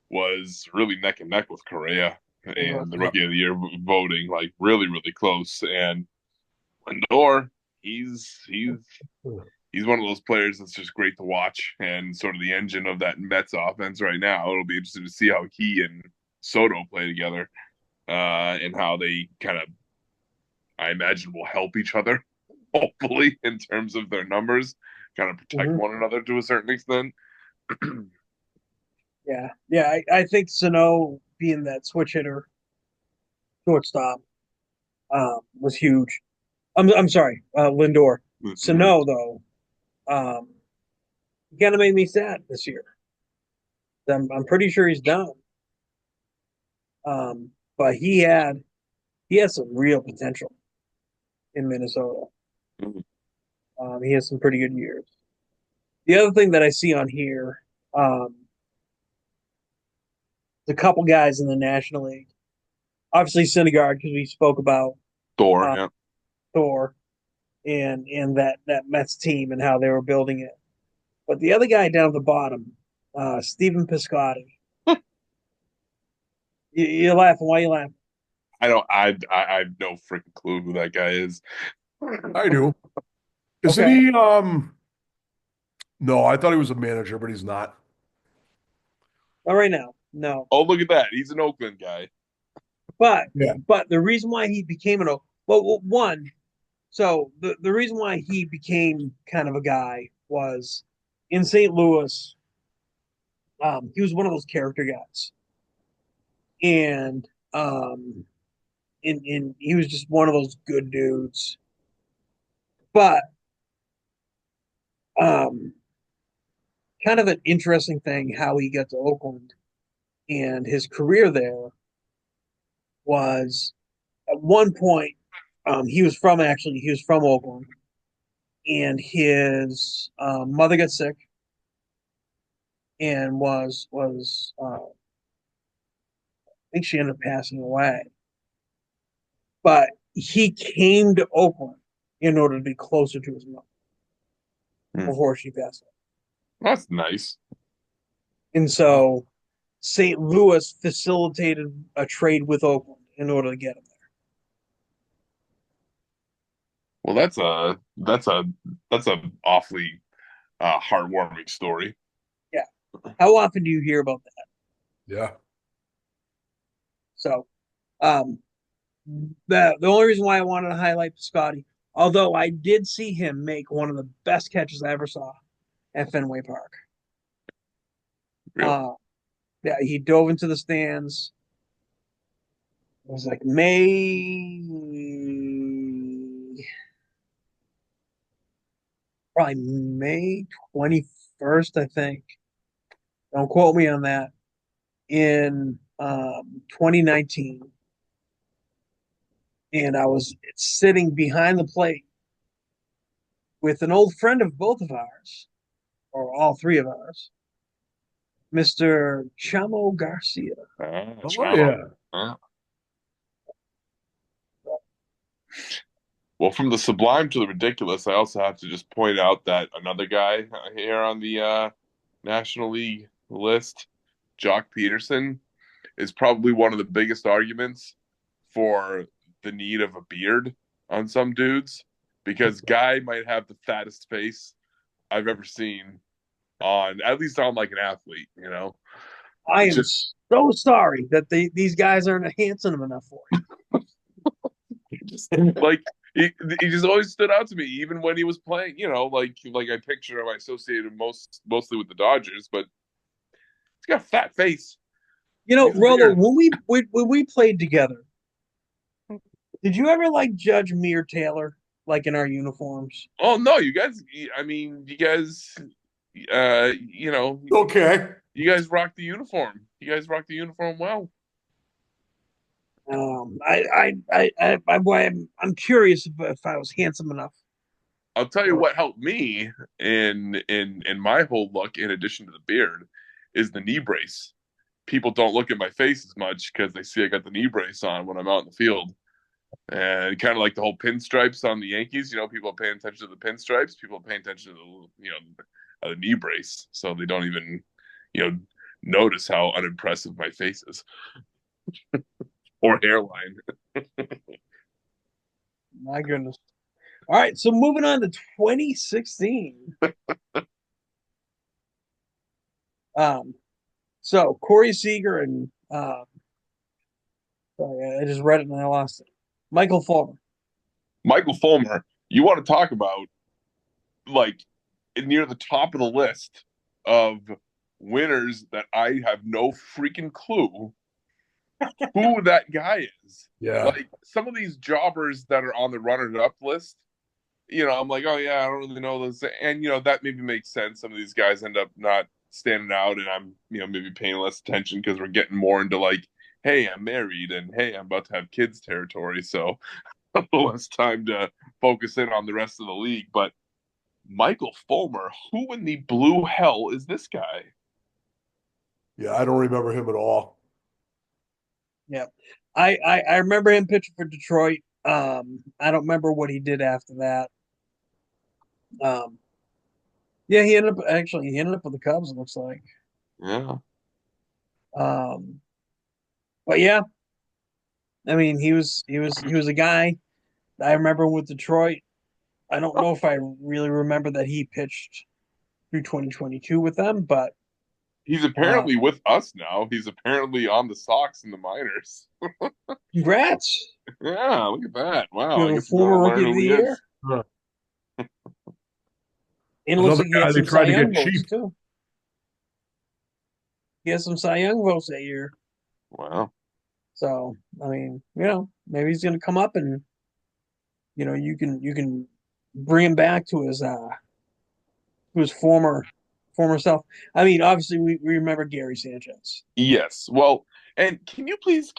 was really neck and neck with Correa and the Yep. Rookie of the Year voting, like really, really close. And Lindor, he's one of those players that's just great to watch and sort of the engine of that Mets offense right now. It'll be interesting to see how he and Soto play together, and how they kind of, I imagine, will help each other, hopefully, in terms of their numbers, kind of protect mhm. one another to a certain extent. Yeah, yeah. I think Sano being that switch hitter, shortstop, was huge. I'm sorry, Lindor. Sano though, um, kind of made me sad this year. I'm pretty sure he's done. But he had some real potential in Minnesota. He has some pretty good years. The other thing that I see on here, um, a couple guys in the National League. Obviously, Syndergaard because we spoke about Thor, uh, yeah. Thor and that Mets team and how they were building it. But the other guy down at the bottom, Stephen Piscotty. You're laughing. Why are you laughing? I don't. I have no freaking clue who that guy is. I do. Isn't Okay, he? No, I thought he was a manager, but he's not. not right now. No, Oh, look at that. He's an Oakland guy. but Yeah. but the reason why he became one. So the reason why he became kind of a guy was in St. Louis. He was one of those character guys, and and he was just one of those good dudes. But um, kind of an interesting thing how he got to Oakland and his career there was at one point He was from Oakland, and his mother got sick and was I think she ended up passing away. But he came to Oakland in order to be closer to his mother Hmm. before she passed away. That's nice. And so St. Louis facilitated a trade with Oakland in order to get him Well, that's a awfully heartwarming story. there. Yeah. How often do you hear about that? Yeah. So um the only reason why I wanted to highlight Scotty, although I did see him make one of the best catches I ever saw at Fenway Park. Really. Yeah, he dove into the stands. It was like probably May 21st, I think. Don't quote me on that. In 2019. And I was sitting behind the plate with an old friend of both of ours, or all three of ours, Mr. Chamo Garcia. Oh Chamo. yeah. Well, from the sublime to the ridiculous, I also have to just point out that another guy here on the National League list, Jock Peterson, is probably one of the biggest arguments for the need of a beard on some dudes because guy might have the fattest face I've ever seen on at least on like an athlete, you know. I am Just so sorry that these guys aren't handsome enough for you. just like he just always stood out to me, even when he was playing. You know, like I picture him, I associated him mostly with the Dodgers, but he's got a fat face. You know, He's Rolo, weird. when we played together, did you ever like judge me or Taylor like in our uniforms? Oh no, you guys! I mean, you guys, you know, Okay. you guys rock the uniform. You guys rock the uniform well. I'm curious if I was handsome enough. I'll tell you Or what helped me in my whole look, in addition to the beard, is the knee brace. People don't look at my face as much because they see I got the knee brace on when I'm out in the field. And kind of like the whole pinstripes on the Yankees, you know, people are paying attention to the pinstripes, people are paying attention to the knee brace, so they don't even, you know, notice how unimpressive my face is or hairline. my goodness. All right, so moving on to 2016. Um, so Corey Seager and sorry, I just read it and I lost it. Michael Fulmer. Michael Fulmer, you want to talk about like near the top of the list of winners that I have no freaking clue who that guy is. Yeah. Like some of these jobbers that are on the runners up list, you know, I'm like, oh yeah, I don't really know those, and you know that maybe makes sense. Some of these guys end up not standing out, and I'm maybe paying less attention because we're getting more into like, hey, I'm married, and hey, I'm about to have kids territory, so less time to focus in on the rest of the league. But Michael Fulmer, who in the blue hell is this guy? Yeah, I don't remember him at all. Yeah. I remember him pitching for Detroit. I don't remember what he did after that. Um, yeah, he ended up with the Cubs, it looks like. Yeah, Um, but yeah, I mean he was a guy I remember with Detroit. I don't know if I really remember that he pitched through 2022 with them, but he's uh, apparently with us now. He's apparently on the Sox in the minors. congrats. Yeah, look at that. You Wow, have I a guess we're going former to learn rookie of who the he year. is. Huh. And it looks Another like he had guy they some Cy tried to Young get votes cheap. too. He has some Cy Young votes that year. Wow. So I mean, maybe he's gonna come up and you can bring him back to his former self. I mean, obviously we remember Gary Sanchez. Yes. Well, and can you please,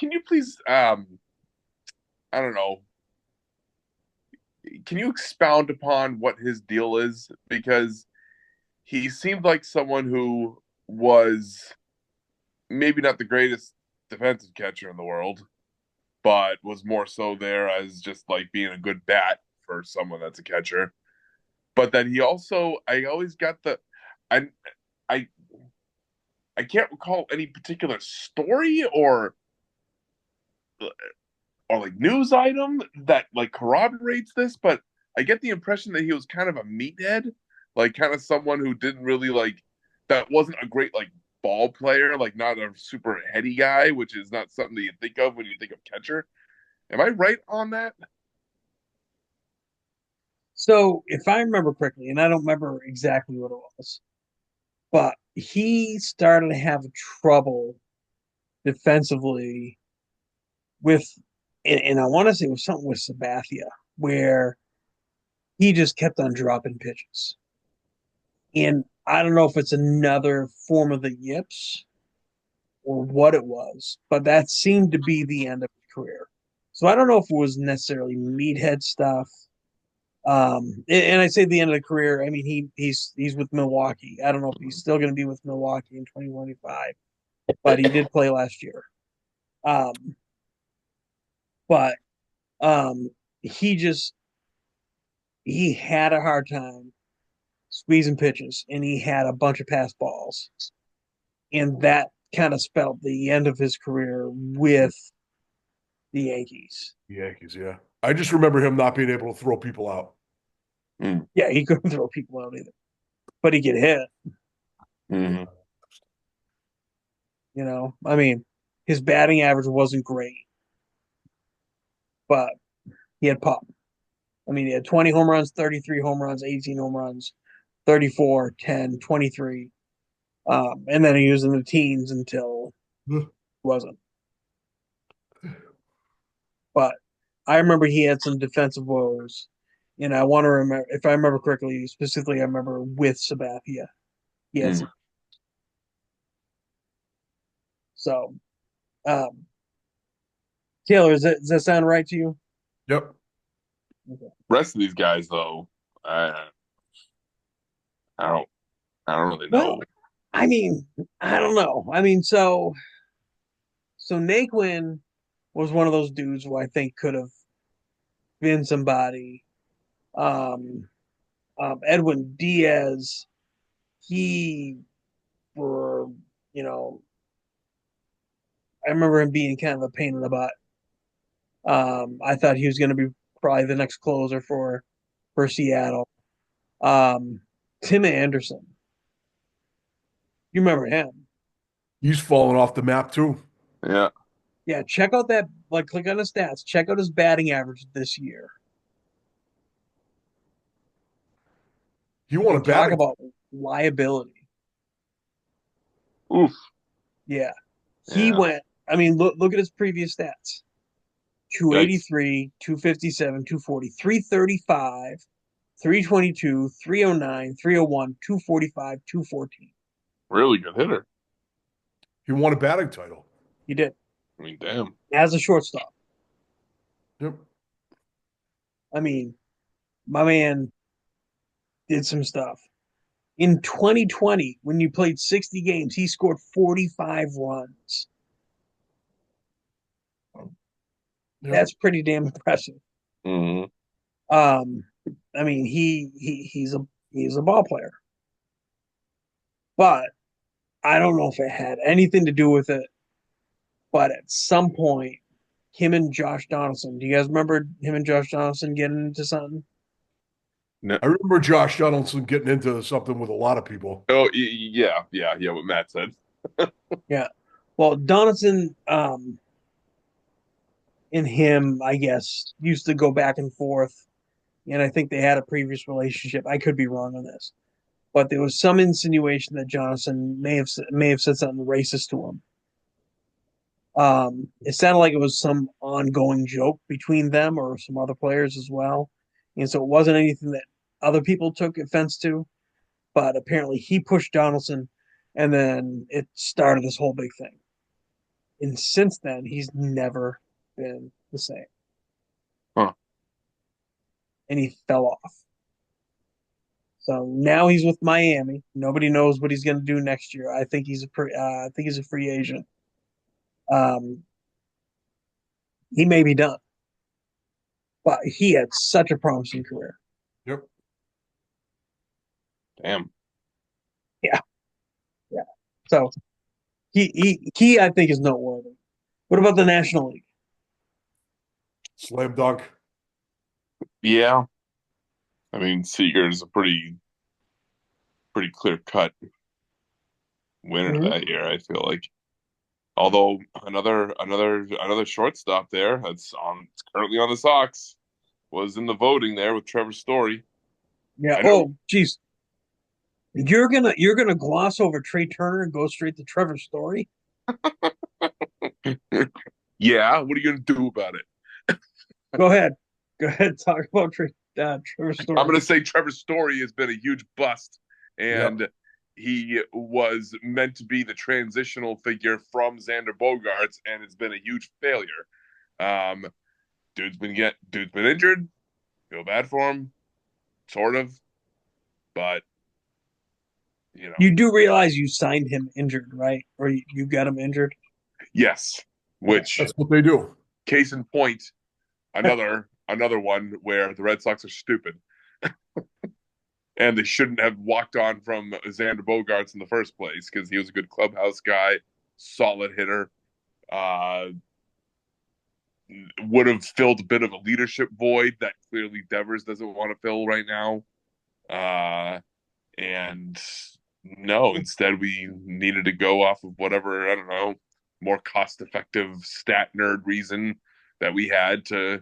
I don't know, can you expound upon what his deal is? Because he seemed like someone who was maybe not the greatest defensive catcher in the world, but was more so there as just like being a good bat for someone that's a catcher. But then he also, I always got I, I, I can't recall any particular story or like news item that like corroborates this, but I get the impression that he was kind of a meathead, like kind of someone who didn't really like that wasn't a great like ball player, like not a super heady guy, which is not something that you think of when you think of catcher. Am I right on that? So if I remember correctly, and I don't remember exactly what it was, but he started to have trouble defensively with, and I want to say it was something with Sabathia, where he just kept on dropping pitches. And I don't know if it's another form of the yips or what it was, but that seemed to be the end of his career. So I don't know if it was necessarily meathead stuff. And I say the end of the career. I mean, he's with Milwaukee. I don't know if he's still going to be with Milwaukee in 2025, but he did play last year. Um, but um, he just he had a hard time squeezing pitches, and he had a bunch of pass balls, and that kind of spelled the end of his career with the Yankees. Yankees, yeah. I just remember him not being able to throw people out. Mm. Yeah, he couldn't throw people out either, but he could hit. Mm-hmm. I mean, his batting average wasn't great, but he had pop. I mean, he had 20 home runs, 33 home runs, 18 home runs, 34, 10, 23. And then he was in the teens until he wasn't. But I remember he had some defensive woes. And I want to remember, if I remember correctly, specifically, I remember with Sabathia. He had Mm. some. So, um, Taylor, does that sound right to you? Yep. Okay. Rest of these guys, though, I, I don't, I don't really Well, know. I mean, I don't know. I mean, so Naquin was one of those dudes who I think could have been somebody. Um, Edwin Diaz, he for you know, I remember him being kind of a pain in the butt. I thought he was going to be probably the next closer for Seattle. Um, Tim Anderson, you remember him? He's fallen off the map too. Yeah, Yeah, check out that. Like, click on his stats. Check out his batting average this year, He won a and talk batting. about liability. oof, Yeah, he yeah, went. I mean, look at his previous stats: yikes, 283, 257, 240, 335, 322, 309, 301, 245, 214. really good hitter. He won a batting title. He did I mean, damn. as a shortstop. Yep. I mean, my man did some stuff. In 2020, when you played 60 games, he scored 45 runs. Yep. That's pretty damn impressive. Mm-hmm. Um, I mean, he's a ball player, but I don't know if it had anything to do with it. But at some point, him and Josh Donaldson, do you guys remember him and Josh Donaldson getting into something? No. I remember Josh Donaldson getting into something with a lot of people. Oh, yeah. What Matt said. Yeah. Well, Donaldson and him, I guess, used to go back and forth, and I think they had a previous relationship. I could be wrong on this, but there was some insinuation that Johnson may have said something racist to him. It sounded like it was some ongoing joke between them or some other players as well, and so it wasn't anything that other people took offense to. But apparently, he pushed Donaldson, and then it started this whole big thing. And since then, he's never been the same. Huh. and he fell off. So now he's with Miami. Nobody knows what he's going to do next year. I think I think he's a free agent. Um, he may be done, but he had such a promising career. Yep. Damn. Yeah, yeah. So he I think is noteworthy. What about the National League? Slam dunk. Yeah. I mean, Seager is a pretty clear cut winner Mhm. that year, I feel like. Although another shortstop there it's currently on the Sox was in the voting there with Trevor Story. Yeah. I know. Oh, geez. You're gonna gloss over Trey Turner and go straight to Trevor Story? Yeah, what are you gonna do about it? Go ahead. Go ahead. Talk about Trevor I'm Story. gonna say Trevor Story has been a huge bust, Yep. and he was meant to be the transitional figure from Xander Bogaerts, and it's been a huge failure. Um, dude's been injured. Feel bad for him, sort of, but you know, You do realize you signed him injured, right? Or you got him injured? yes. Okay. Which That's what they do. case in point, another one where the Red Sox are stupid and they shouldn't have walked on from Xander Bogaerts in the first place because he was a good clubhouse guy, solid hitter. Uh, would have filled a bit of a leadership void that clearly Devers doesn't want to fill right now. And no, instead we needed to go off of whatever, I don't know, more cost effective stat nerd reason that we had to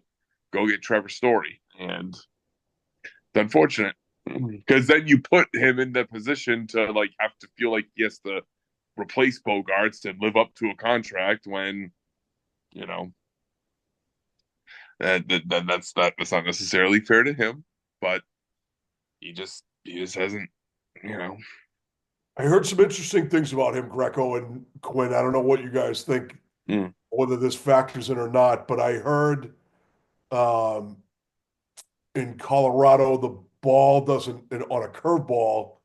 go get Trevor Story. And it's unfortunate because then you put him in the position to like have to feel like he has to replace Bogarts and live up to a contract when, you know, that's not necessarily fair to him, but he just hasn't, you know. I heard some interesting things about him, Greco and Quinn. I don't know what you guys think, Mm. whether this factors in or not, but I heard um, in Colorado the ball doesn't, on a curveball,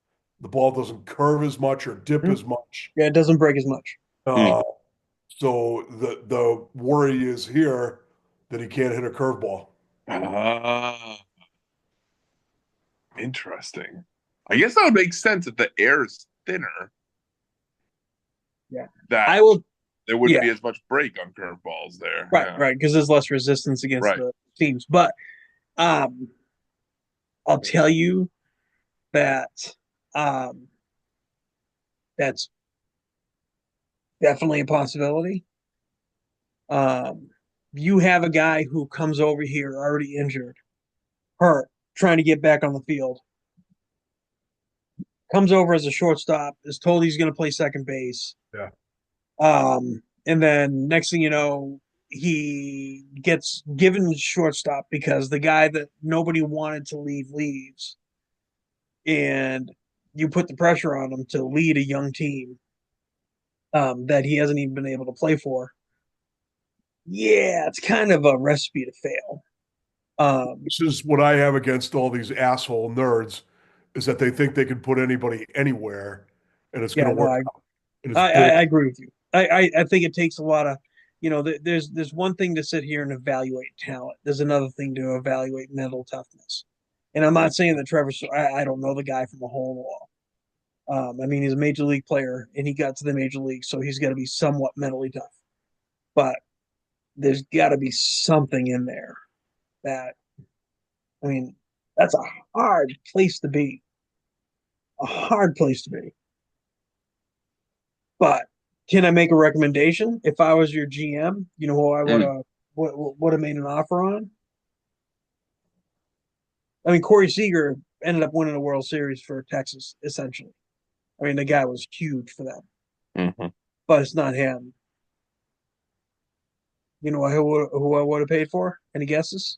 the ball doesn't curve as much or dip Hmm? as much. Yeah, it doesn't break as much. Mm. Uh, so the worry is here that he can't hit a curveball. Ah, interesting. I guess that would make sense if the air is thinner, Yeah. that I will there wouldn't yeah, be as much break on curveballs there. right, Yeah. right, because there's less resistance against Right. the teams. But um I'll tell you that um that's definitely a possibility. Um you have a guy who comes over here already injured, hurt, trying to get back on the field, comes over as a shortstop, is told he's going to play second base. Yeah. And then next thing you know, he gets given shortstop because the guy that nobody wanted to leave leaves. And you put the pressure on him to lead a young team that he hasn't even been able to play for. Yeah, it's kind of a recipe to fail. Um, This is what I have against all these asshole nerds is that they think they can put anybody anywhere and it's going yeah, to no, work out. And it's I bull. agree with you. I think it takes a lot of, there's one thing to sit here and evaluate talent. There's another thing to evaluate mental toughness. And I'm not saying that I don't know the guy from a hole in the wall. I mean, he's a major league player and he got to the major league, so he's got to be somewhat mentally tough. But there's got to be something in there that, I mean, that's a hard place to be, a hard place to be. But can I make a recommendation? If I was your GM, you know who I Mm. would have made an offer on? I mean, Corey Seager ended up winning a World Series for Texas, essentially. I mean, the guy was huge for them, Mhm. but it's not him. You know who I would have paid for? Any guesses?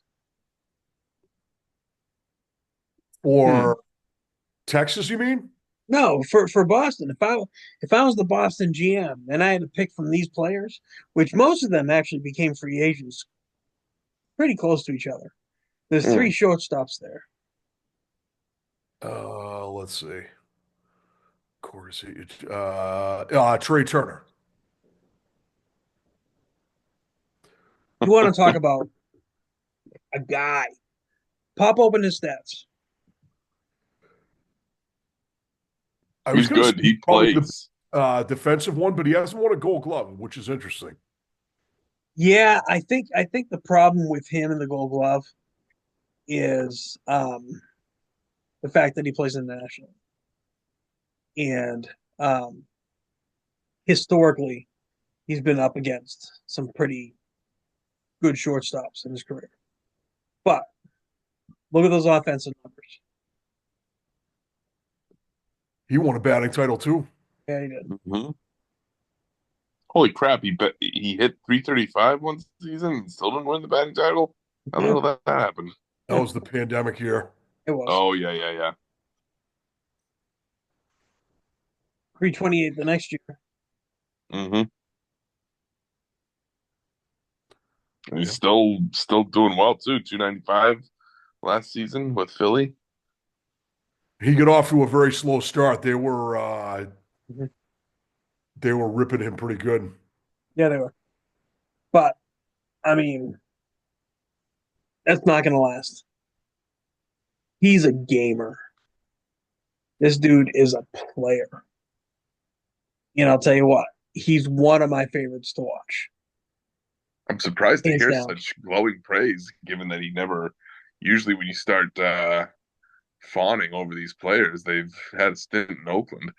Hmm. For Texas, you mean? No, for Boston. If I was the Boston GM and I had to pick from these players, which most of them actually became free agents, pretty close to each other. There's three shortstops there. Let's see. Of course, Trey Turner. You want to talk about a guy? Pop open his stats. I was He's going to say good. he's He probably plays. the defensive one, but he hasn't won a Gold Glove, which is interesting. Yeah, I think the problem with him in the Gold Glove is the fact that he plays in the National, and um, historically he's been up against some pretty good shortstops in his career. But look at those offensive numbers. He won a batting title too. Yeah, he did. Hmm. Holy crap! He hit 335 one season and still didn't win the batting title. How the Yeah, hell did that happen? That was the pandemic year. it was Oh yeah, yeah, yeah. 328 the next year. Hmm. And he's Yeah. still doing well too. 295 last season with Philly. He got off to a very slow start. Mhm. They were ripping him pretty good. Yeah, they were. But I mean, that's not going to last. He's a gamer. This dude is a player. And I'll tell you what, he's one of my favorites to watch, I'm surprised to hands hear down. such glowing praise, given that he never. Usually, when you start fawning over these players, they've had a stint in Oakland.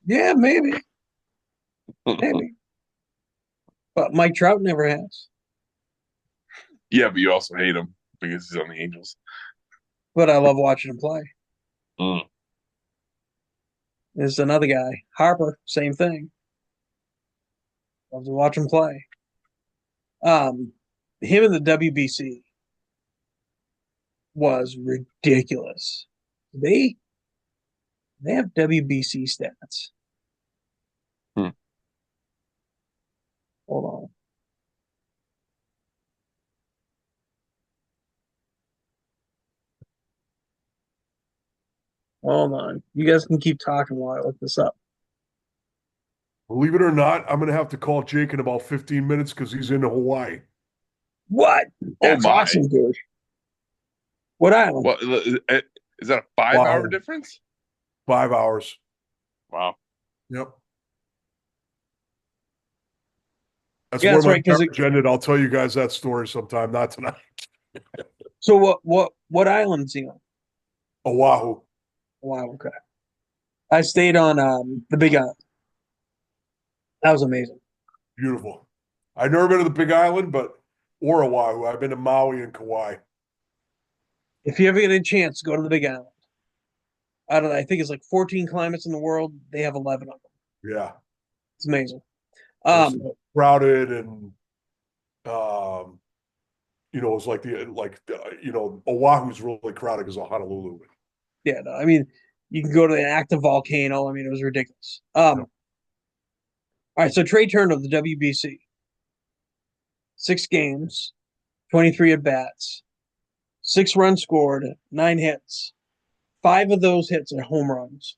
Yeah, maybe. But Mike Trout never has. Yeah, but you also hate him because he's on the Angels. But I love watching him play. Mm. There's another guy, Harper, same thing. Love to watch him play. Um, him in the WBC was ridiculous. They they have WBC stats. Hmm. Hold on. Hold on. You guys can keep talking while I look this up. Believe it or not, I'm going to have to call Jake in about 15 minutes because he's in Hawaii. What? Oh That's my! awesome, dude. What island? Well, is that a 5 hour Wow, difference? 5 hours. Wow. Yep. That's Yeah, where that's my right. Because marriage ended. I'll tell you guys that story sometime, not tonight. so what island is he on? Oahu. Wow. Okay. I stayed on the Big Island. That was amazing. Beautiful. I've never been to the Big Island, but or Oahu. I've been to Maui and Kauai. If you ever get a chance, go to the Big Island. Out of I think it's like 14 climates in the world, they have 11 of them. Yeah. It's amazing. It's Um, crowded and it's like Oahu's really crowded because of Honolulu. yeah, no, I mean, you can go to an active volcano. I mean, it was ridiculous. Yep. All right, so Trey Turner of the WBC, 6 games, 23 at bats, 6 runs scored, 9 hits. 5 of those hits are home runs,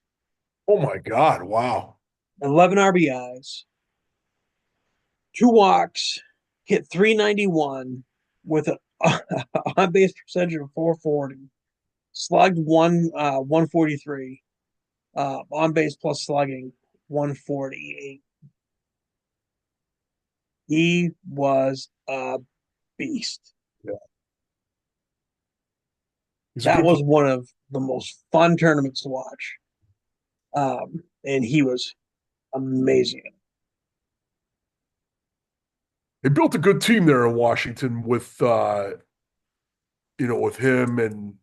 Oh my God. Wow. 11 RBIs, 2 walks, hit 391 with an on base percentage of 440, slugged 143, on base plus slugging 148. He was a beast. Yeah. He's a That good player. was one of the most fun tournaments to watch. And he was amazing. They built a good team there in Washington with him and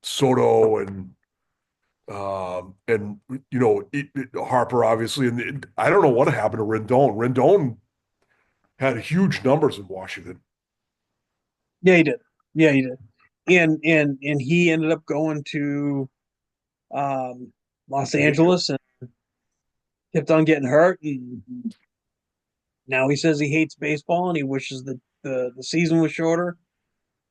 Soto and Harper obviously. And I don't know what happened to Rendon. Rendon had huge numbers in Washington. Yeah, he did. Yeah, he did. And he ended up going to Los Angeles and kept on getting hurt and Now he says he hates baseball and he wishes the season was shorter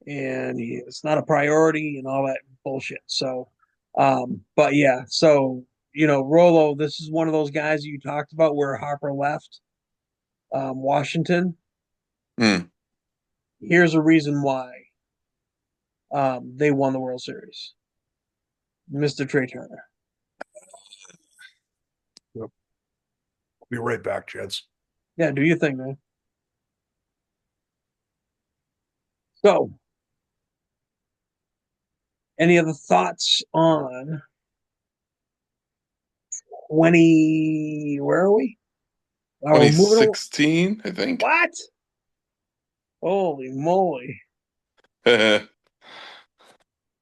and it's not a priority and all that bullshit. So, but yeah, so Rolo, this is one of those guys you talked about where Harper left Washington. Hmm. Here's a reason why they won the World Series. Mr. Trey Turner. Yep. Be right back, gents. Yeah, do you think, man? So, any other thoughts on 20? Where are we? Oh, we're moving on. 2016, I think. What? Holy moly. All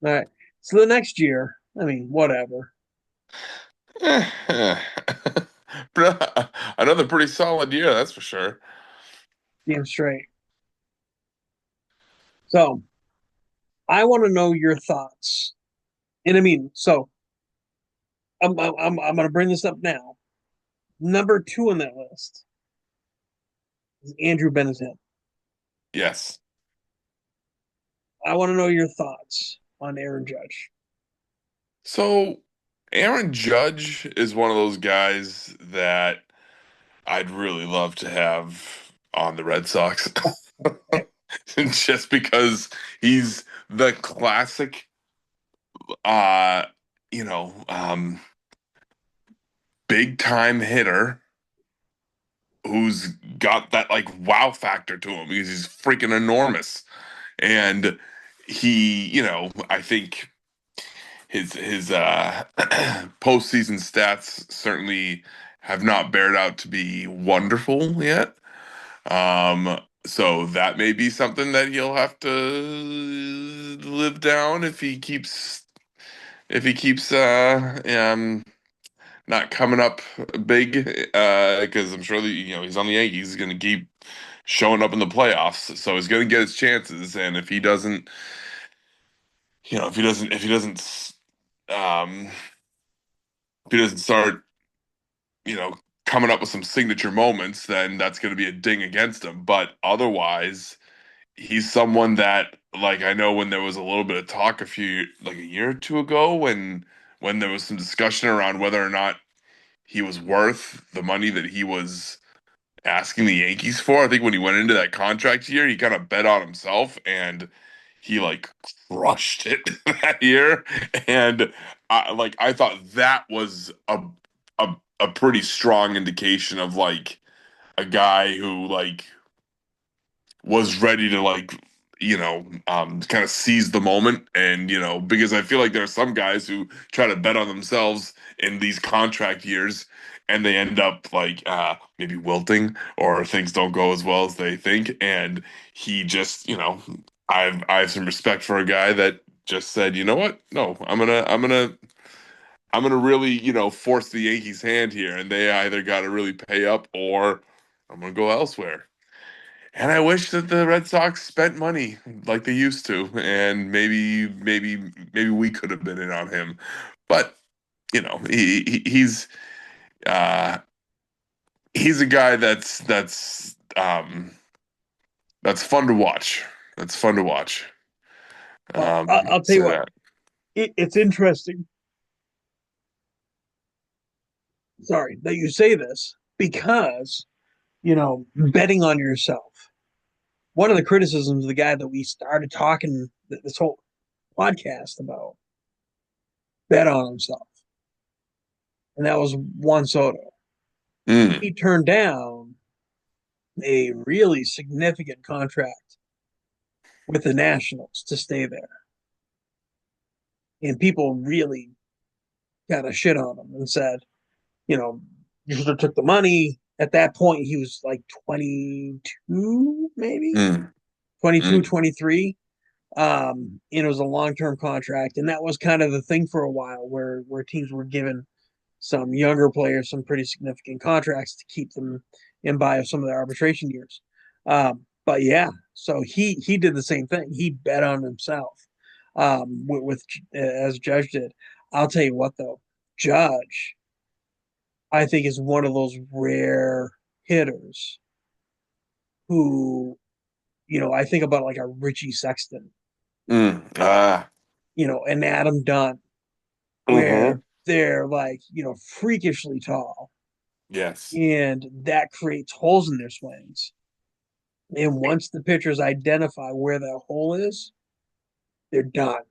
right. So the next year, I mean, whatever. Another pretty solid year, that's for sure. Damn straight. So I want to know your thoughts. And I mean, so I'm going to bring this up now. Number 2 on that list is Andrew Benintendi. Yes. I want to know your thoughts on Aaron Judge. So Aaron Judge is one of those guys that I'd really love to have on the Red Sox. Just because he's the classic uh you know big time hitter who's got that like wow factor to him because he's freaking enormous. And I think his postseason stats certainly have not bared out to be wonderful yet. So that may be something that he'll have to live down if he keeps not coming up big, because I'm sure that he's on the Yankees. He's going to keep showing up in the playoffs, so he's going to get his chances. And if he doesn't, um, if he doesn't start, you know, coming up with some signature moments, then that's going to be a ding against him. But otherwise, he's someone that, like, I know when there was a little bit of talk like a year or two ago, when there was some discussion around whether or not he was worth the money that he was asking the Yankees for. I think when he went into that contract year, he kind of bet on himself and he like crushed it that year. And I thought that was a pretty strong indication of like a guy who like was ready to kind of seize the moment. And because I feel like there are some guys who try to bet on themselves in these contract years and they end up like maybe wilting or things don't go as well as they think. And he just, I have some respect for a guy that just said, you know what, no, I'm gonna really force the Yankees hand here, and they either got to really pay up or I'm gonna go elsewhere. And I wish that the Red Sox spent money like they used to, and maybe we could have been in on him. But uh, he's a guy that's fun to watch. That's fun to watch. Well, I'll tell you Say what, that. it's interesting. Sorry that you say this because, betting on yourself. One of the criticisms of the guy that we started talking this whole podcast about bet on himself, and that was Juan Soto. Mm, He turned down a really significant contract with the Nationals to stay there. And people really kind of shit on him and said, you should have took the money. At that point, he was like 22, maybe mm, 22, mm, 23. And it was a long-term contract. And that was kind of the thing for a while where teams were given some younger players some pretty significant contracts to keep them in by some of their arbitration years. But yeah, so he did the same thing. He bet on himself with as Judge did. I'll tell you what though, Judge, I think is one of those rare hitters who, I think about like a Richie Sexton, Ah. and Adam Dunn, where Mm-hmm. they're like, freakishly tall, Yes. and that creates holes in their swings. And once the pitchers identify where that hole is, they're done,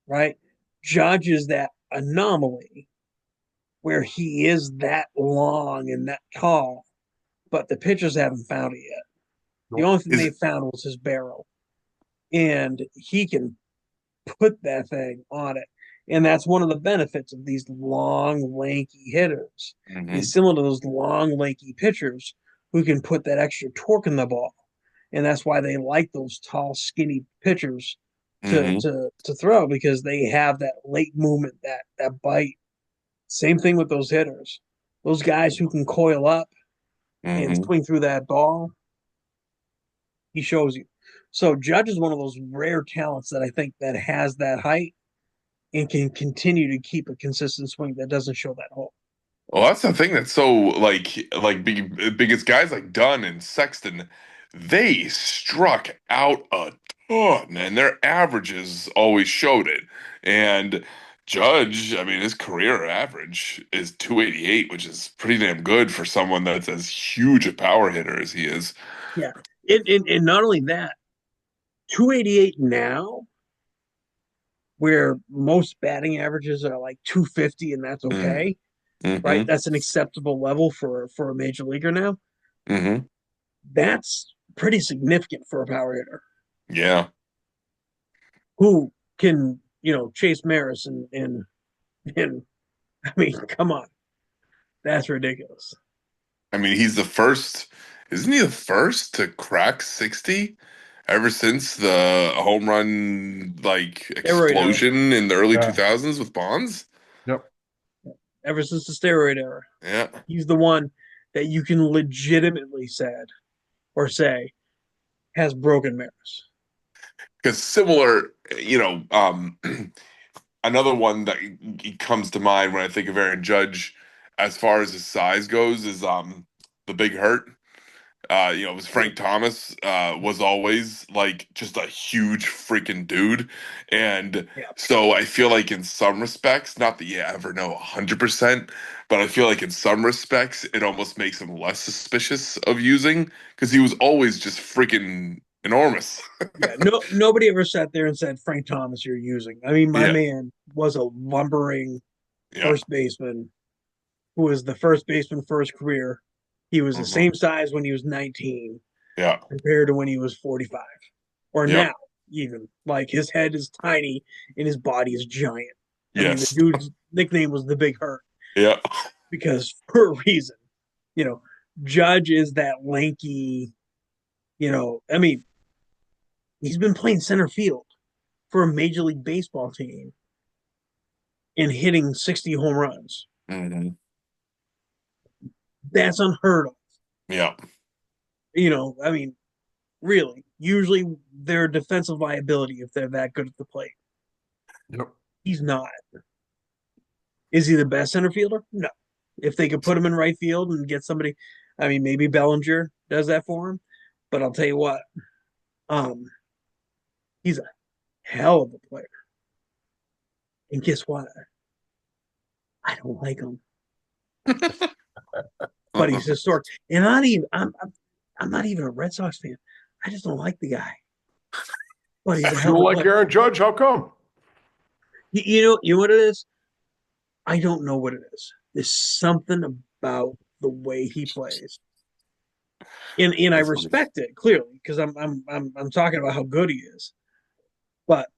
right? Judge is that anomaly where he is that long and that tall, but the pitchers haven't found it yet. The Nope. only thing Is they found was his barrel, and he can put that thing on it. And that's one of the benefits of these long, lanky hitters. hmm Is similar to those long, lanky pitchers who can put that extra torque in the ball, and that's why they like those tall, skinny pitchers to hmm to to throw because they have that late movement, that bite. Same thing with those hitters, those guys who can coil up and hmm swing through that ball. He shows you. So Judge is one of those rare talents that I think that has that height and can continue to keep a consistent swing that doesn't show that hole. Well, that's the thing that's so like because guys like Dunn and Sexton, they struck out a ton, and their averages always showed it. And Judge, I mean, his career average is 288, which is pretty damn good for someone that's as huge a power hitter as he is. Yeah. And not only that, 288 now, where most batting averages are like 250, and that's Mm, okay, right? hmm That's an acceptable level for a major leaguer now. hmm That's pretty significant for a power hitter Yeah. who can, chase Maris and I mean, come on, that's ridiculous. I mean, isn't he the first to crack 60 ever since the home run like Steroid era, explosion in the early Yeah. 2000s with Bonds? Yep. ever since the steroid era, Yeah. he's the one that you can legitimately say has broken Maris. Because similar, another one that comes to mind when I think of Aaron Judge as far as his size goes is the Big Hurt. It was Frank Thomas, was always like just a huge freaking dude. And Yeah, so I feel like in some respects, not that you ever know 100%, but I feel like in some respects, it almost makes him less suspicious of using because he was always just freaking enormous. yeah. No, nobody ever sat there and said Frank Thomas you're using. I mean, my Yeah, man was a lumbering yeah, first baseman who was the first baseman for his career. He was the hmm same size when he was 19 yeah, compared to when he was 45, or yep, now even. Like his head is tiny and his body is giant. I mean, the yes, dude's nickname was the Big Hurt yeah, because for a reason. You know, Judge is that lanky. I mean, he's been playing center field for a Major League Baseball team and hitting 60 home runs. hmm That's unheard of. yeah. I mean, really, usually they're a defensive liability if they're that good at the plate. Yep. He's not. Is he the best center fielder? No. If they could put him in right field and get somebody, I mean, maybe Bellinger does that for him. But I'll tell you what, um, he's a hell of a player. And guess what? I don't like him, but he's historic. And I'm not even a Red Sox fan. I just don't like the guy. But he's a You hell don't of a like player. Aaron Judge? How come? You know what it is? I don't know what it is. There's something about the way he plays, and I That's funny. respect it clearly because I'm talking about how good he is, but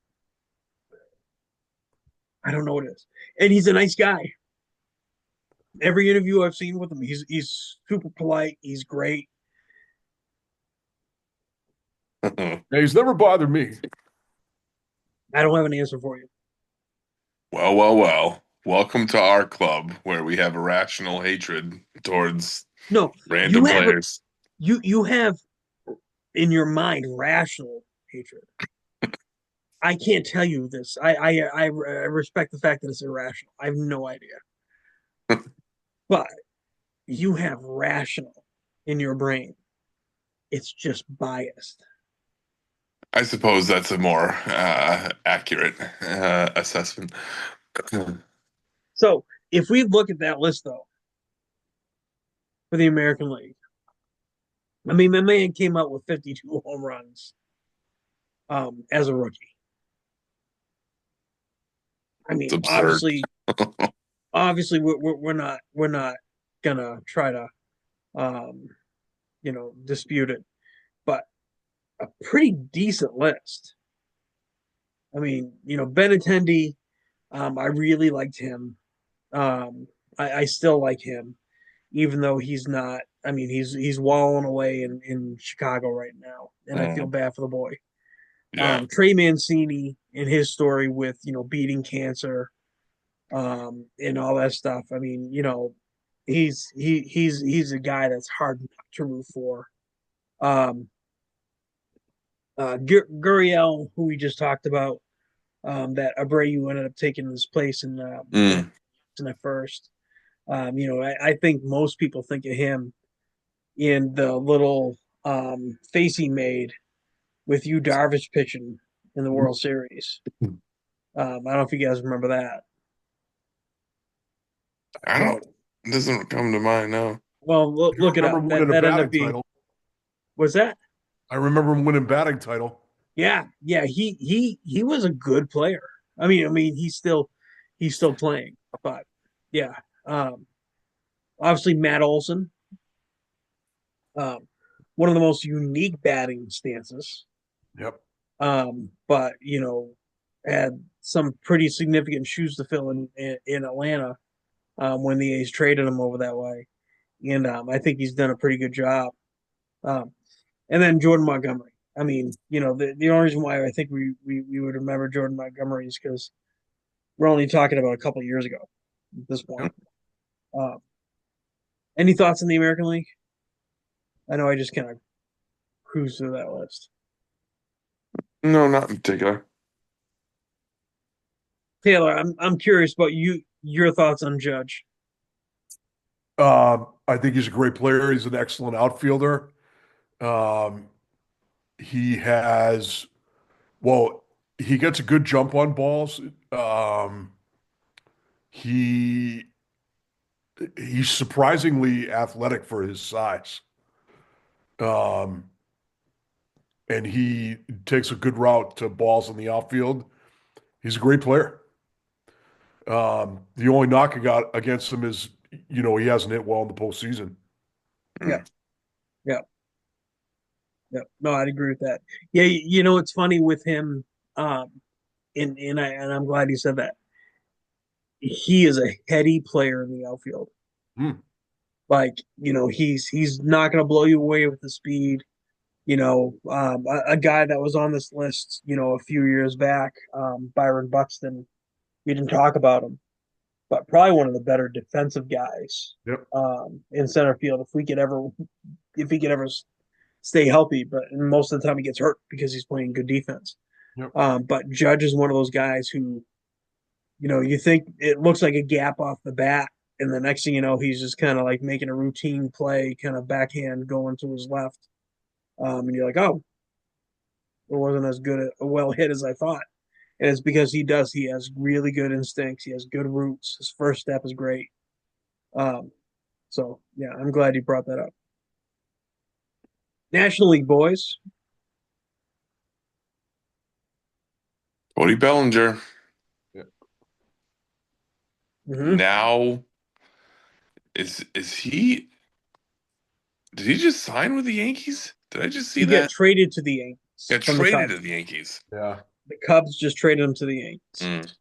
I don't know what it is. And he's a nice guy. Every interview I've seen with him, he's super polite. He's great. Yeah, he's never bothered me. I don't have an answer for you. Well, well, well. Welcome to our club where we have irrational hatred towards No, you random have players. you have in your mind rational hatred. I can't tell you this. I respect the fact that it's irrational. I have no idea, but you have rational in your brain, It's just biased. I suppose that's a more accurate assessment. So if we look at that list though for the American League, I mean, my man came out with 52 home runs as a rookie. I It's mean, absurd. obviously, we're not gonna try to um, dispute it, but a pretty decent list. I mean, Benintendi, I really liked him. I still like him, even though he's not. I mean, he's walling away in Chicago right now, and I feel Mm, bad for the boy. yeah. Trey Mancini and his story with beating cancer, and all that stuff. I mean, he's a guy that's hard to root for. Um, Gurriel, who we just talked about, that Abreu ended up taking his place Mm. in the first. I think most people think of him in the little face he made with you Darvish pitching in the World Series. I don't know if you guys remember that. I don't. It doesn't come to mind now. Well, I look it remember up. him That winning a that ended up batting being title. was that? I remember him winning batting title. Yeah. He was a good player. I mean, he's still playing, but yeah. Um, Obviously, Matt Olson, um, one of the most unique batting stances. Yep. But had some pretty significant shoes to fill in Atlanta when the A's traded him over that way, and I think he's done a pretty good job. Um, and then Jordan Montgomery. I mean, the only reason why I think we would remember Jordan Montgomery is because we're only talking about a couple of years ago at this point. Uh, any thoughts on the American League? I know I just kind of cruised through that list. No, not in particular. Taylor, I'm curious about your thoughts on Judge. I think he's a great player. He's an excellent outfielder. Um, he has, well, he gets a good jump on balls. He he's surprisingly athletic for his size. Um, and he takes a good route to balls in the outfield. He's a great player. The only knock I got against him is, he hasn't hit well in the postseason. Yeah, Mm. yeah, yeah. No, I'd agree with that. Yeah, it's funny with him. Um, and I'm glad you said that. He is a heady player in the outfield. Hmm. Like, he's not going to blow you away with the speed. A guy that was on this list, a few years back, Byron Buxton. We didn't talk about him, but probably one of the better defensive guys Yep. in center field. If he could ever stay healthy, but most of the time he gets hurt because he's playing good defense. Yep. But Judge is one of those guys who, you think it looks like a gap off the bat, and the next thing you know, he's just kind of like making a routine play, kind of backhand going to his left, and you're like, oh, it wasn't as good a well hit as I thought. And it's because he has really good instincts. He has good roots. His first step is great. Um, so yeah, I'm glad you brought that up. National League boys. Cody Bellinger. Yeah. Mm-hmm. Now is he? Did he just sign with the Yankees? Did I just see He got that? traded to the Yankees Got from the traded Cubs. to the Yankees. Yeah. The Cubs just traded him to the Yankees. Mm.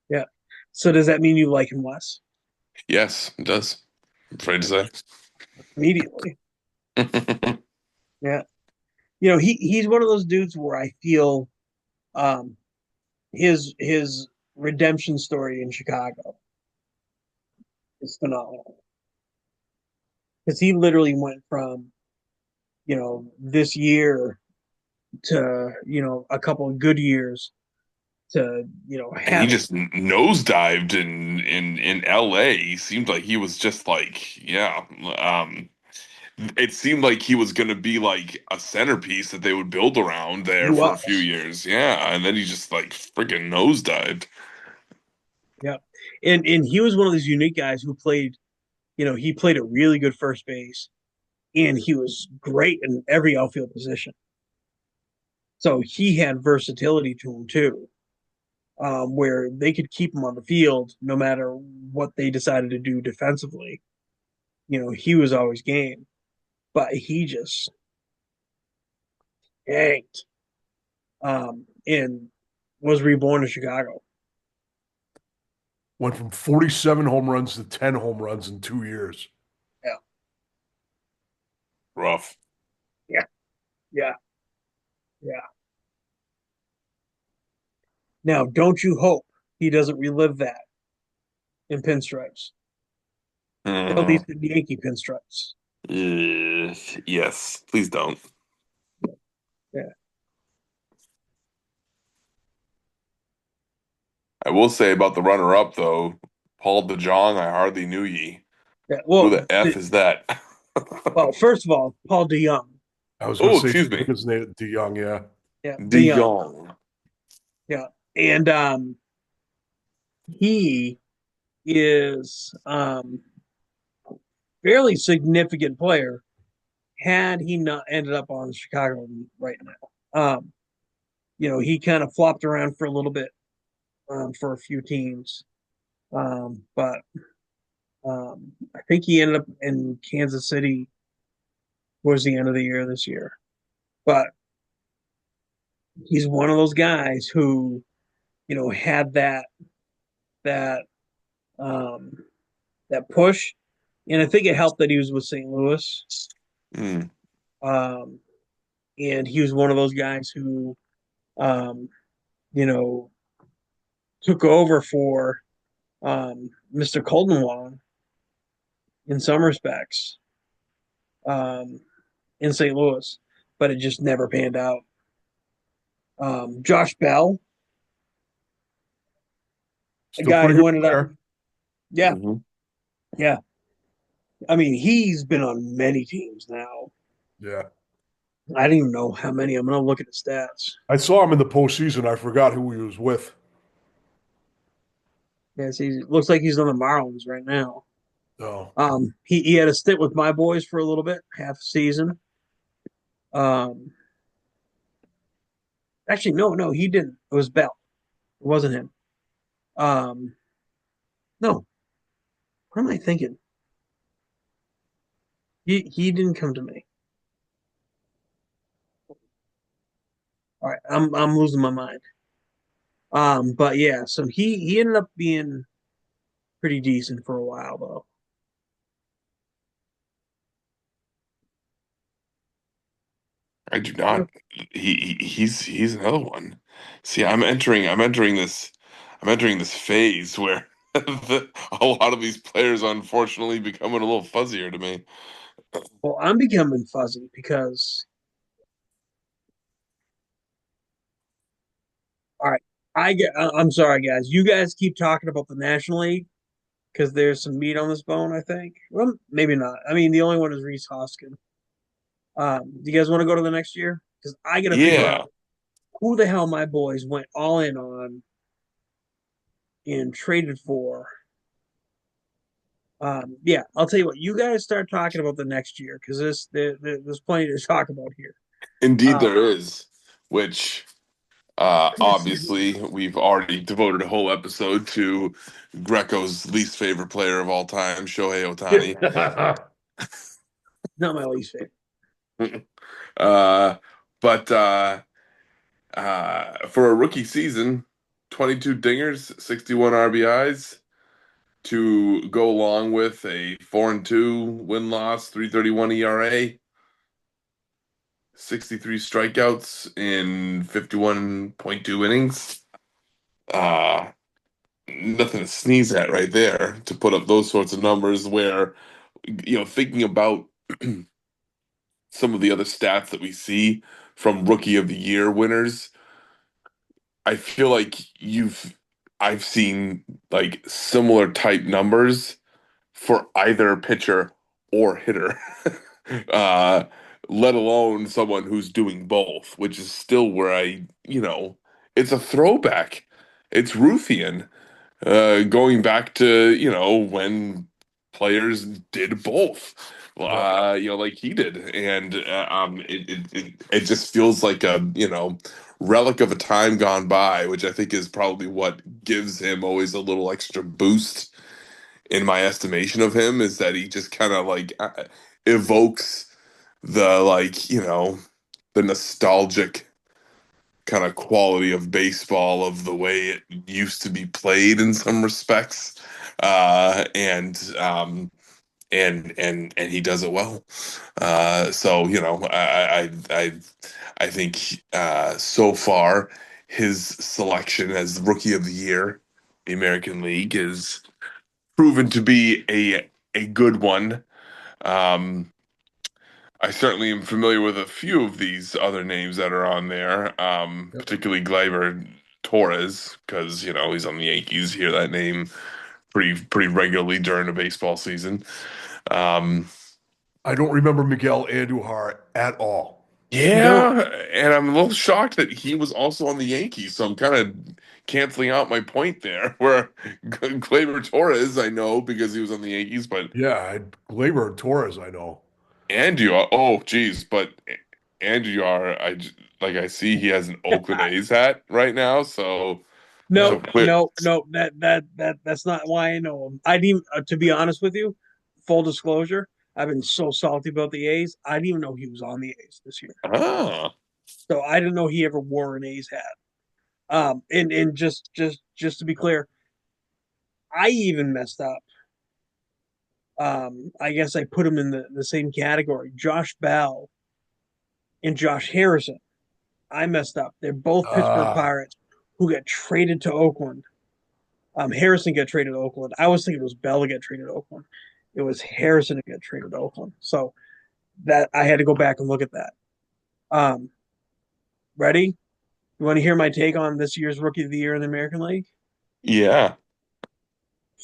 Yeah. So does that mean you like him less Yes, it does. I'm afraid to immediately? say. Yeah. He's one of those dudes where I feel um his redemption story in Chicago is phenomenal because he literally went from this year to a couple of good years to And he having just nosedived in LA. He seemed like he was just like, yeah. it seemed like he was going to be like a centerpiece that they would build around He there for a few was. years. Yeah, and then he just like freaking nosedived. Yeah. And he was one of those unique guys who played, he played a really good first base and he was great in every outfield position. So he had versatility to him too, where they could keep him on the field no matter what they decided to do defensively. He was always game, but he just yanked and was reborn in Chicago. Went from 47 home runs to 10 home runs in 2 years. Yeah, Rough. yeah, yeah, yeah. Now, don't you hope he doesn't relive that in pinstripes, at Uh, least in Yankee pinstripes. yes, please don't. Yeah, I will say about the runner-up though, Paul DeJong, I hardly knew ye. yeah. Who Well, the F is that? first of all, Paul DeYoung. I was going to Oh, say excuse me. his name, DeYoung, yeah. Yeah, DeYoung. DeJong. Yeah, and he is fairly significant player. Had he not ended up on Chicago right now, he kind of flopped around for a little bit for a few teams, but I think he ended up in Kansas City towards the end of the year this year. But he's one of those guys who, had that um, that push, and I think it helped that he was with St. Louis. Mm. Um, and he was one of those guys who, um, you know, took over for Mr. Coldenwong in some respects um, in St. Louis, but it just never panned out. Josh Bell, a Still guy pretty good who ended up, player. yeah, Hmm. yeah. I mean, he's been on many teams now. Yeah. I don't even know how many. I'm going to look at the stats. I saw him in the postseason. I forgot who he was with. Yes, he looks like he's on the Marlins right now. Oh, He had a stint with my boys for a little bit, half a season. Um, actually, no, he didn't. It was Bell. It wasn't him. Um, no, what am I thinking? He didn't come to me. All right, I'm losing my mind. But yeah, so he ended up being pretty decent for a while though. I do not. He's another one. See, I'm entering this phase where a lot of these players unfortunately becoming a little fuzzier to me. Well, I'm becoming fuzzy because all right, I'm sorry guys. You guys keep talking about the National League because there's some meat on this bone. I think. Well, maybe not. I mean, the only one is Reese Hoskin. Do you guys want to go to the next year? Because I got to figure Yeah, out who the hell my boys went all in on and traded for. Yeah, I'll tell you what. You guys start talking about the next year because there's plenty to talk about here. indeed Uh, there is. Which obviously we've already devoted a whole episode to Greco's least favorite player of all time, Shohei Ohtani. not my least favorite. Uh, but for a rookie season, 22 dingers, 61 RBIs to go along with a 4-2 win loss, 3.31 ERA, 63 strikeouts in 51.2 innings. Uh, Nothing to sneeze at right there to put up those sorts of numbers where, thinking about some of the other stats that we see from rookie of the year winners, I feel like I've seen like similar type numbers for either pitcher or hitter. uh, let alone someone who's doing both, which is still where it's a throwback. It's Ruthian, going back to, when players did both, Right. like he did. And it just feels like a, relic of a time gone by, which I think is probably what gives him always a little extra boost in my estimation of him, is that he just kind of like evokes the, like, the nostalgic kind of quality of baseball, of the way it used to be played in some respects. And he does it well. So, I think, so far his selection as rookie of the year, the American League, is proven to be a good one. Um, I certainly am familiar with a few of these other names that are on there, Yep. particularly Gleyber Torres, because he's on the Yankees. Hear that name pretty regularly during a baseball season. Um, I don't remember Miguel Andujar at all. You don't? yeah, and I'm a little shocked that he was also on the Yankees. So I'm kind of canceling out my point there. Where Gleyber Torres, I know because he was on the Yankees, but Yeah, Gleyber Torres, I know. Andrew, oh geez, but Andrew, like I see he has an Oakland A's hat right now, so Yep. No, quit. no, no. That's not why I know him. I didn't. To be honest with you, full disclosure, I've been so salty about the A's. I didn't even know he was on the A's this year. Ah, So I didn't know he ever wore an A's hat. And just to be clear, I even messed up. I guess I put him in the same category. Josh Bell and Josh Harrison. I messed up. They're both Pittsburgh Ah, Pirates who got traded to Oakland. Harrison got traded to Oakland. I was thinking it was Bell to get traded to Oakland. It was Harrison to get traded to Oakland. So that I had to go back and look at that. Um, Ready? You want to hear my take on this year's Rookie of the Year in the American League? yeah.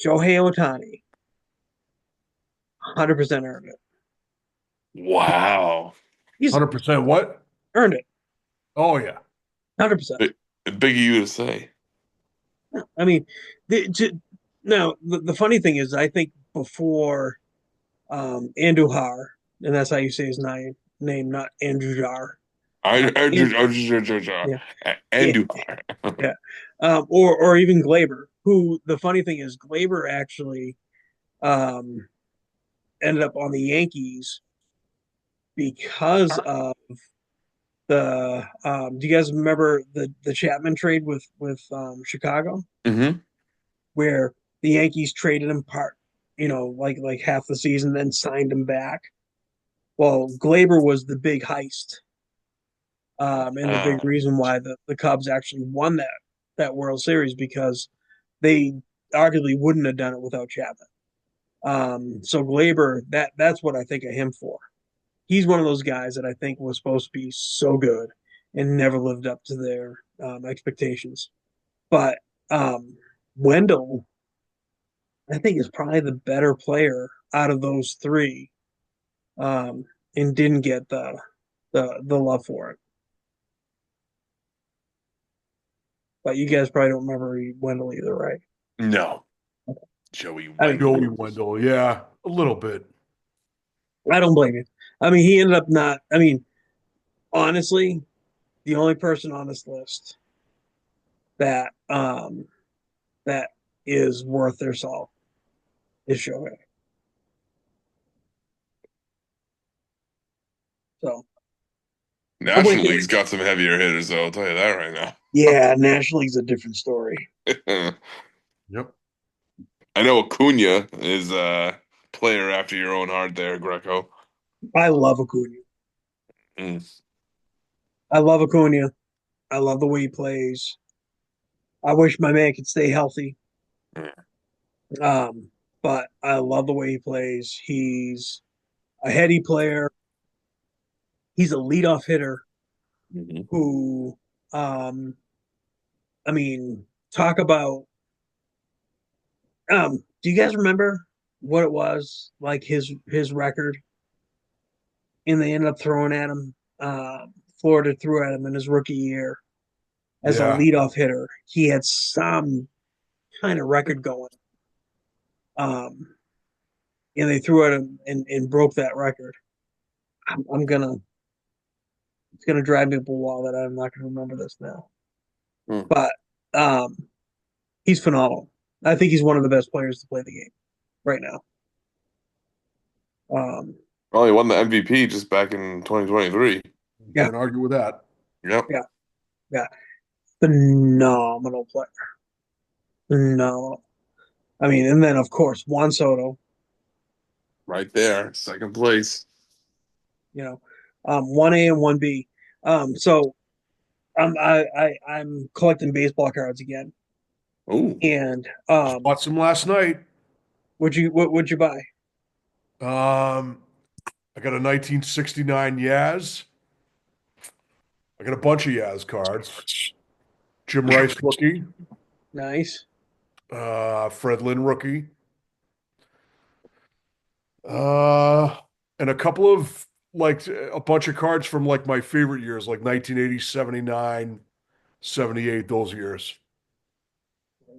Shohei Ohtani, 100% earned it. Wow. He's 100% what? earned it, Oh, yeah. 100%. Big of you to say. I mean, now the funny thing is, I think before Andujar, and that's how you say his name, not Andujar. And, yeah, yeah, Andrew. yeah. Or even Glaber, who the funny thing is, Glaber actually um, ended up on the Yankees because of the. Do you guys remember the Chapman trade with Chicago, Hmm. where the Yankees traded him like half the season, then signed him back? Well, Glaber was the big heist, and the big Uh, reason why the Cubs actually won that World Series, because they arguably wouldn't have done it without Chapman. So Glaber, that's what I think of him for. He's one of those guys that I think was supposed to be so good and never lived up to their expectations. But Wendell, I think, is probably the better player out of those three, um, and didn't get the love for it. But you guys probably don't remember Wendell either, right? no, Joey I mean, Joey Wendell. Wendell. Yeah, a little bit. I don't blame you. I mean, he ended up not. I mean, honestly, the only person on this list that that is worth their salt is Shohei. So I'm National waiting. League's got some heavier hitters, though. I'll tell you that right Yeah, National League's a different story. now. Yep. I know Acuna is a player after your own heart there, Greco. I love Acuna. Mm. I love Acuna. I love the way he plays. I wish my man could stay healthy. Um, but I love the way he plays. He's a heady player. He's a leadoff hitter Mhm. who, um, I mean, talk about. Do you guys remember what it was like his record? and they ended up throwing at him. Florida threw at him in his rookie year as a Yeah. leadoff hitter. He had some kind of record going, um, and they threw at him and broke that record. I'm gonna it's gonna drive me up a wall that I'm not gonna remember this now. Hmm. But um, he's phenomenal. I think he's one of the best players to play the game right now. Um, Well, he won the MVP just back in 2023. yeah, Can't argue with that. Yep. yeah, yeah. Phenomenal player. Phenomenal. I mean, and then of course Juan Soto. Right there, second place. You know, 1A and 1B. So I'm collecting baseball cards again. Oh, And Just bought some last night. would you buy? Um, I got a 1969 Yaz. I got a bunch of Yaz cards. Jim Rice rookie. Nice. Fred Lynn rookie. Uh, and a couple of like a bunch of cards from like my favorite years, like 1980, 79, 78, those years.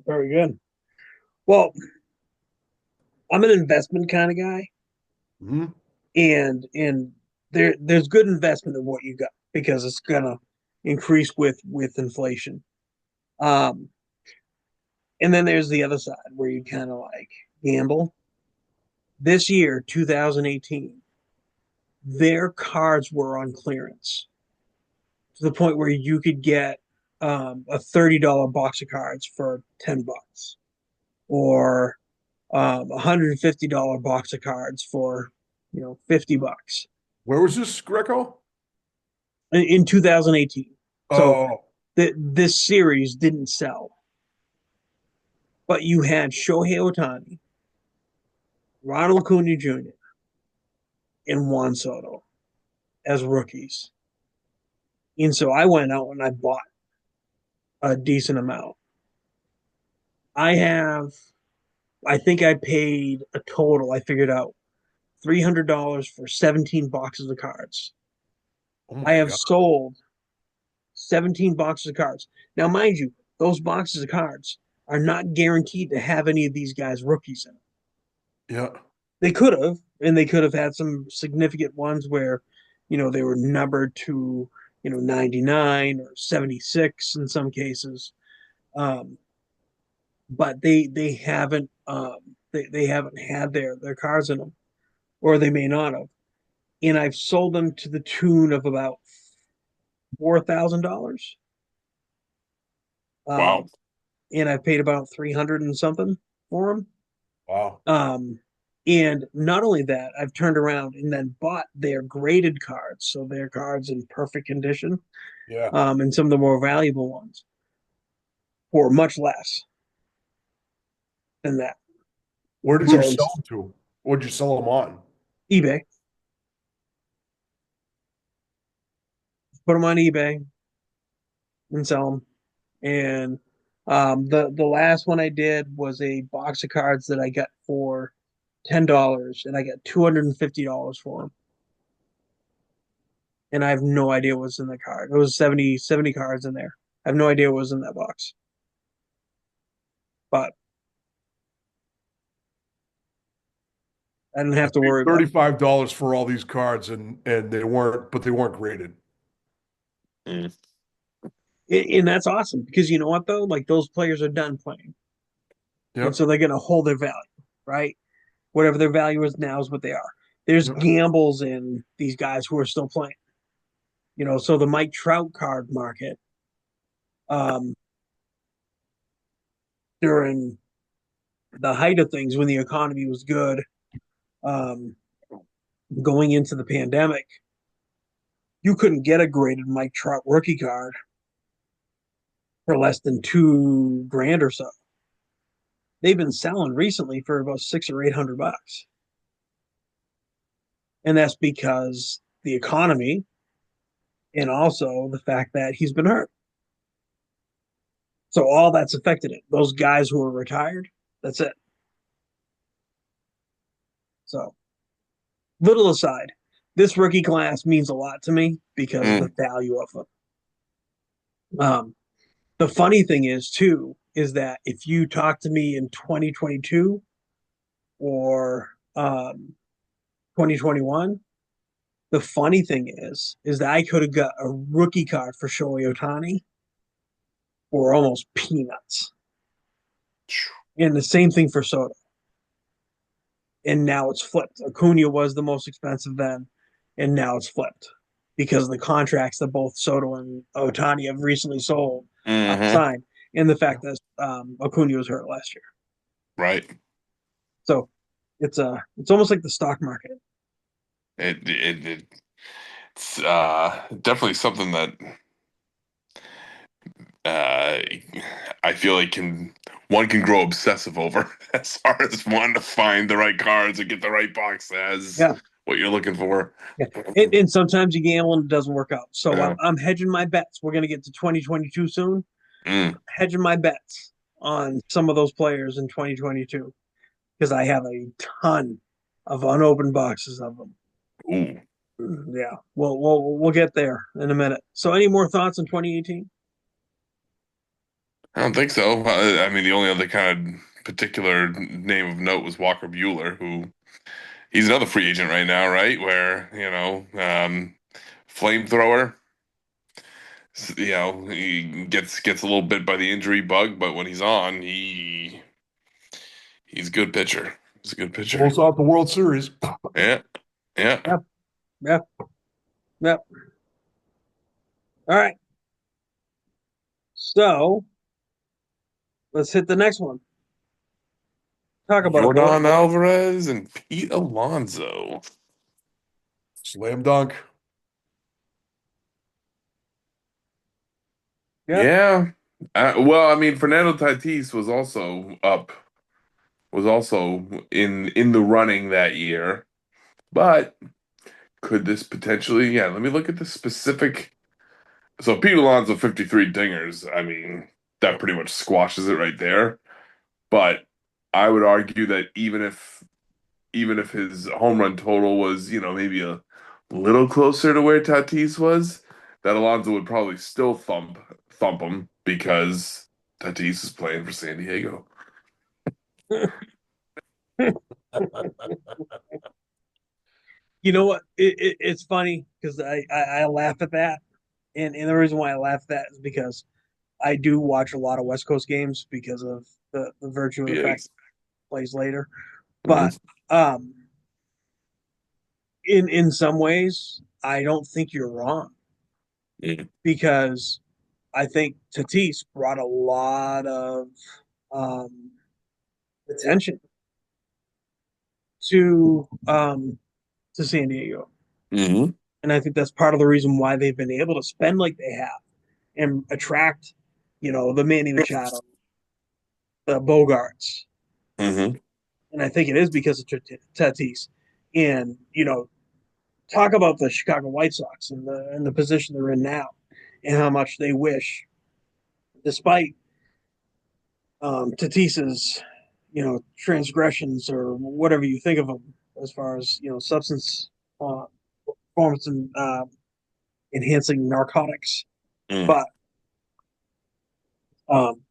Very good. Well, I'm an investment kind of guy, Hmm. and there's good investment in what you got because it's gonna increase with inflation. Um, and then there's the other side where you kind of like gamble. This year, 2018, their cards were on clearance to the point where you could get a $30 box of cards for $10, or a $150 box of cards for $50 Where was this, Greco? in 2018. So Oh, this series didn't sell, but you had Shohei Ohtani, Ronald Acuna Jr., and Juan Soto as rookies. And so I went out and I bought a decent amount. I have, I think I paid a total, I figured out $300 for 17 boxes of cards. oh I my have God. sold 17 boxes of cards. Now, mind you, those boxes of cards are not guaranteed to have any of these guys' rookies in it. Yeah. They could have, and they could have had some significant ones where, they were numbered to, 99 or 76 in some cases. Um, but they haven't had their cards in them, or they may not have. And I've sold them to the tune of about $4,000. wow. Um, and I paid about 300 and something for them. Wow. Um, and not only that, I've turned around and then bought their graded cards, so their cards in perfect condition, Yeah. and some of the more valuable ones for much less than that. Where did you So sell it's them to? What did you sell them on? eBay. Put them on eBay and sell them. And the last one I did was a box of cards that I got for $10, and I got $250 for them. And I have no idea what's in the card. It was 70 cards in there. I have no idea what was in that box. But I didn't I have to paid worry about $35 for all these cards and they weren't graded. Mm. it. And that's awesome because you know what though? Like those players are done playing. And Yep. so they're gonna hold their value, right? Whatever their value is now is what they are. There's Yep. gambles in these guys who are still playing. So the Mike Trout card market, um, during the height of things when the economy was good, um, going into the pandemic, you couldn't get a graded Mike Trout rookie card for less than 2 grand or so. They've been selling recently for about 600 or 800 bucks, and that's because the economy and also the fact that he's been hurt. So all that's affected it. Those guys who are retired, that's it. So little aside, this rookie class means a lot to me because of the Mm. value of them. The funny thing is too is that if you talk to me in 2022 or 2021, the funny thing is that I could have got a rookie card for Shohei Ohtani for almost peanuts, and the same thing for Soto. And now it's flipped. Acuna was the most expensive then, and now it's flipped because of the contracts that both Soto and Ohtani have recently Hmm. signed, and the fact that Acuna was hurt last year. Right. So it's almost like the stock market. It's definitely something that uh, I feel like one can grow obsessive over as far as wanting to find the right cards and get the right box as Yeah, what you're looking for. yeah. And sometimes you gamble and it doesn't work out. So Yeah. I'm hedging my bets. We're gonna get to 2022 soon. Mm. Hedging my bets on some of those players in 2022 because I have a ton of unopened boxes of them. Ooh. Yeah, we'll get there in a minute. So, any more thoughts on 2018? I don't think so. I mean, the only other kind of particular name of note was Walker Bueller, who he's another free agent right now, right? Where, flamethrower. He gets a little bit by the injury bug, but when he's on, he's a good pitcher. He's a good pitcher. Close out the World Series. Yeah, yeah. Yep, yep, yep. All right. So let's hit the next one. Talk about a boy. Jordan Alvarez and Pete Alonso. Slam dunk. Yep. Yeah. Well, I mean, Fernando Tatis was also in the running that year, but could this potentially? Yeah, let me look at the specific. So Pete Alonso 53 dingers. I mean, that pretty much squashes it right there. But I would argue that even if his home run total was, maybe a little closer to where Tatis was, that Alonso would probably still thump him because Tatis is playing for San Diego. You know what? It's funny because I laugh at that, and the reason why I laugh at that is because I do watch a lot of West Coast games because of the virtue of the Yeah. fact it plays later. But Mhm. um, in some ways, I don't think you're wrong Yeah. because I think Tatis brought a lot of um, attention to um, to San Diego, Hmm. and I think that's part of the reason why they've been able to spend like they have and attract, the Manny Machado, the Bogarts, Hmm. and I think it is because of Tatis. And talk about the Chicago White Sox and the position they're in now, and how much they wish, despite Tatis's transgressions or whatever you think of them as far as substance uh, performance and enhancing narcotics, Mm. but um,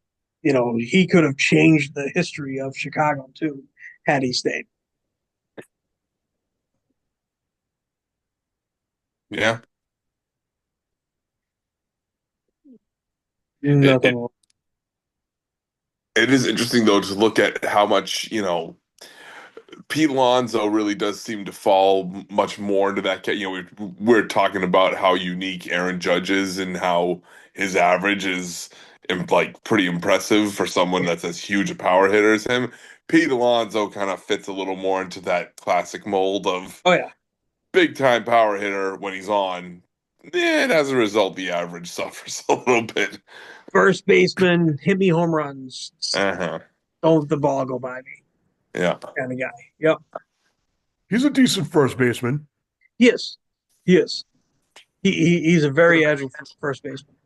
he could have changed the history of Chicago too had he stayed. Yeah. It, it Nothing. it is interesting though to look at how much, Pete Alonso really does seem to fall much more into that. We're talking about how unique Aaron Judge is and how his average is like pretty impressive for someone that's as huge a power hitter as him. Pete Alonso kind of fits a little more into that classic mold of Oh yeah, big time power hitter when he's on. And as a result, the average suffers a little bit. first baseman, hit me home runs, Uh-huh. don't let the ball go by me, Yeah. kind of guy. Yep, He's a decent first baseman. he is. He is. He's a very agile first baseman.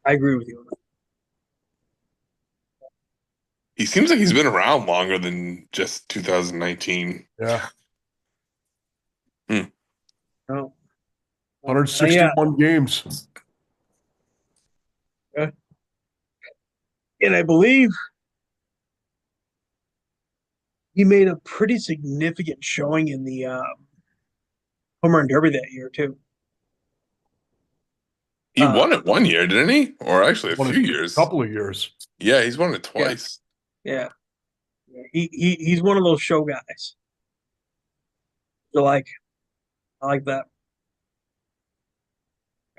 I agree with you. He seems like he's been around longer than just 2019. Yeah. Hmm. No. Yeah. 161 games. Uh, and I believe he made a pretty significant showing in the home run derby that year too. He Uh, won it one year, didn't he? Or actually a Won few it a years. couple of years. Yeah, he's won it yeah, twice. yeah. He's one of those show guys. So like I like that.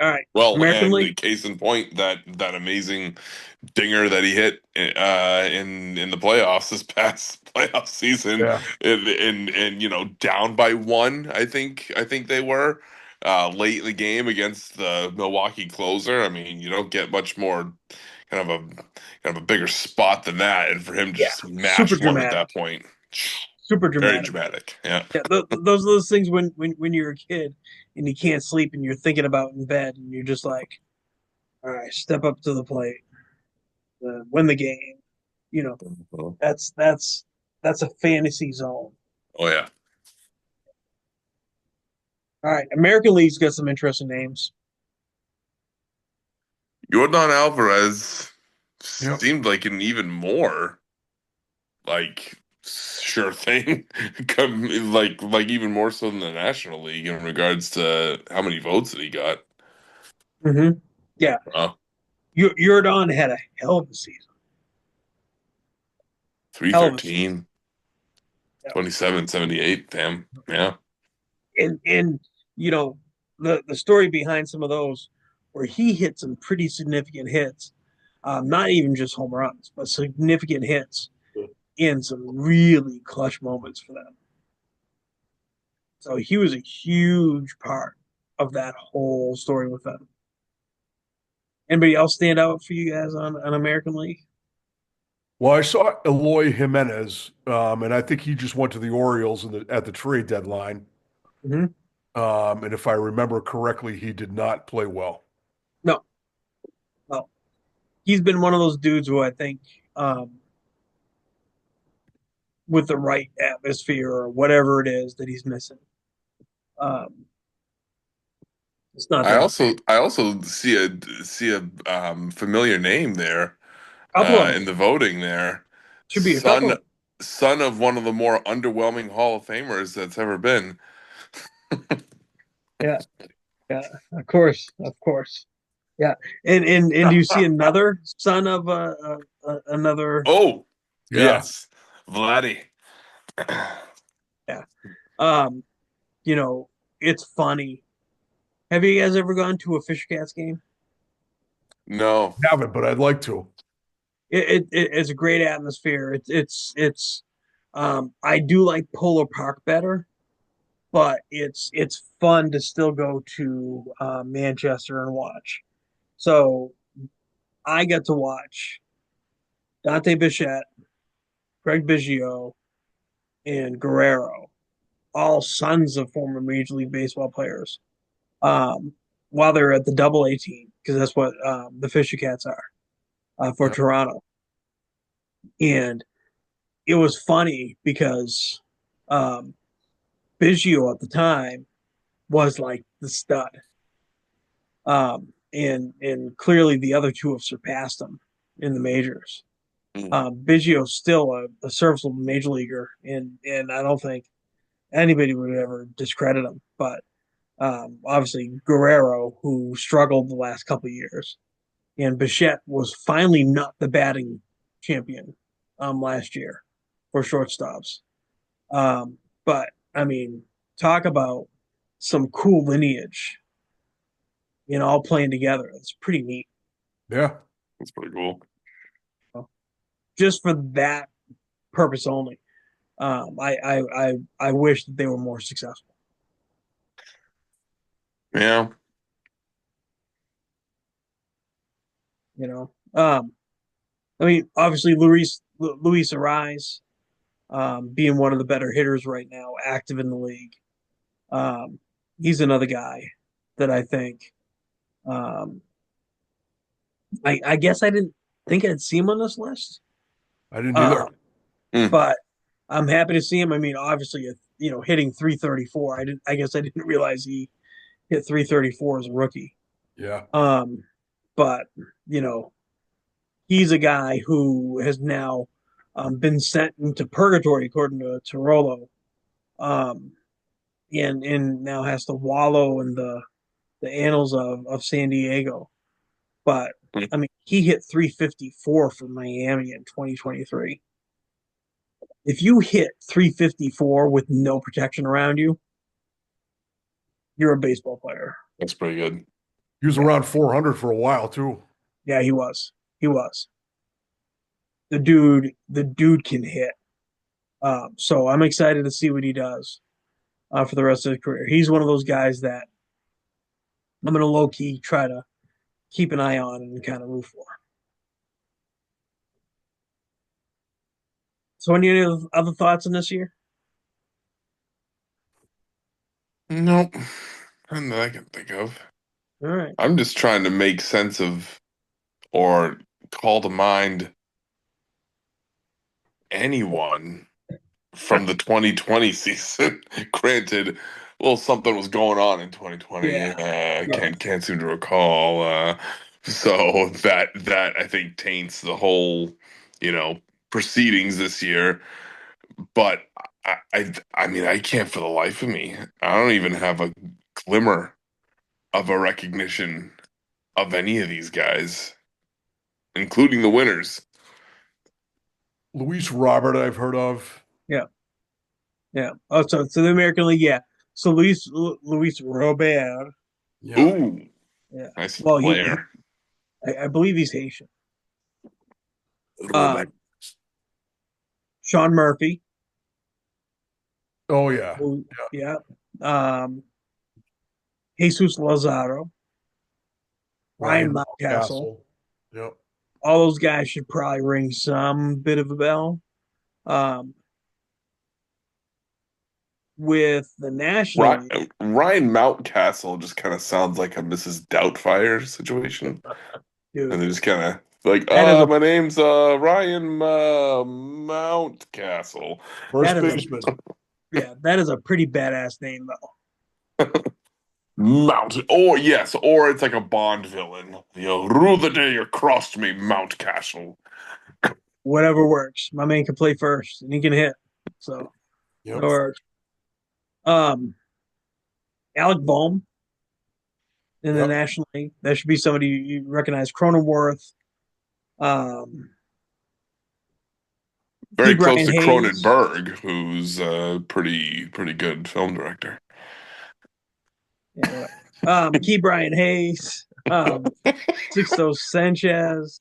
All right, Well, American and League. the case in point, that amazing dinger that he hit in the playoffs this past playoff season, Yeah. and down by one, I think they were late in the game against the Milwaukee closer. I mean, you don't get much more kind of a bigger spot than that, and for him to Yeah, just super smash one at dramatic. that point, Super very dramatic. dramatic. Yeah. Yeah, those are those things when you're a kid and you can't sleep and you're thinking about in bed and you're just like, all right, step up to the plate, win the game. You know, that's a fantasy zone. Oh yeah. All right, American League's got some interesting names. Jordan Alvarez Yep. seemed like an even more like sure thing, like even more so than the National League in regards to how many votes that he got. Mm-hmm. Yeah, Uh, Jordan had a hell of a season. Hell of a season. 313, Yeah. 27, 78. Damn. Yeah. And the story behind some of those where he hit some pretty significant hits, not even just home runs, but significant hits in some really clutch moments for them. So he was a huge part of that whole story with them. Anybody else stand out for you guys on American League? Well, I saw Eloy Jimenez, and I think he just went to the Orioles at the trade deadline. Mm-hmm. And if I remember correctly, he did not play well. No, no. He's been one of those dudes who I think, um, with the right atmosphere or whatever it is that he's missing, um, it's not I there. also I also see a familiar name there Couple of them. in the voting there. Should be a couple Son of them. son of one of the more underwhelming Hall of Famers that's ever been. Yeah, yeah. Of course, of course. Yeah, and do you see another son of another? Oh, Yeah. yes. Vladdy. Yeah. Um, you know, it's funny. Have you guys ever gone to a Fisher Cats game? No. Haven't, but I'd like to. It's a great atmosphere. It's I do like Polar Park better, but it's fun to still go to Manchester and watch. So I got to watch Dante Bichette, Greg Biggio, and Guerrero, all sons of former Major League Baseball players, um, while they're at the Double A team because that's what the Fisher Cats are for Yeah. Toronto. And it was funny because um, Biggio at the time was like the stud, and clearly the other two have surpassed him in the majors. Mm. Biggio's still a serviceable major leaguer, and I don't think anybody would ever discredit him. But obviously Guerrero, who struggled the last couple of years, and Bichette was finally not the batting champion last year for shortstops. But I mean, talk about some cool lineage, all playing together. It's pretty neat. Yeah. That's pretty cool. Just for that purpose only. I wish that they were more successful. Yeah. You know, I mean, obviously Luis Arise, being one of the better hitters right now, active in the league. Um, he's another guy that I think. Um, I guess I didn't think I'd see him on this list, I didn't uh, either. Mm. but I'm happy to see him. I mean, obviously hitting 334. I guess I didn't realize he hit 334 as a rookie. Yeah. Um, but you know, he's a guy who has now been sent into purgatory, according to Rolo, um, and now has to wallow in the annals of San Diego. But I mean, he hit 354 for Miami in 2023. If you hit 354 with no protection around you, you're a baseball player. That's pretty good. He was Yeah, around 400 for a while too. yeah, he was. He was. The dude can hit. So I'm excited to see what he does for the rest of his career. He's one of those guys that I'm going to low key try to keep an eye on and kind of root for. So, any other thoughts on this year? Nope. Nothing that I can think of. All right. I'm just trying to make sense of or call to mind anyone from the 2020 season. Granted, well, something was going on in 2020. Yeah. Yeah. Can't seem to recall. So that I think taints the whole, you know, proceedings this year. But I mean I can't for the life of me. I don't even have a glimmer of a recognition of any of these guys, including the winners. Luis Robert, I've heard of. Yeah. Yeah. Oh, so the American League, yeah. So Luis Robert, Yeah. Ooh, yeah. nice Well, player. I believe he's Haitian. Robert. Sean Murphy, Oh yeah. who, Yeah. yeah. Jesus Lazaro, Ryan Ryan Mountcastle. Castle. Yep. All those guys should probably ring some bit of a bell. Um, with the National League, Ryan Mountcastle just kind of sounds like a Mrs. Doubtfire situation, and dude, they just kind of like, that is a my name's Ryan Mountcastle. that First is a baseman. yeah, that is a pretty badass name though. Mount, or yes, or it's like a Bond villain. You know, rue the day you crossed me, Mountcastle. Whatever works. My man can play first and he can hit. So that Yep. works. Um, Alec Bohm in the Yep. National League. That should be somebody you recognize. Cronenworth, um, Key Very close Brian to Hayes. Cronenberg, who's a pretty good film director. Yeah, whatever. Key Brian Hayes, Sixto Sanchez.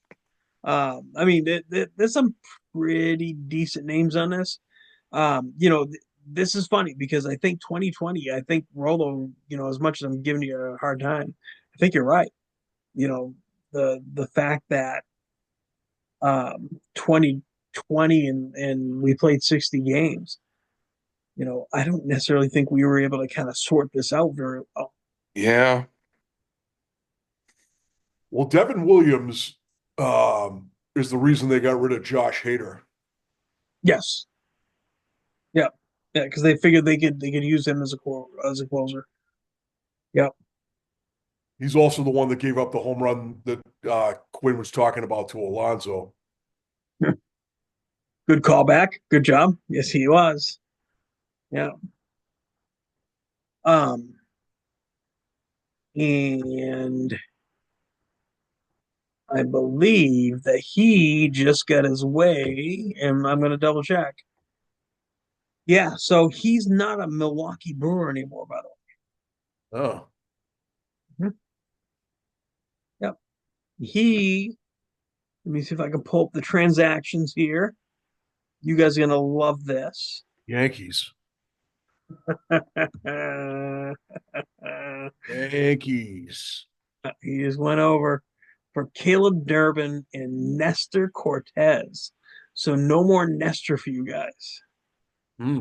I mean, there's some pretty decent names on this. This is funny because I think 2020, I think Rolo, as much as I'm giving you a hard time, I think you're right. You know, the fact that 2020 and we played 60 games, I don't necessarily think we were able to kind of sort this out very well. Yeah, Well, Devin Williams is the reason they got rid of Josh Hader. Yes. Yeah. Yeah, because they figured they could use him as a closer. Yep. He's also the one that gave up the home run that Quinn was talking about to Alonso. Good callback. Good job. Yes, he was. Yeah. Um, and I believe that he just got his way, and I'm going to double check. Yeah, so he's not a Milwaukee Brewer anymore, by the Oh, way. Mhm. Yep. Let me see if I can pull up the transactions here. You guys are going to love this. Yankees. Uh, Yankees. he just went over for Caleb Durbin and Nestor Cortez. So no more Nestor for you guys. Hmm.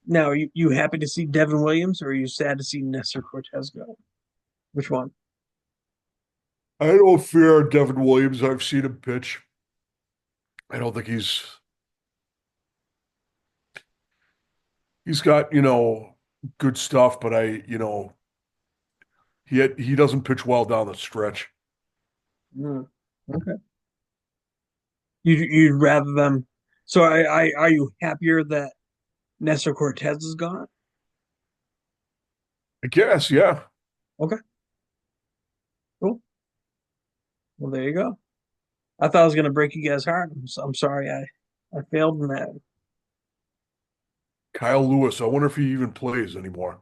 Now, are you happy to see Devin Williams or are you sad to see Nestor Cortez go? Which one? I don't fear Devin Williams. I've seen him pitch. I don't think he's got, good stuff, but he doesn't pitch well down the stretch. Mm, okay. You'd rather them. So are you happier that Nestor Cortez is gone? I guess, yeah. Okay, cool. Well, there you go. I thought I was gonna break you guys' heart. I'm sorry I failed in that. Kyle Lewis, I wonder if he even plays anymore.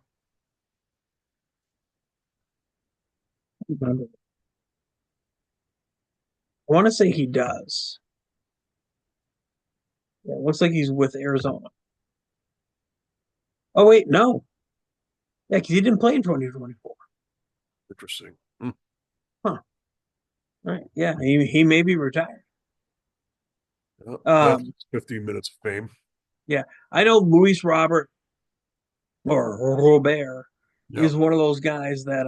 I want to say he does. Yeah, it looks like he's with Arizona. Oh wait, no. Yeah, because he didn't play in 2024. Interesting. Hmm. Huh. Right. Yeah, he may be retired. Well, that's Um, 15 minutes of fame. yeah. I know Luis Robert or Robert Yeah. is one of those guys that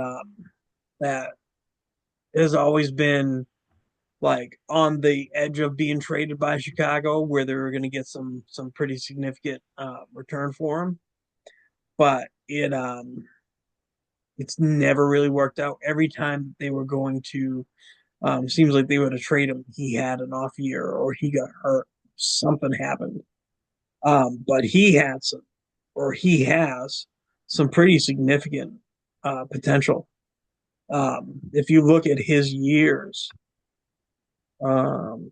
has always been like on the edge of being traded by Chicago, where they were going to get some pretty significant return for him, but it's never really worked out. Every time they were going to, seems like they would have traded him. He had an off year, or he got hurt, something happened. But he has some pretty significant potential. If you look at his years, um,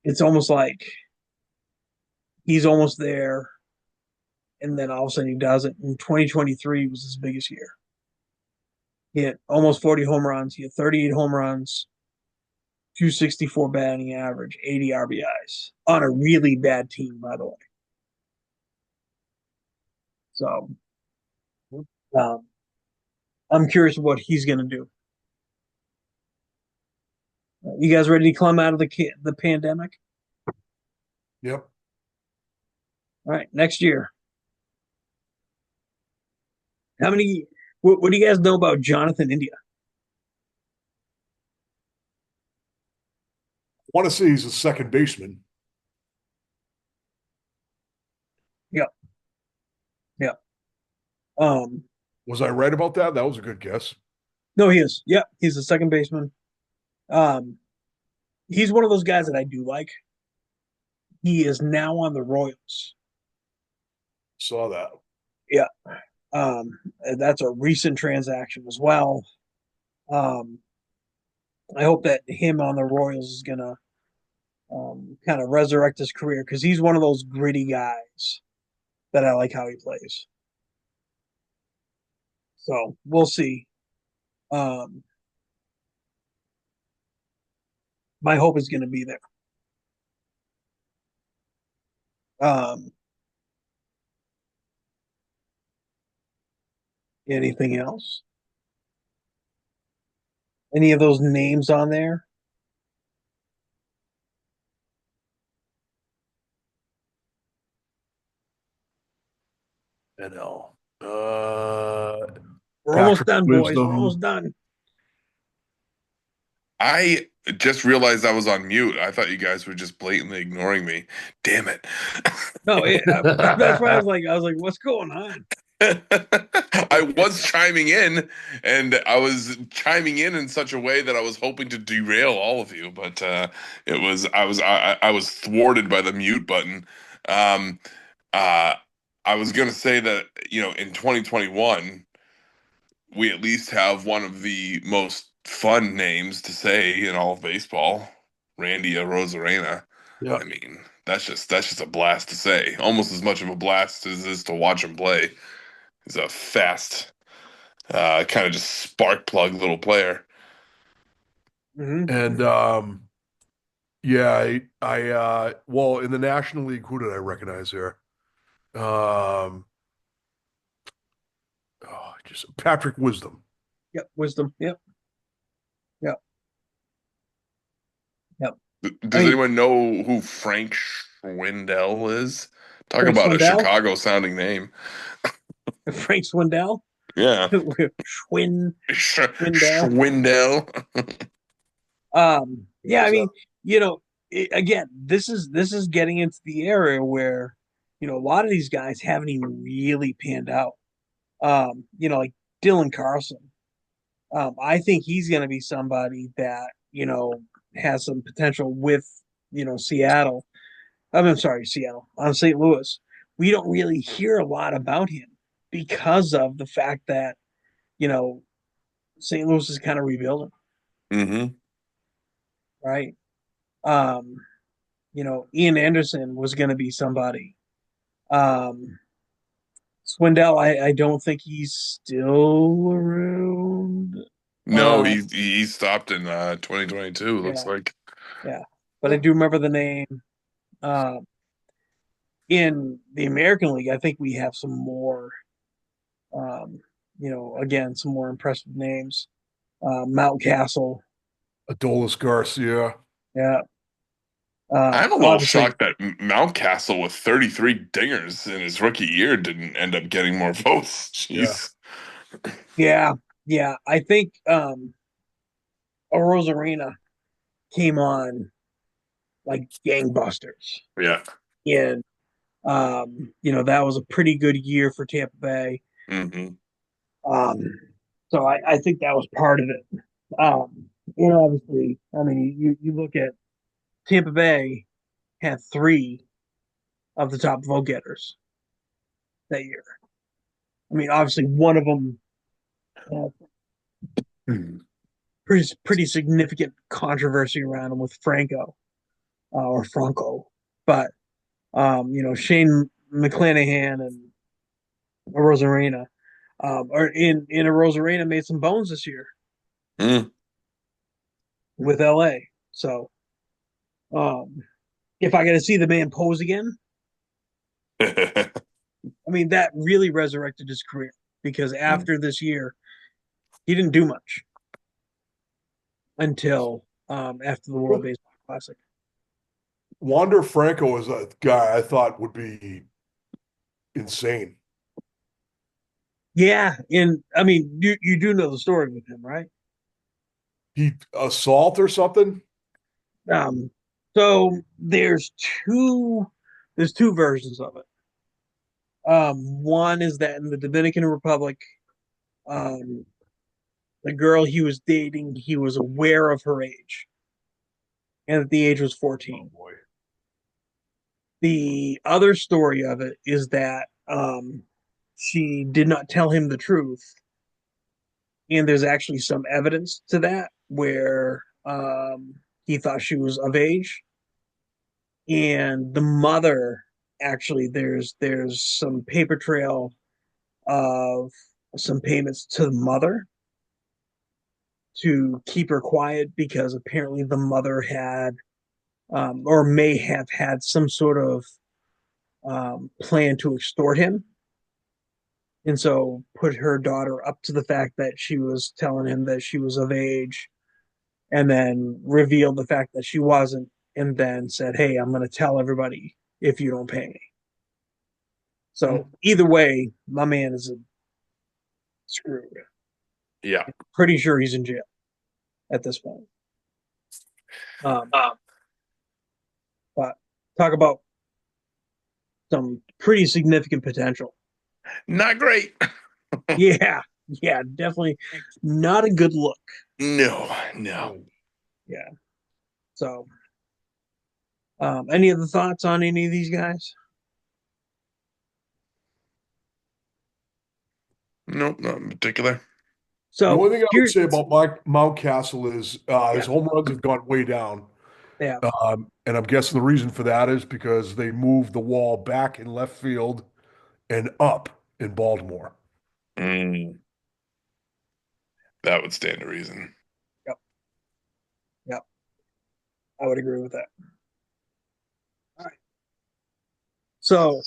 it's almost like he's almost there, and then all of a sudden he does it. In 2023 was his biggest year. He had almost 40 home runs. He had 38 home runs, 264 batting average, 80 RBIs on a really bad team, by the way. So um, I'm curious what he's going to do. You guys ready to climb out of the pandemic? Yep. All right, next year. How many? What do you guys know about Jonathan India? I want to say he's a second baseman. Yeah, yeah. Um, Was I right about that? That was a good guess. no, he is. Yeah, he's a second baseman. Um, he's one of those guys that I do like. He is now on the Royals. Saw that. Yeah, that's a recent transaction as well. Um, I hope that him on the Royals is gonna kind of resurrect his career because he's one of those gritty guys that I like how he plays. So we'll see. Um, my hope is going to be there. Um, anything else? Any of those names on there? NL. We're almost Patrick done, boys. We're Wisdom. almost done. I just realized I was on mute. I thought you guys were just blatantly ignoring me. Damn it. No, that's why I was like, what's going on? I was chiming in, and I was chiming in such a way that I was hoping to derail all of you, but I was thwarted by the mute button. Um, uh, I was gonna say that, in 2021, we at least have one of the most fun names to say in all of baseball, Randy Arozarena. Yeah. I mean, that's just a blast to say. Almost as much of a blast as it is to watch him play. He's a fast, kind of just spark plug little player. Mm-hmm. And yeah, well, in the National League, who did I recognize there? Um, just Patrick Wisdom. Yep, wisdom. Yep, yep, yep. I Does mean, anyone know who Frank Schwindel is? Talk Frank about a Swindell. Chicago sounding name. Frank Swindell. Yeah. Schwindell. Schwindel. Yeah, I Who's mean, that? again, this is getting into the area where, a lot of these guys haven't even really panned out. Like Dylan Carlson. I think he's going to be somebody that, has some potential with, Seattle. I'm sorry, Seattle, on St. Louis. We don't really hear a lot about him because of the fact that, you know, St. Louis is kind of rebuilding, Mm-hmm. right? Um, Ian Anderson was going to be somebody. Um, Swindell, I don't think he's still around. No, Uh, he stopped in 2022. Looks yeah, like. yeah, but I do remember the name. Um, in the American League, I think we have some more. Um, again, some more impressive names. Mount Castle, Adolis Garcia. yeah. I'm a little Obviously, shocked that Mountcastle with 33 dingers in his rookie year didn't end up getting more votes. Yeah. Jeez. yeah, yeah. I think Rosarina came on like gangbusters, Yeah. and that was a pretty good year for Tampa Bay. Hmm. Um, so I think that was part of it. Obviously, I mean, you look at Tampa Bay had three of the top vote getters that year. I mean, obviously, one of them had pretty significant controversy around him with Franco or Franco, but Shane McClanahan and Rosarena, or in a Rosarena made some bones this year Mm. with LA. So if I got to see the man pose again, I mean that really resurrected his career because after this year, he didn't do much until after the World Baseball Classic. Wander Franco is a guy I thought would be insane. Yeah, and I mean you do know the story with him, right? He assault or something? Um, so two there's two versions of it. One is that in the Dominican Republic, um, the girl he was dating, he was aware of her age, and that the age was Oh 14. boy. The other story of it is that she did not tell him the truth, and there's actually some evidence to that where he thought she was of age, and the mother actually there's some paper trail of some payments to the mother to keep her quiet because apparently the mother had or may have had some sort of plan to extort him, and so put her daughter up to the fact that she was telling him that she was of age, and then revealed the fact that she wasn't, and then said, "Hey, I'm going to tell everybody if you don't pay me." So either way, my man is screwed. Yeah. Pretty sure he's in jail at this point. Um, but talk about some pretty significant potential. Not great. Yeah, yeah, definitely not a good look. No, no. Yeah. So, any other thoughts on any of these guys? Nope, not in particular. The So only thing I would here, say about Mount Castle is his yeah, home runs have gone way down. yeah, And I'm guessing the reason for that is because they moved the wall back in left field and up in Baltimore. Mm, that would stand to reason. yep, yep. I would agree with that. All right. So,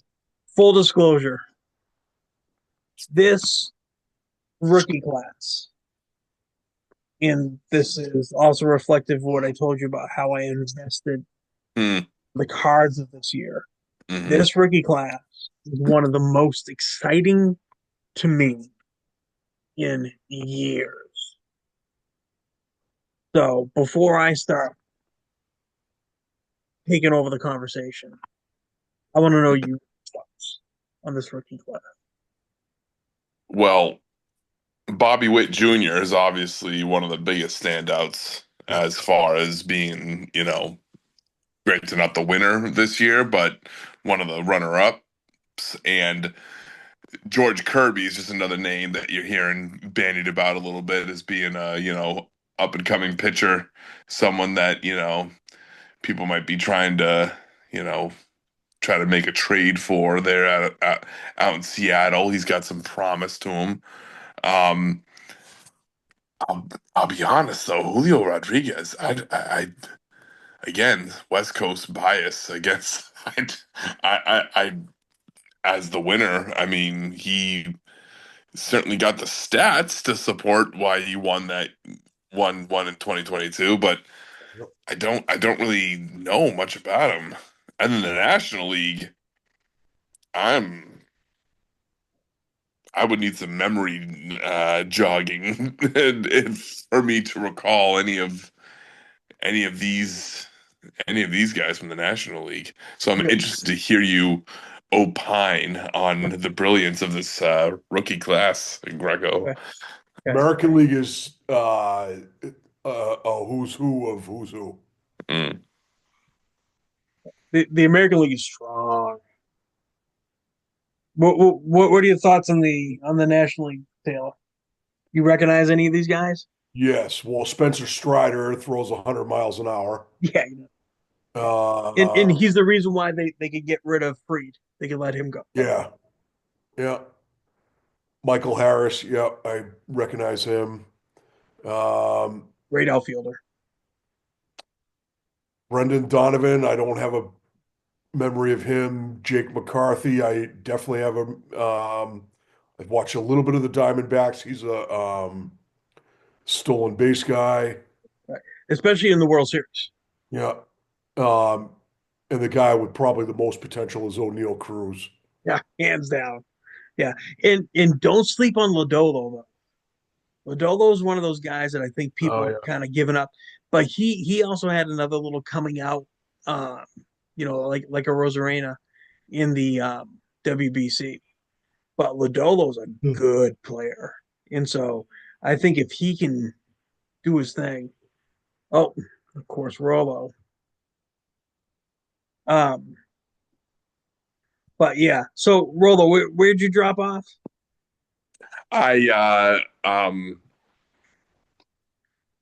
full disclosure, this rookie class, and this is also reflective of what I told you about how I invested Mm, the cards of this year. hmm. This rookie class is one of the most exciting to me in years. So before I start taken over the conversation. I want to know your thoughts on this rookie class. Well, Bobby Witt Jr. is obviously one of the biggest standouts Yeah. as far as being, granted not the winner this year, but one of the runner-ups. And George Kirby is just another name that you're hearing bandied about a little bit as being a, up and coming pitcher, someone that, people might be trying to, you know, try to make a trade for there out in Seattle. He's got some promise to him. Um, I'll, I'll be honest though, Julio Rodriguez, again, West Coast bias, I guess. I as the winner, I mean, he certainly got the stats to support why he won that one in 2022, but Yep. I don't really know much about him. And in the National League, I'm I would need some memory jogging for me to recall any of these any of these guys from the National League. So I'm Yeah. interested to hear you opine on the brilliance of this rookie class, Greco. Okay. Okay. American League is a who's who of who's who. Mm. The American League is strong. What are your thoughts on the National League, Taylor? You recognize any of these guys? Yes. Well, Spencer Strider throws 100 miles an hour. Yeah, and Uh, he's the reason why they could get rid of Freed. They could let him go. yeah. Yeah. Michael Harris. Yeah, I recognize him. Um, Great outfielder. Brendan Donovan. I don't have a memory of him. Jake McCarthy. I definitely have a. I've watched a little bit of the Diamondbacks. He's a stolen base guy. Right. Especially in the World Series. Yeah. Um, and the guy with probably the most potential is O'Neill Cruz. Yeah, hands down. Yeah, and don't sleep on Lodolo though. Lodolo is one of those guys that I think people Oh are yeah. kind of giving up, but he also had another little coming out, like a Rosarena in the WBC. But Lodolo's a Hmm. good player, and so I think if he can do his thing, oh, of course, Rolo. Um, but yeah, so Rolo, where'd you drop off? I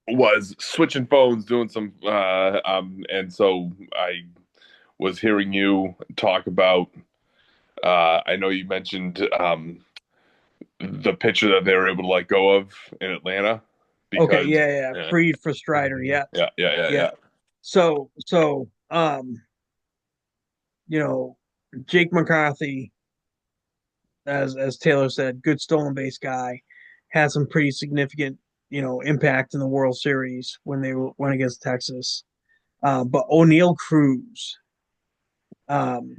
was switching phones doing some and so I was hearing you talk about I know you mentioned the pitcher that they were able to let go of in Atlanta Okay, because yeah. yeah, Freed for Strider, yeah, yeah. yeah. So you know, Jake McCarthy, as Taylor said, good stolen base guy, had some pretty significant, impact in the World Series when went against Texas. But O'Neill Cruz, um,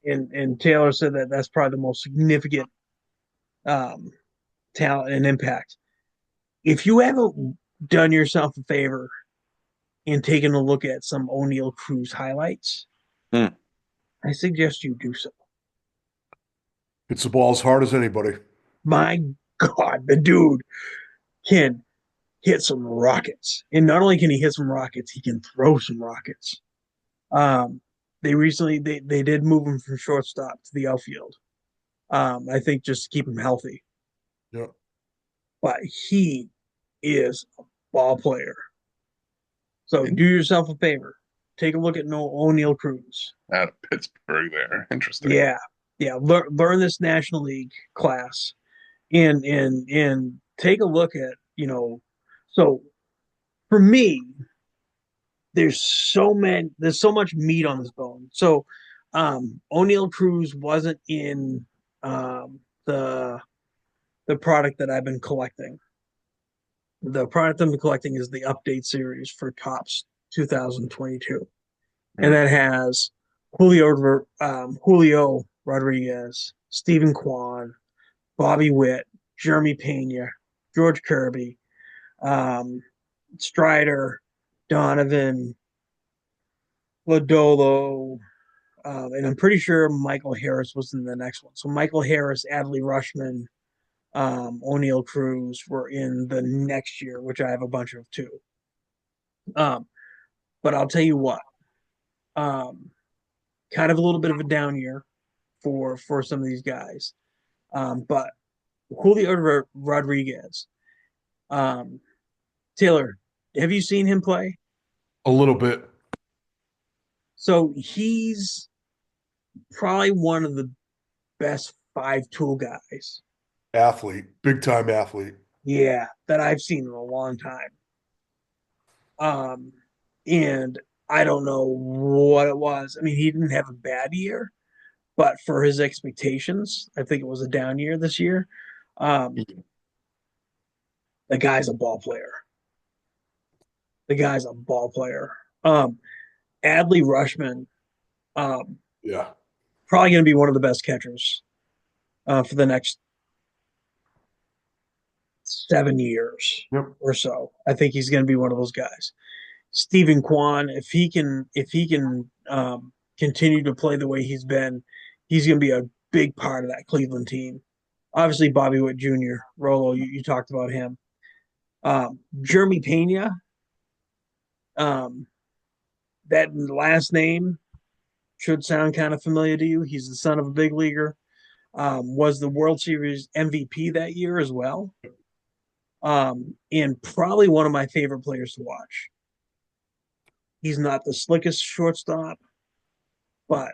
and Taylor said that that's probably the most significant um, talent and impact. If you haven't done yourself a favor and taken a look at some O'Neill Cruz highlights, Hmm. I suggest you do so. Hits the ball as hard as anybody. My God, the dude can hit some rockets. And not only can he hit some rockets, he can throw some rockets. Um, they did move him from shortstop to the outfield. I think just to keep him healthy. Yeah. But he is a ball player. So In, do yourself a favor. Take a look at No O'Neill Cruz. out of Pittsburgh there. Interesting. Yeah. Yeah. Learn this National League class and take a look at, so for me, there's so much meat on this bone. So O'Neill Cruz wasn't in um, the the product that I've been collecting. The product I've been collecting is the update series for Tops 2022, and Hmm. that has Julio Rodriguez, Stephen Kwan, Bobby Witt, Jeremy Pena, George Kirby, um, Strider, Donovan, Lodolo, and I'm pretty sure Michael Harris was in the next one. So Michael Harris, Adley Rushman, O'Neill Cruz were in the next year, which I have a bunch of too. Um, but I'll tell you what, um, kind of a little bit of a down year for some of these guys. But Julio Rodriguez, um, Taylor, have you seen him play? A little bit. So he's probably one of the best five tool guys, Athlete, big time athlete. yeah, that I've seen in a long time. Um, and I don't know what it was. I mean, he didn't have a bad year, but for his expectations, I think it was a down year this year. Um, the guy's a ball player. The guy's a ball player. Adley Rushman, um, Yeah. probably going to be one of the best catchers for the next 7 years Yep. or so. I think he's going to be one of those guys. Stephen Kwan, if he can continue to play the way he's been, he's going to be a big part of that Cleveland team. Obviously, Bobby Witt Jr., Rolo, you talked about him. Jeremy Pena, um, that last name should sound kind of familiar to you. He's the son of a big leaguer. Was the World Series MVP that year as well. And probably one of my favorite players to watch. He's not the slickest shortstop, but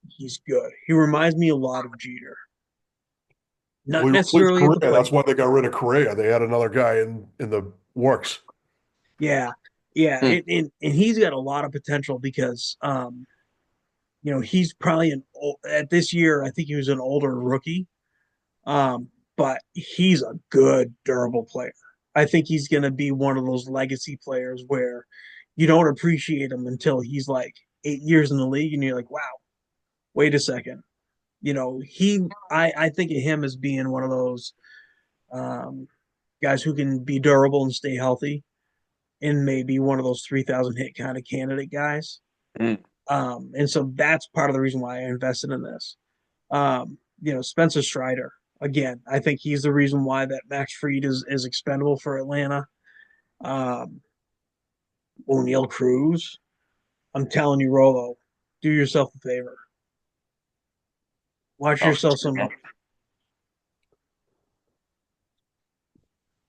he's good. He reminds me a lot of Jeter. Well, Not he replaced necessarily at the Correa. That's plate. why they got rid of Correa. They had another guy in the works. Yeah. Yeah. Hmm. And he's got a lot of potential because he's probably at this year, I think he was an older rookie. But he's a good, durable player. I think he's going to be one of those legacy players where you don't appreciate him until he's like 8 years in the league, and you're like, wow, wait a second. I think of him as being one of those um, guys who can be durable and stay healthy, and maybe one of those 3,000 hit kind of candidate guys. Hmm. And so that's part of the reason why I invested in this. Spencer Strider, again, I think he's the reason why that Max Fried is expendable for Atlanta. Um, O'Neill Cruz, I'm telling you, Rolo, do yourself a favor. Watch Oh, yourself some.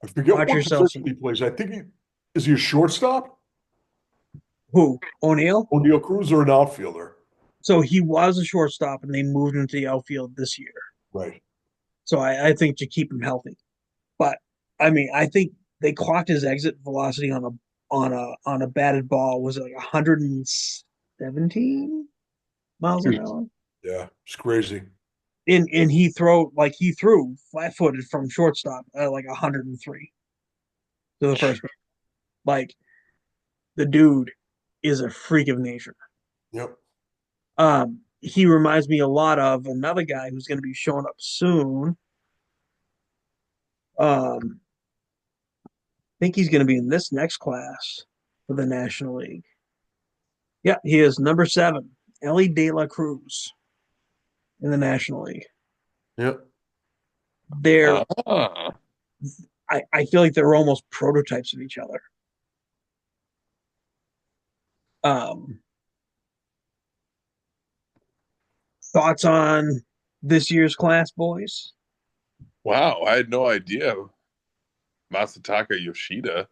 I forget Watch what yourself position some. he plays. I think is he a shortstop? Who? O'Neill. O'Neill Cruz or an outfielder? So he was a shortstop, and they moved him to the outfield this year. Right. So I think to keep him healthy. But I mean, I think they clocked his exit velocity on a batted ball was it like 117 miles an hour. Yeah, it's crazy. And he threw flat footed from shortstop at like 103 to the first base. Like the dude is a freak of nature. Yep. He reminds me a lot of another guy who's going to be showing up soon. I think he's going to be in this next class for the National League. Yeah, he is number 7, Ellie De La Cruz in the National League. Yep. They're, Ah. I feel like they're almost prototypes of each other. Um, Thoughts on this year's class, boys? Wow, I had no idea Masataka Yoshida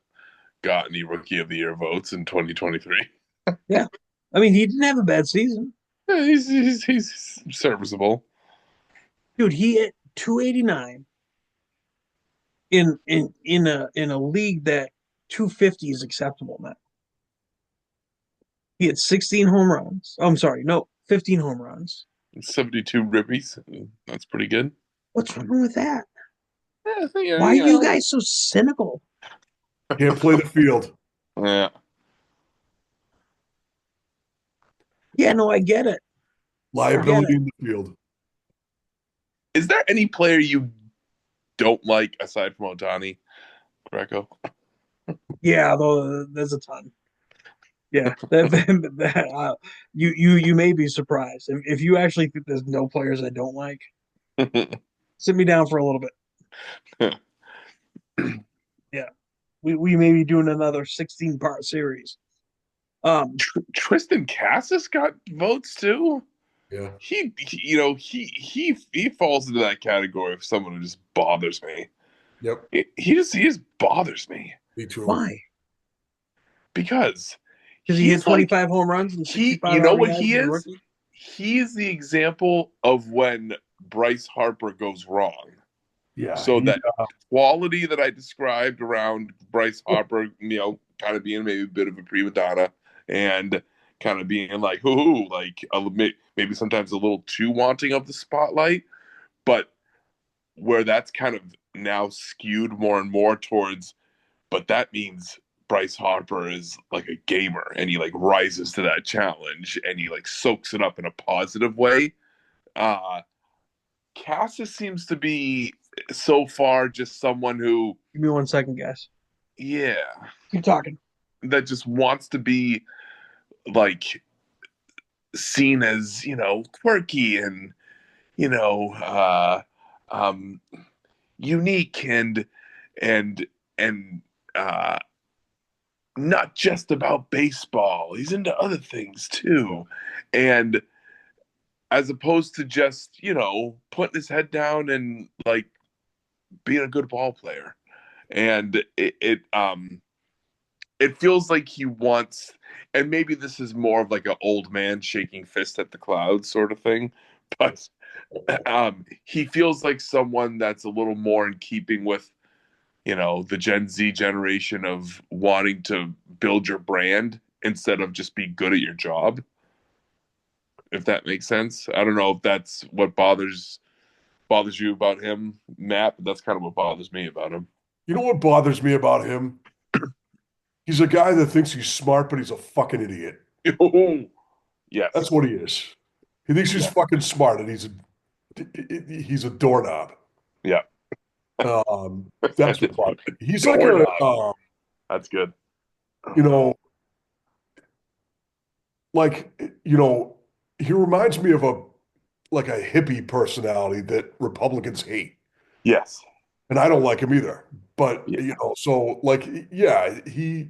got any Rookie of the Year votes in 2023. Yeah, I mean he didn't have a bad season, Yeah, he's serviceable. dude. He hit 289 in a league that 250 is acceptable now. He had 16 home runs. Oh, I'm sorry, no, 15 home runs. 72 ribbies. That's pretty good. What's wrong with that? Yeah, Why are you guys so cynical? Can't play the field. Yeah. Yeah, no, I get it. I get Liability it. in the field. Is there any player you don't like aside from Otani, Greco? Yeah, though there's a ton. Yeah, you may be surprised if you actually think there's no players I don't like. Sit me down for a little bit. Yeah, we may be doing another 16-part series. Tristan Cassis got votes too. Yeah. He falls into that category of someone who just bothers me. Yep. He just bothers me Me too. Why? because Because he hit he's like 25 home runs and he 65 you know what RBIs he as a is? rookie. He is the example of when Bryce Harper goes wrong. Yeah. So that quality that I described around Bryce Oh, Harper, kind of being maybe a bit of a prima donna and kind of being like, ooh, like maybe sometimes a little too wanting of the spotlight, but where that's kind of now skewed more and more towards, but that means Bryce Harper is like a gamer and he like rises to that challenge and he like soaks it up in a positive way. Uh Cassis seems to be so far just someone who, Give me 1 second, guys. yeah, Keep talking. that just wants to be like seen as, quirky and, you know, uh, um, unique and, and, uh, not just about baseball. He's into other things too. And as opposed to just, putting his head down and like being a good ball player. And it feels like he wants, and maybe this is more of like an old man shaking fist at the clouds sort of thing, but he feels like someone that's a little more in keeping with, the Gen Z generation of wanting to build your brand instead of just be good at your job, if that makes sense. I don't know if that's what bothers you about him, Matt, but that's kind of what bothers me about him. you know what bothers me about him? He's a guy that thinks he's smart, but he's a fucking idiot. That's Yes. what he is. He thinks he's Yeah. fucking smart, and he's a doorknob. Yeah. That's what bothers me. He's like Doorknob. That's good. you know, like, you know, he reminds me of a hippie personality that Republicans hate, Yes. and I don't like him either. But Yeah. so like, yeah, he's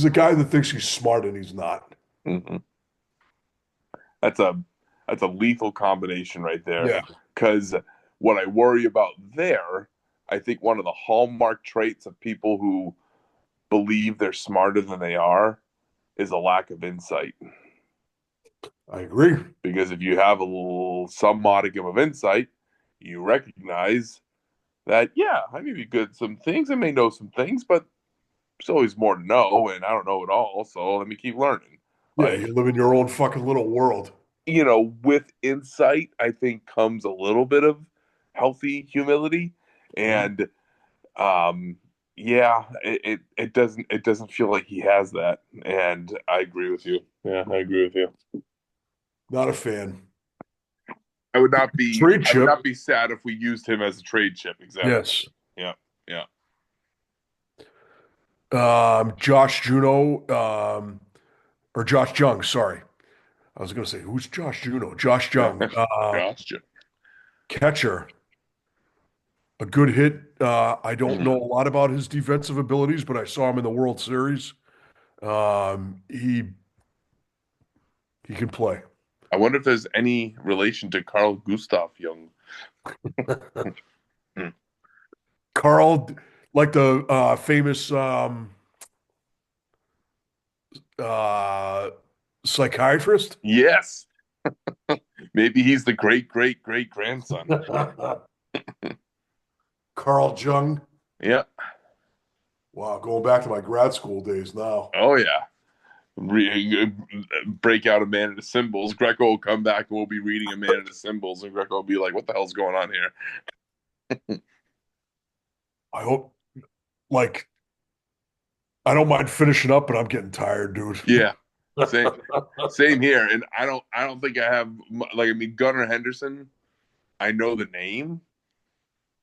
a guy that thinks he's smart and he's not. hmm That's a lethal combination right there. Yeah. Because what I worry about there, I think one of the hallmark traits of people who believe they're smarter than they are is a lack of insight. I agree. Because if you have some modicum of insight, you recognize that, yeah, I may be good at some things, I may know some things, but there's always more to know, and I don't know it all, so let me keep learning. Yeah, you Like, live in your own fucking little world. with insight, I think comes a little bit of healthy humility, Mhm. and um, yeah, it doesn't feel like he has that, and I agree with you. Yeah, I agree with you. Not a fan. I would not be Trade I would chip. not be sad if we used him as a trade chip. Exactly. Yes. Yeah, yeah. Josh Juno, or Josh Jung, sorry. I was going to say, who's Josh Juno? Josh Jung, Josh. catcher, a good hit. I don't Mm. know a lot about his defensive abilities, but I saw him in the World Series. He can play. I wonder if there's any relation to Carl Gustav Jung. Mm. Carl, like the famous uh, psychiatrist. Yes, maybe he's the great great great grandson. Carl Jung. Yeah. Wow, going back to my grad school days now. Oh yeah. Break out a man of the symbols. Greco will come back and we'll be reading a man of the symbols, and Greco will be like, "What the hell's going on here?" I hope, like, I don't mind finishing up, but I'm getting tired, dude. Yeah, same, same here. And I don't think I have like, I mean, Gunnar Henderson. I know the name,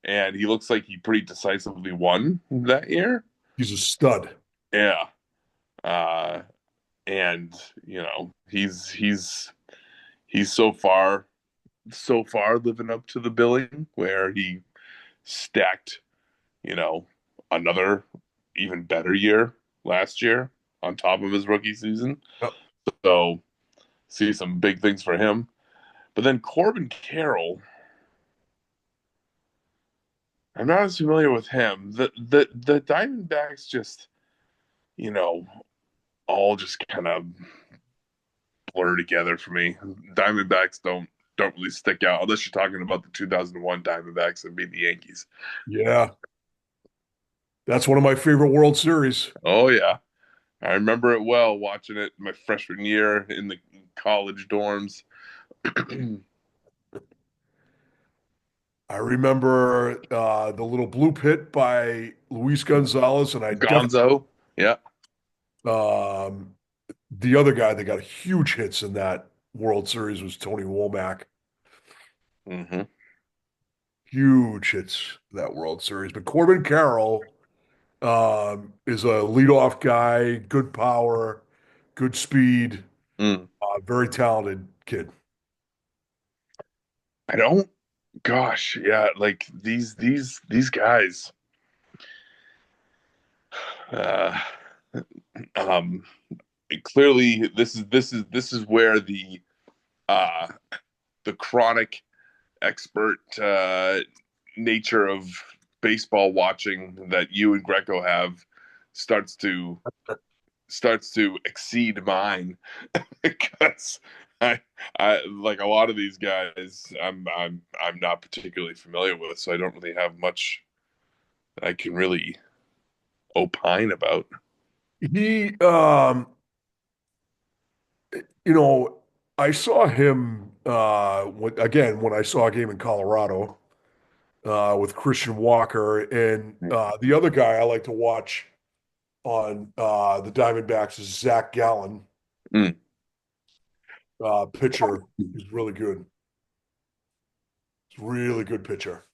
and he looks like he pretty decisively won that year. He's a stud. Yeah. Uh, and he's so far living up to the billing where he stacked, you know, another even better year last year on top of his rookie season. Yep. So see some big things for him. But then Corbin Carroll, I'm not as familiar with him. The Diamondbacks just, you know, all just kind of blur together for me. Diamondbacks don't really stick out unless you're talking about the 2001 Diamondbacks that beat the Yankees. Yeah, that's one of my favorite World Series. Oh yeah, I remember it well watching it my freshman year in the college dorms. I remember the little blue pit by Luis Gonzalez, and I definitely Gonzo, yeah. um, the other guy that got huge hits in that World Series was Tony Womack. Hmm. Huge hits that World Series. But Corbin Carroll is a leadoff guy, good power, good speed, Mm. very talented kid. I don't. Gosh, yeah, like these guys. Uh, um, clearly, this is where uh the chronic expert nature of baseball watching that you and Greco have starts to starts to exceed mine because I I like a lot of these guys I'm not particularly familiar with, so I don't really have much that I can really opine about. He, you know, I saw him again when I saw a game in Colorado with Christian Walker and the other guy I like to watch on the Diamondbacks is Zach Gallen, Mm. pitcher. He's really good. He's a really good pitcher.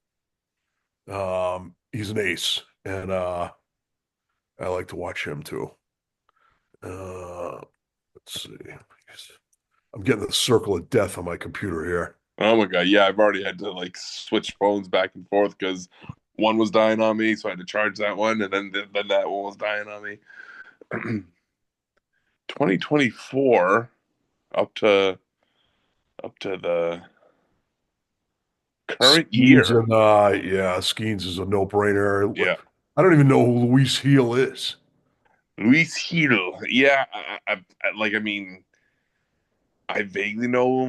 He's an ace, and I like to watch him too. Uh, let's see. I'm getting the circle of death on my computer here. Oh my god, yeah, I've already had to like switch phones back and forth because one was dying on me, so I had to charge that one, and then that one was dying on me. 2024 up to the current Skeens year. and yeah, Skeens is a no-brainer. Yeah, I don't even know who Luis Heel is. Luis Gil. Yeah, I mean, I vaguely know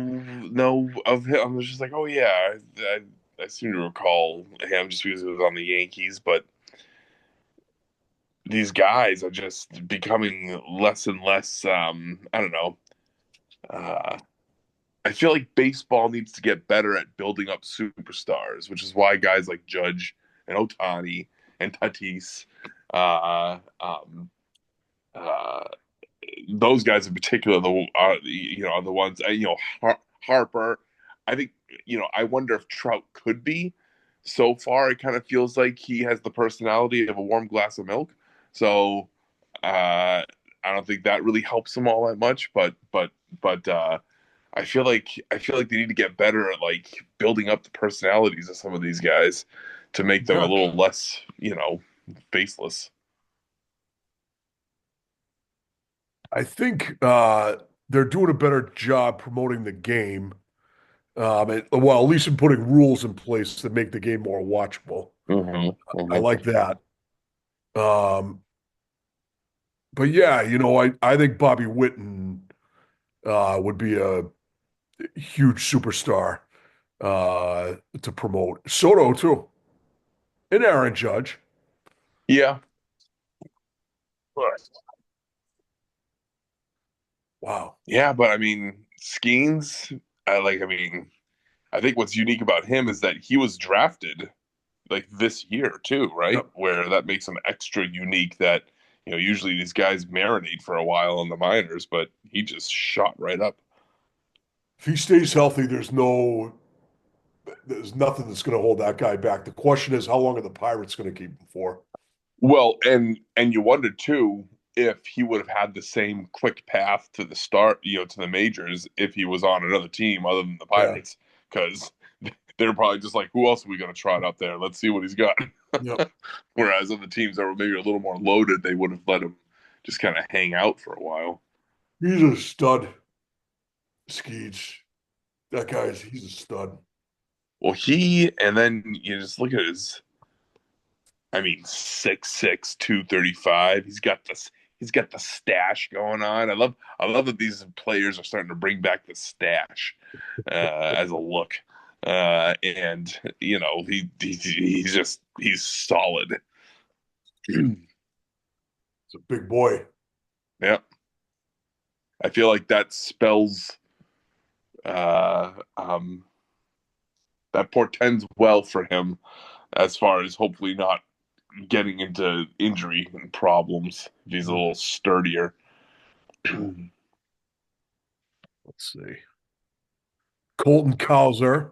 of him. I was just like, oh yeah, I seem to recall him just because he was on the Yankees, but these guys are just becoming less and less. I don't know. Uh, I feel like baseball needs to get better at building up superstars, which is why guys like Judge and Otani and Tatis, uh, um, uh, those guys in particular, are the ones. Harper. I think I wonder if Trout could be. So far, it kind of feels like he has the personality of a warm glass of milk. So I don't think that really helps them all that much. But I feel like they need to get better at like building up the personalities of some of these guys to make them a Yeah, little less, faceless. I think they're doing a better job promoting the game. Well, at least in putting rules in place to make the game more watchable. Hmm. I Hmm. like that. Um, but yeah, I think Bobby Witten would be a huge superstar to promote. Soto too, and Aaron Judge. Yeah. Wow. Yeah, but I mean, Skeens, I think what's unique about him is that he was drafted like this year too, right? Yep. Where that makes him extra unique that, usually these guys marinate for a while in the minors, but he just shot right up. If he stays healthy, there's nothing that's going to hold that guy back. The question is, how long are the Pirates going to keep him for? Well, and you wonder too if he would have had the same quick path to the start, to the majors if he was on another team other than the Yeah. Pirates, because they're probably just like, who else are we going to trot up there? Let's see what he's got. Yep. Whereas other teams that were maybe a little more loaded, they would have let him just kind of hang out for a while. He's a stud, Skeets. He's a stud. Well, and then you just look at his, I mean, 6'6", 235. He's got the stash going on. I love that these players are starting to bring back the stash as a look. And he's solid. It's a big boy. Yeah. I feel like that spells uh um that portends well for him as far as hopefully not getting into injury and problems if he's a little sturdier. Let's see. Colton Cowser.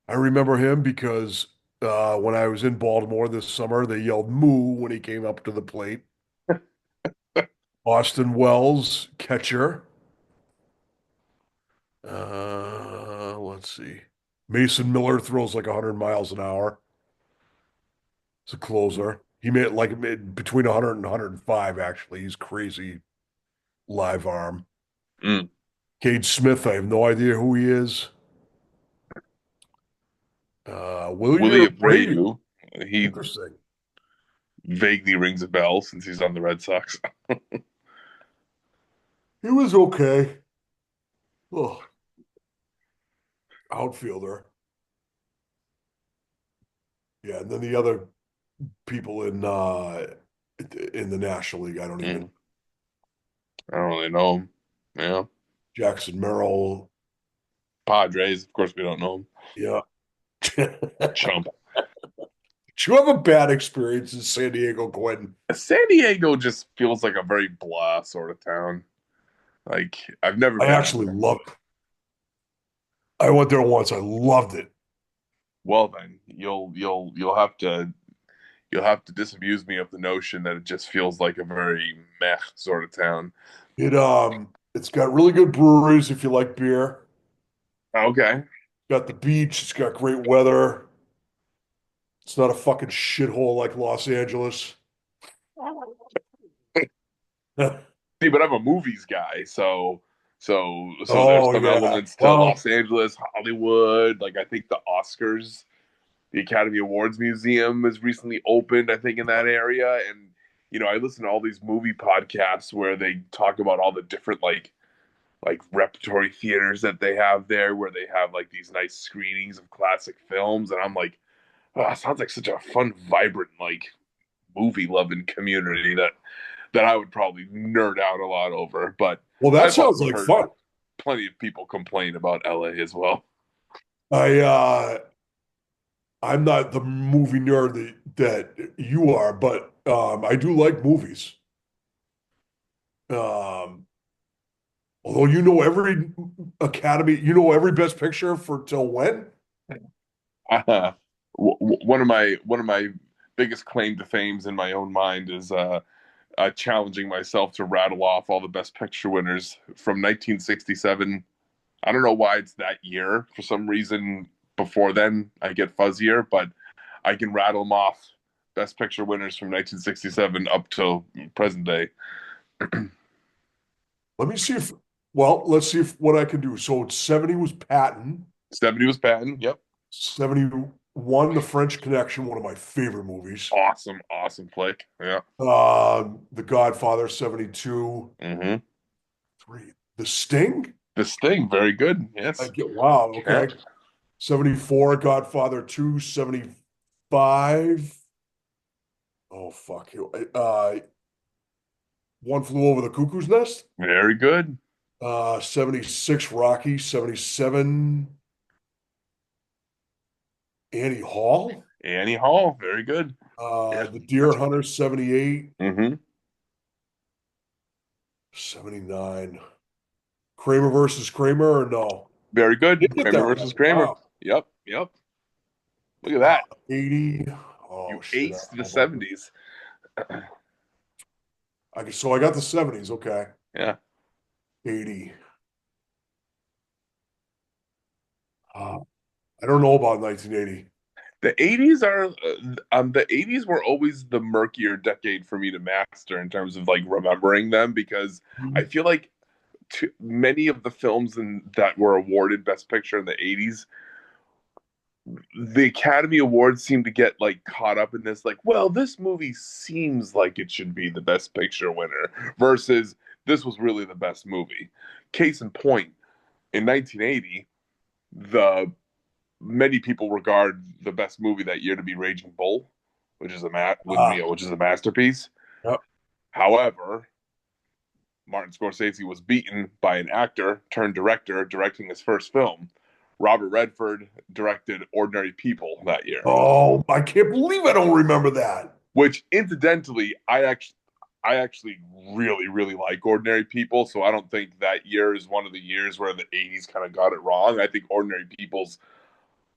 I remember him because when I was in Baltimore this summer, they yelled "moo" when he came up to the plate. Austin Wells, catcher. Let's see. Mason Miller throws like 100 miles an hour. It's a closer. He made between 100 and 105, actually. He's crazy live arm. Mm. Cade Smith, I have no idea who he is. Willie Willie Abreu. Abreu, he Interesting. vaguely rings a bell since he's on the Red Sox. He was okay. Oh, outfielder. Yeah, and then the other people in the National League, I don't even. I don't really know him. Yeah. Jackson Merrill. Padres, of course we don't know him. Yeah. Chump. Did you have a bad experience in San Diego, Quentin? San Diego just feels like a very blah sort of town. Like I've never I been actually loved it. I went there once. I loved it. Well then, you'll have to disabuse me of the notion that it just feels like a very meh sort of town. It's got really good breweries if you like beer. Okay. Got the beach. It's got great weather. It's not a fucking shithole like Los Angeles. See, but I'm a movies guy, so there's Oh some yeah. elements to Well, Los Angeles, Hollywood. Like I think the Oscars, the Academy Awards Museum is recently opened, I think, in that area. And I listen to all these movie podcasts where they talk about all the different like repertory theaters that they have there, where they have like these nice screenings of classic films. And I'm like, oh, it sounds like such a fun, vibrant, like movie loving community that I would probably nerd out a lot over. But that I've sounds also like heard fun. plenty of people complain about LA as well. I I'm not the movie nerd that you are, but I do like movies. Um, although you know every Academy, you know every Best Picture for till when? One of my biggest claim to fames in my own mind is challenging myself to rattle off all the Best Picture winners from 1967. I don't know why it's that year. For some reason, before then, I get fuzzier, but I can rattle them off. Best Picture winners from 1967 up till present day. Let me see if, well, let's see if what I can do. So 70 was Patton. 70 was Patton. Yep. 71, The French Connection, one of my favorite movies. Awesome flick. Yeah. The Godfather, 72. Mm-hmm. Three. The Sting? The Sting, very good. Yes. Wow, okay. Yeah. 74, Godfather 2, 75. Oh, fuck. One Flew Over the Cuckoo's Nest. Very good. 76, Rocky. 77, Annie Hall. Annie Hall, very good. Yeah. The Deer Hunter, 78. Mm-hmm. 79. Kramer versus Kramer or no? Very good. Did get that Kramer versus right. Kramer. Wow. Yep. Look at that. 80. You Oh, shit. aced the 70s. So I got the 70s. Okay. Yeah. 80. Uh, I don't know about 1980. The 80s were always the murkier decade for me to master in terms of like remembering them because I feel like many of the films that were awarded Best Picture in the 80s, the Academy Awards seem to get like caught up in this, like, well, this movie seems like it should be the Best Picture winner versus this was really the best movie. Case in point, in 1980, the many people regard the best movie that year to be Raging Bull, which is Ah, which is a masterpiece. yep. However, Martin Scorsese was beaten by an actor turned director directing his first film. Robert Redford directed Ordinary People that year, Oh, I can't believe I don't remember that. which incidentally, I actually really, really like Ordinary People. So I don't think that year is one of the years where the 80s kind of got it wrong. I think Ordinary People's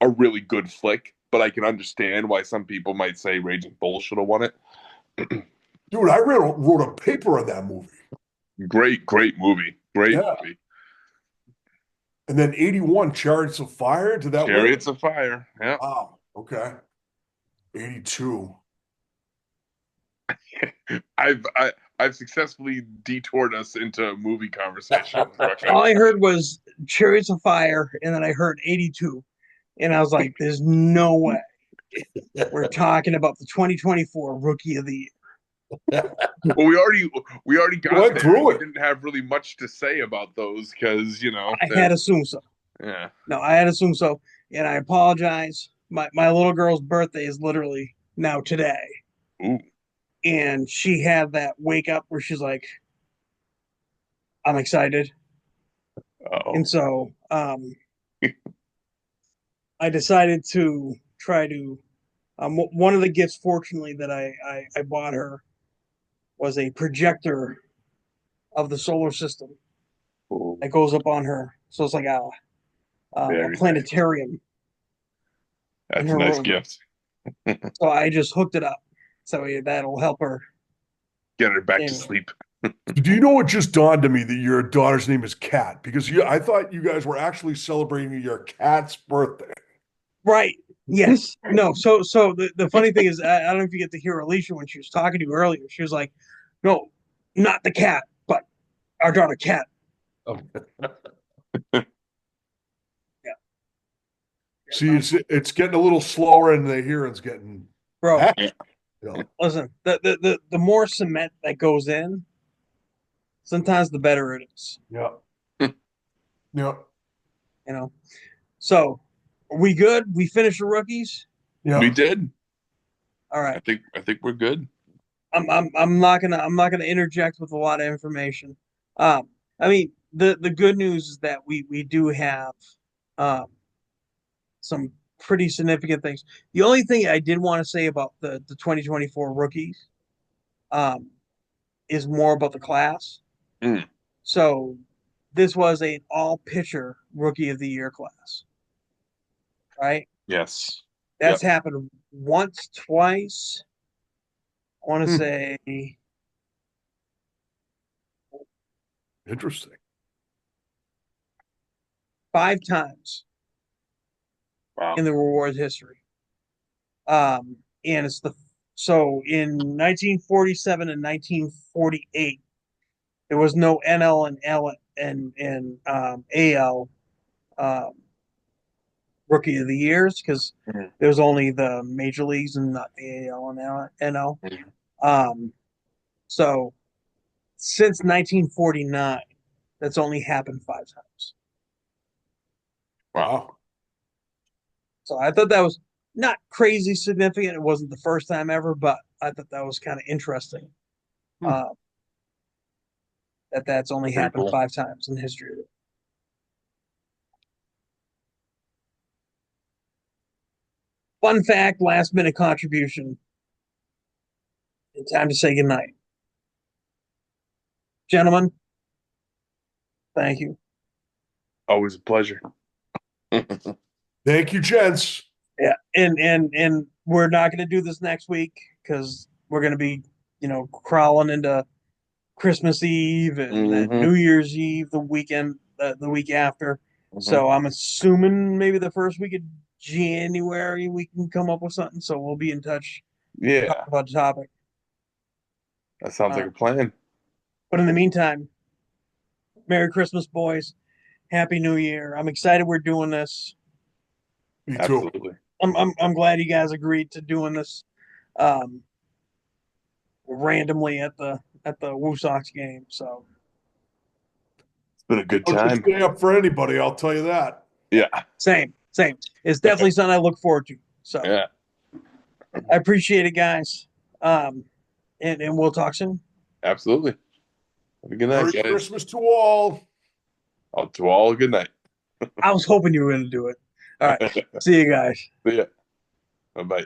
a really good flick, but I can understand why some people might say Raging Bull should have won it. Dude, I wrote a paper on that movie. Great movie. Great Yeah. movie. And then 81, Chariots of Fire. Did that win? Chariots of Fire. Yeah. Wow. Okay. 82. I've I, I've successfully detoured us into a movie conversation. All I heard was Chariots of Fire, and then I heard 82. And I was like, there's no way we're talking about the 2024 Rookie of the Year. Well, we already got Went there. through We it. didn't have really much to say about those because I had assumed so. yeah. No, I had assumed so. And I apologize. My little girl's birthday is literally now today. Ooh. And she had that wake up where she's like, I'm excited. Oh. And so I decided to try to. One of the gifts, fortunately, that I bought her was a projector of the solar system Ooh. that goes up on her. So it's like a Very nice. planetarium in That's a her nice room. gift. So I just hooked it up. So that'll help her. Get her back to And, sleep. Do you know what just dawned to me that your daughter's name is Kat? Because I thought you guys were actually celebrating your cat's birthday. right. Yes. No. So the funny thing is, I don't know if you get to hear Alicia when she was talking to you earlier. She was like, no, not the cat, but our daughter Kat. Oh. Yeah. See, it's getting a little slower and the hearing's getting Bro, back. You know. listen, the more cement that goes in, sometimes the better it is. Yeah. Yeah. You know. So are we good? We finished the rookies? Yeah. We did. All right. I think we're good. I'm not gonna interject with a lot of information. I mean the good news is that we do have um some pretty significant things. The only thing I did want to say about the 2024 rookies um is more about the class. Mm. So this was an all pitcher rookie of the year class, right? Yes. That's happened once, twice. I want to Hmm. say Interesting. 5 times Wow. in the rewards history. And it's the so in 1947 and 1948, there was no NL and L and AL um, rookie of the years because Mhm. there was only the major leagues and not the AL and NL. Mhm. Um, so since 1949, that's only happened 5 times. Wow. Wow. So I thought that was not crazy significant. It wasn't the first time ever, but I thought that was kind of interesting. Hmm. Uh, that's only Pretty happened cool. 5 times in history. Fun fact, last minute contribution. Time to say goodnight. Gentlemen, thank you. Always a pleasure. Thank you, gents. Yeah, and we're not going to do this next week because we're going to be, crawling into Christmas Eve and then Mm-hmm. New Year's Eve the weekend, the week after. Mm-hmm. So I'm assuming maybe the first week of January we can come up with something. So we'll be in touch, talk Yeah, about the topic. that sounds Uh, like a plan. but in the meantime, Merry Christmas, boys. Happy New Year. I'm excited we're doing this. Me too. Absolutely. I'm glad you guys agreed to doing this um, randomly at the Woo Sox game. So It's been a good I would time. stay up for anybody, I'll tell you that. Yeah. same. It's definitely something I look forward to. So Yeah. I appreciate it, guys. Um, and we'll talk soon. Absolutely. Have a good night, Merry guys. Christmas to all. To all, a good night. I was hoping you were going to do it. All right. See you guys. See ya. Bye bye.